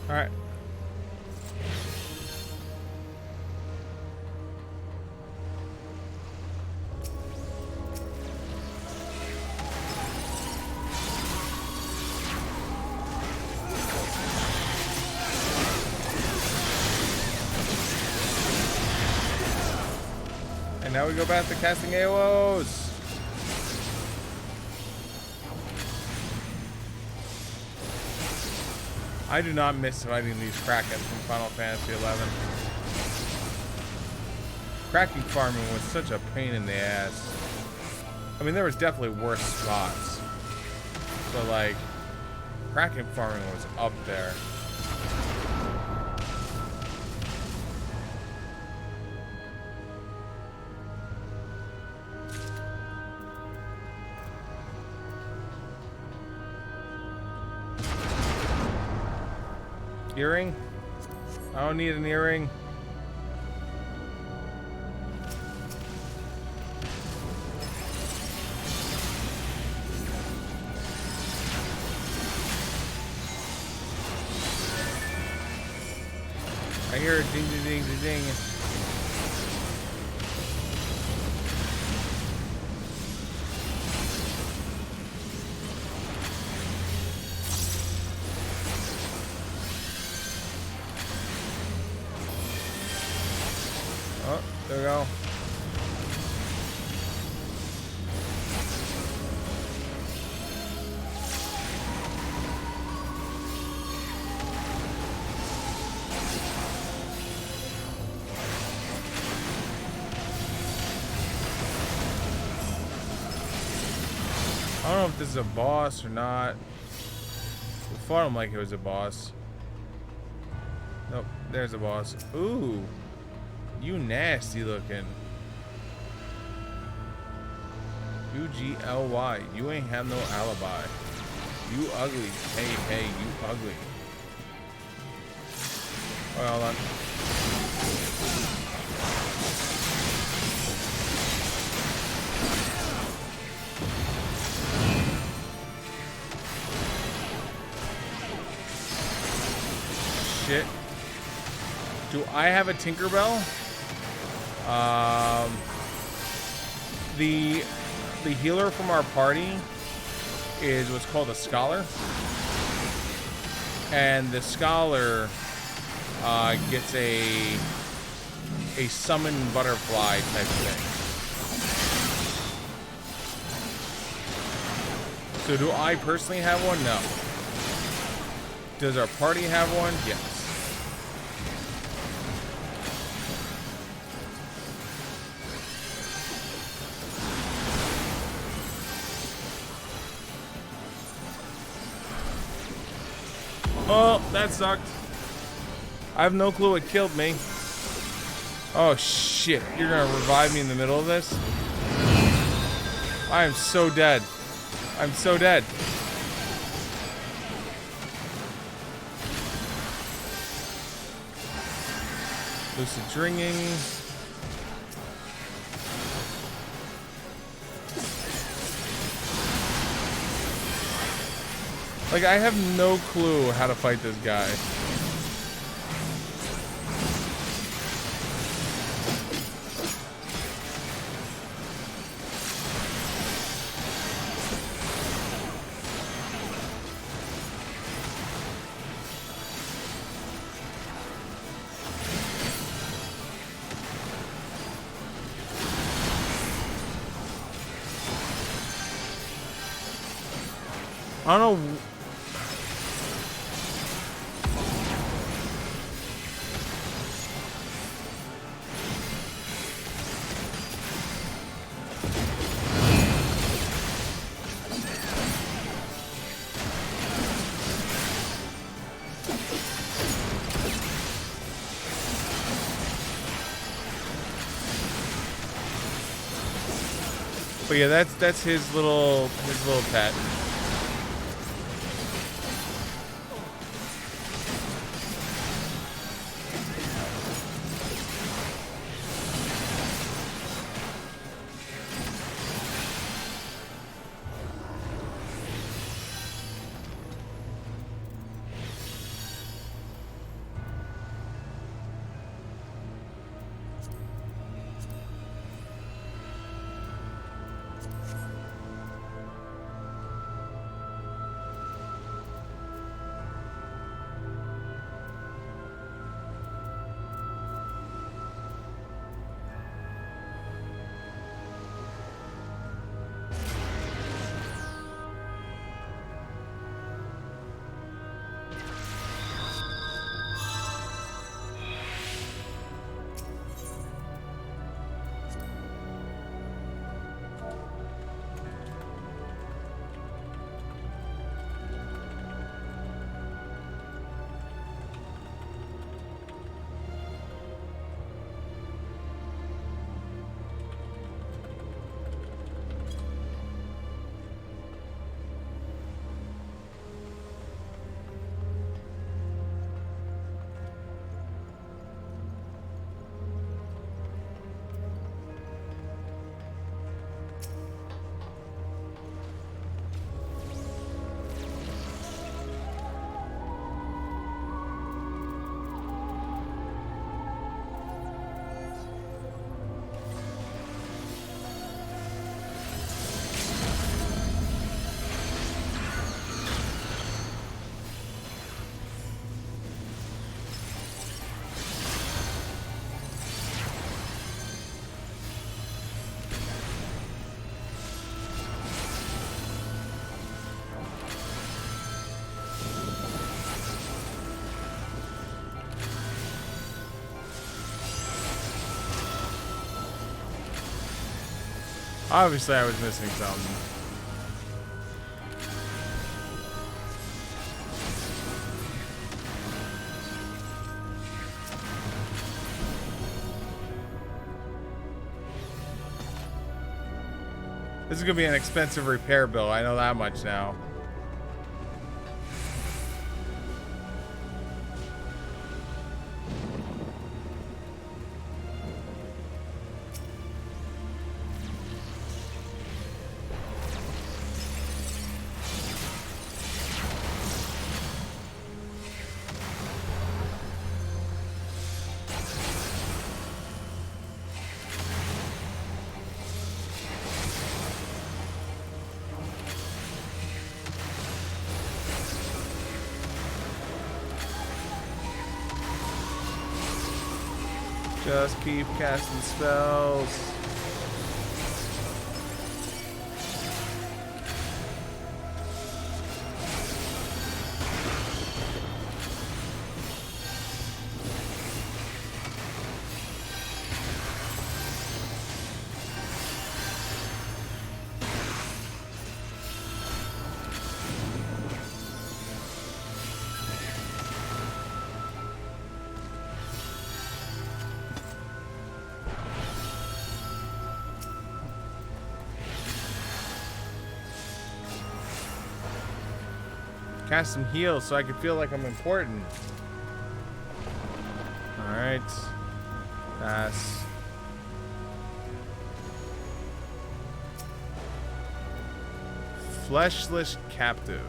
All right. And now we go back to casting AOs. I do not miss fighting these Kraken from Final Fantasy XI. Kraken farming was such a pain in the ass. I mean, there was definitely worse spots, but like, Kraken farming was up there. Earring? I don't need an earring. I hear a ding ding ding ding ding. Oh, there we go. don't know if this is a boss or not. We fought him like it was a boss. Nope, there's a boss. Ooh, you nasty looking. UGLY, you ain't have no alibi. You ugly. Hey, you ugly. Oh, hold on. Shit. Do I have a Tinkerbell? The healer from our party is what's called a scholar, and the scholar gets a summon butterfly type thing. So do I personally have one? No. Does our party have one? Yes. Oh, that sucked. I have no clue what killed me. Oh shit, you're gonna revive me in the middle of this? I am so dead. I'm so dead. Lucid Dringing. Like, I have no clue how to fight this guy. I don't know. But yeah, that's his little pet. Obviously, I was missing something. This is gonna be an expensive repair bill. I know that much now. Just keep casting spells. Cast some heals so I can feel like I'm important. Alright. Pass. Fleshless captive.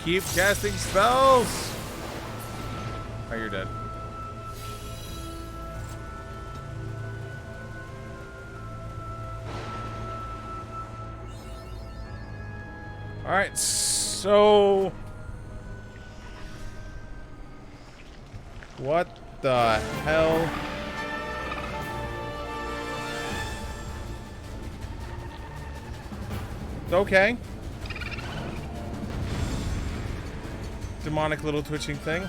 Keep casting spells! Oh, you're dead. Alright, so... what the hell? Okay. Demonic little twitching thing.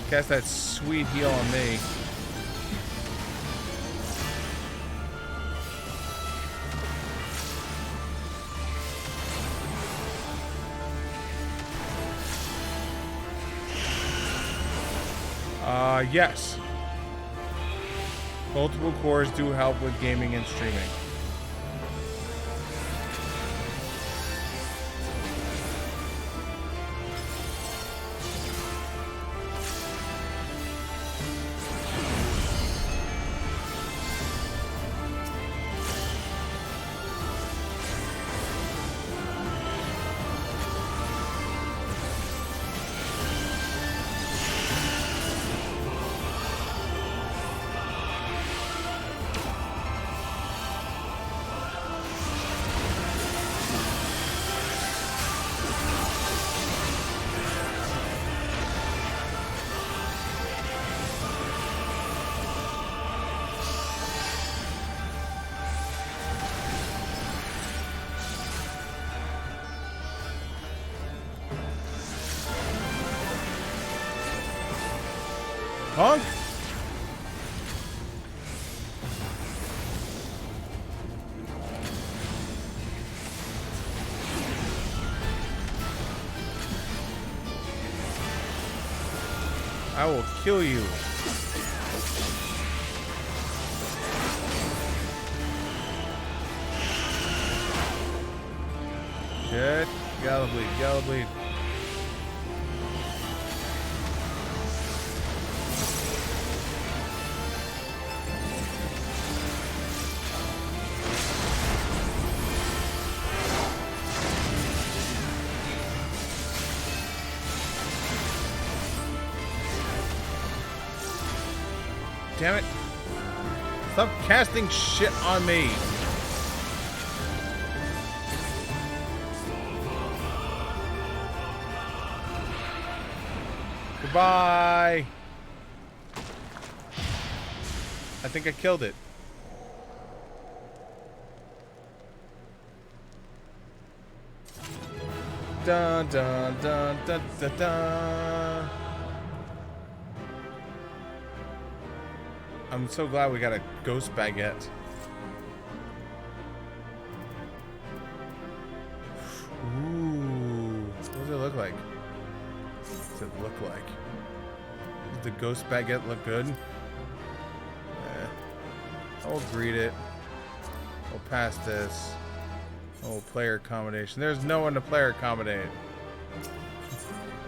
Cast that sweet heal on me. Yes. Multiple cores do help with gaming and streaming. Punk! I will kill you. Shit. Gotta bleed, gotta bleed. Damn it. Stop casting shit on me. Goodbye. I think I killed it. Dun dun dun dun dun dun. I'm so glad we got a ghost baguette. Ooh, what does it look like? What does it look like? Does the ghost baguette look good? I'll greet it. We'll pass this. Oh, player accommodation. There's no one to player accommodate.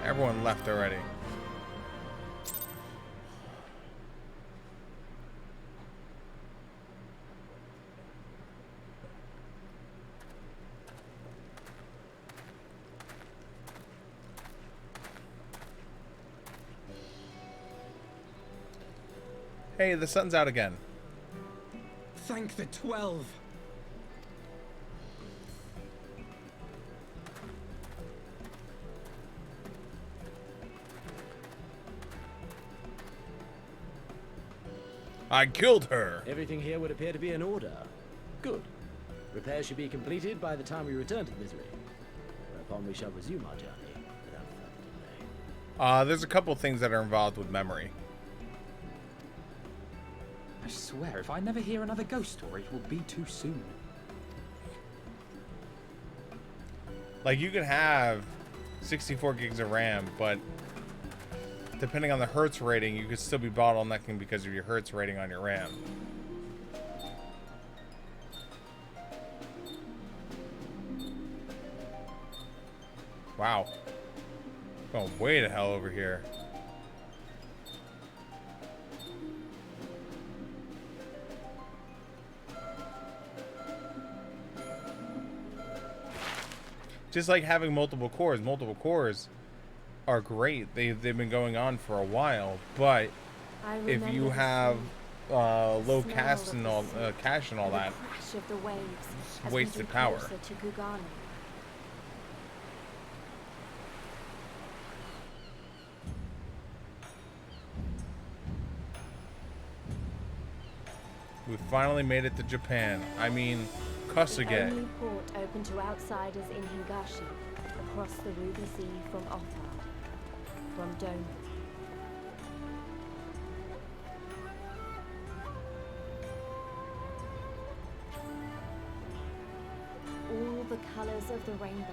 Everyone left already. Hey, the sun's out again. Thank the 12. I killed her. Everything here would appear to be in order. Good. Repairs should be completed by the time we return to the Misery, whereupon we shall resume our journey without further delay. There's a couple things that are involved with memory. I swear, if I never hear another ghost story, it will be too soon. Like, you can have 64 gigs of RAM, but depending on the Hertz rating, you could still be bottlenecking because of your Hertz rating on your RAM. Wow. Going way to hell over here. Just like having multiple cores are great. They've been going on for a while, but if you have low cache and all that, it's wasted power. We finally made it to Japan. I mean, Kasuge. The only port open to outsiders in Higashi, across the Ruby Sea from Offa, from Doma. All the colors of the rainbow,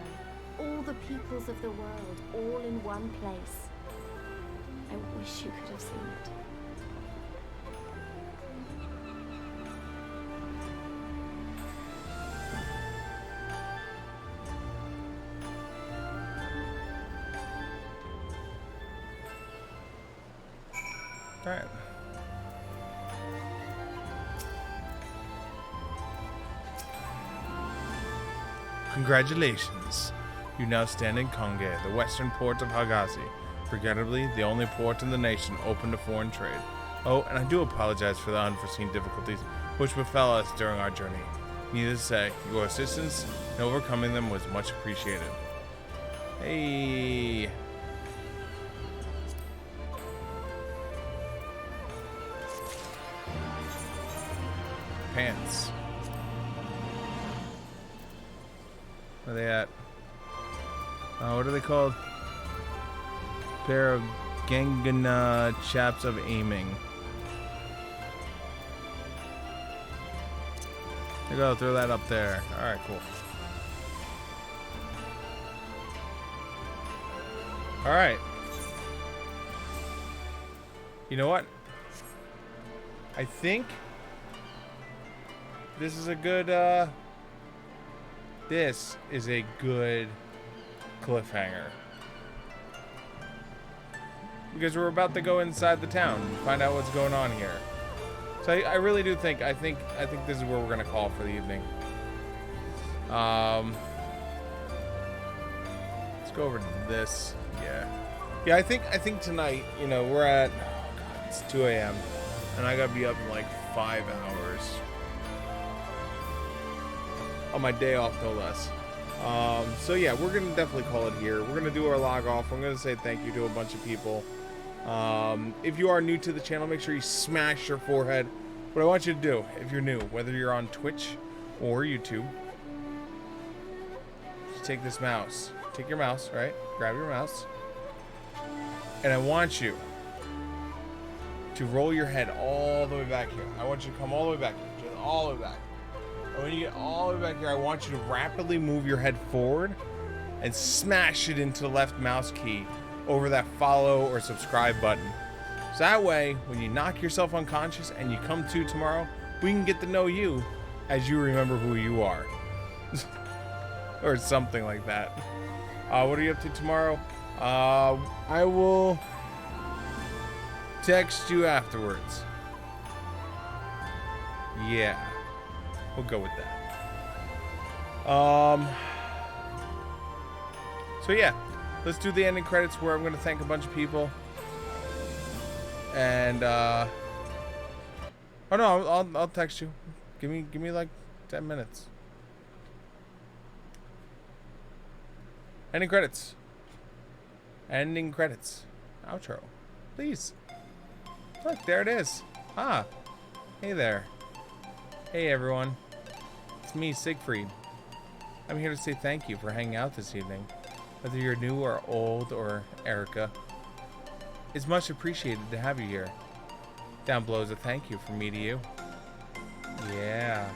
all the peoples of the world, all in one place. I wish you could have seen it. Alright. Congratulations. You now stand in Konge, the western port of Hagazi. Regrettably, the only port in the nation open to foreign trade. Oh, and I do apologize for the unforeseen difficulties which befell us during our journey. Needless to say, your assistance in overcoming them was much appreciated. Hey. Pants. Where are they at? What are they called? Pair of Gangana chaps of aiming. There you go, throw that up there. Alright, cool. Alright. You know what? I think this is a good, this is a good cliffhanger. Because we're about to go inside the town and find out what's going on here. So I really do think, I think this is where we're gonna call for the evening. Let's go over to this. Yeah, I think tonight, you know, we're at, oh God, it's 2 a.m. and I gotta be up in like 5 hours. On my day off, no less. So yeah, we're gonna definitely call it here. We're gonna do our log off. I'm gonna say thank you to a bunch of people. If you are new to the channel, make sure you smash your forehead. What I want you to do, if you're new, whether you're on Twitch or YouTube, just take this mouse. Take your mouse, right? Grab your mouse. And I want you to roll your head all the way back here. I want you to come all the way back here. Just all the way back. And when you get all the way back here, I want you to rapidly move your head forward and smash it into the left mouse key over that follow or subscribe button. So that way, when you knock yourself unconscious and you come to tomorrow, we can get to know you as you remember who you are. Or something like that. What are you up to tomorrow? I will text you afterwards. Yeah. We'll go with that. So yeah, let's do the ending credits where I'm going to thank a bunch of people. And oh no, I'll text you. Give me like 10 minutes. Ending credits. Ending credits. Outro. Please. Look, there it is. Ah. Hey there. Hey everyone. It's me, Siegfried. I'm here to say thank you for hanging out this evening. Whether you're new or old or Erica, it's much appreciated to have you here. Down below is a thank you from me to you. Yeah.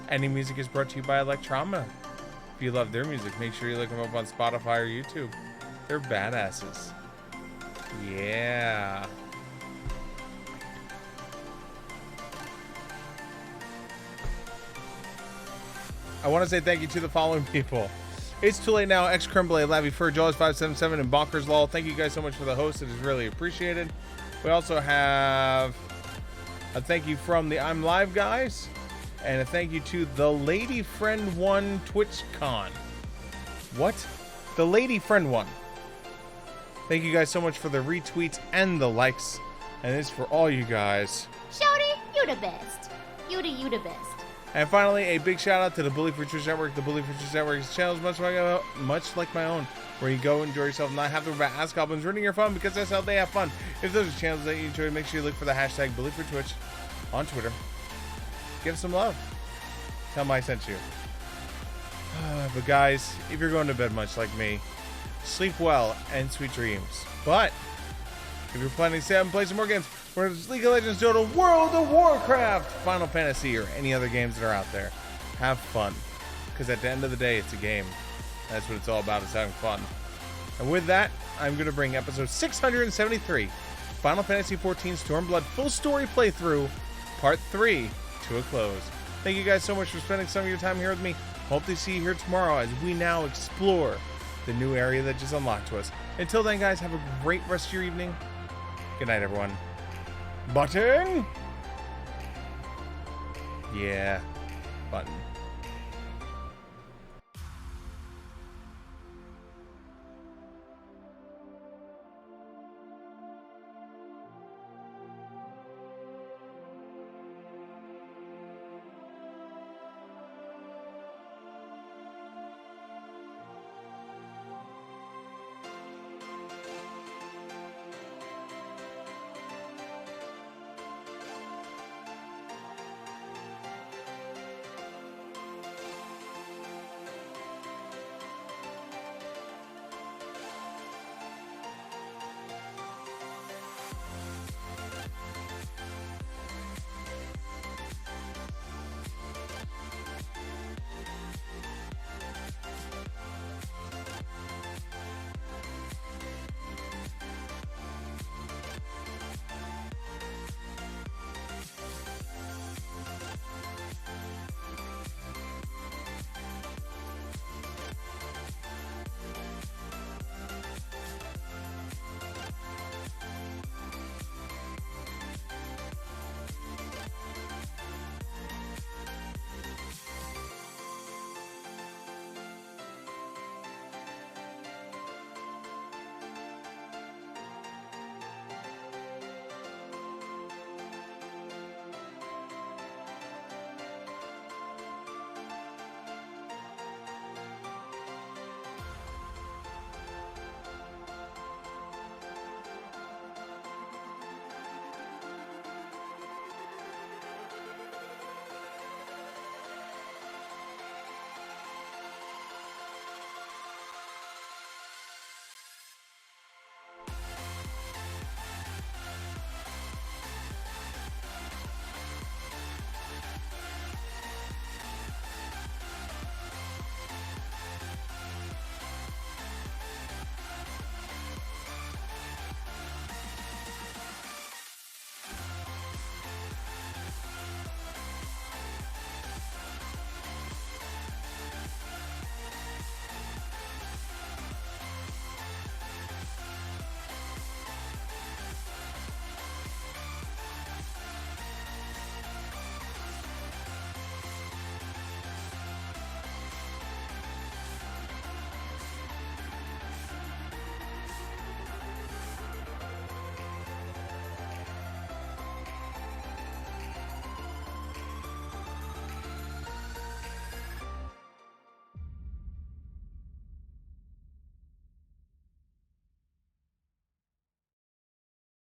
Ending music is brought to you by Electrama. If you love their music, make sure you look them up on Spotify or YouTube. They're badasses. Yeah. I want to say thank you to the following people. It's Too Late Now, X Crumble, Lavi Fur, Jaws577, and Bonkers Law. Thank you guys so much for the host. It is really appreciated. We also have a thank you from the I'm Live guys, and a thank you to the Lady Friend One TwitchCon. What? The Lady Friend One. Thank you guys so much for the retweets and the likes, and this is for all you guys. Shorty, you the best. You the best. And finally, a big shout out to the Bully for Twitch Network. The Bully for Twitch Network's channel is much like my own, where you go enjoy yourself, not have to worry about ass goblins ruining your fun, because that's how they have fun. If those are channels that you enjoy, make sure you look for the hashtag Bully for Twitch on Twitter. Give some love. Tell them I sent you. But guys, if you're going to bed much like me, sleep well and sweet dreams. But if you're planning to stay up and play some more games, whether it's League of Legends, Dota, World of Warcraft, Final Fantasy, or any other games that are out there, have fun. Because at the end of the day, it's a game. That's what it's all about, is having fun. And with that, I'm going to bring episode 673, Final Fantasy XIV Stormblood Full Story Playthrough, Part 3, to a close. Thank you guys so much for spending some of your time here with me. Hope to see you here tomorrow as we now explore the new area that just unlocked to us. Until then, guys, have a great rest of your evening. Good night, everyone. Button? Yeah, button.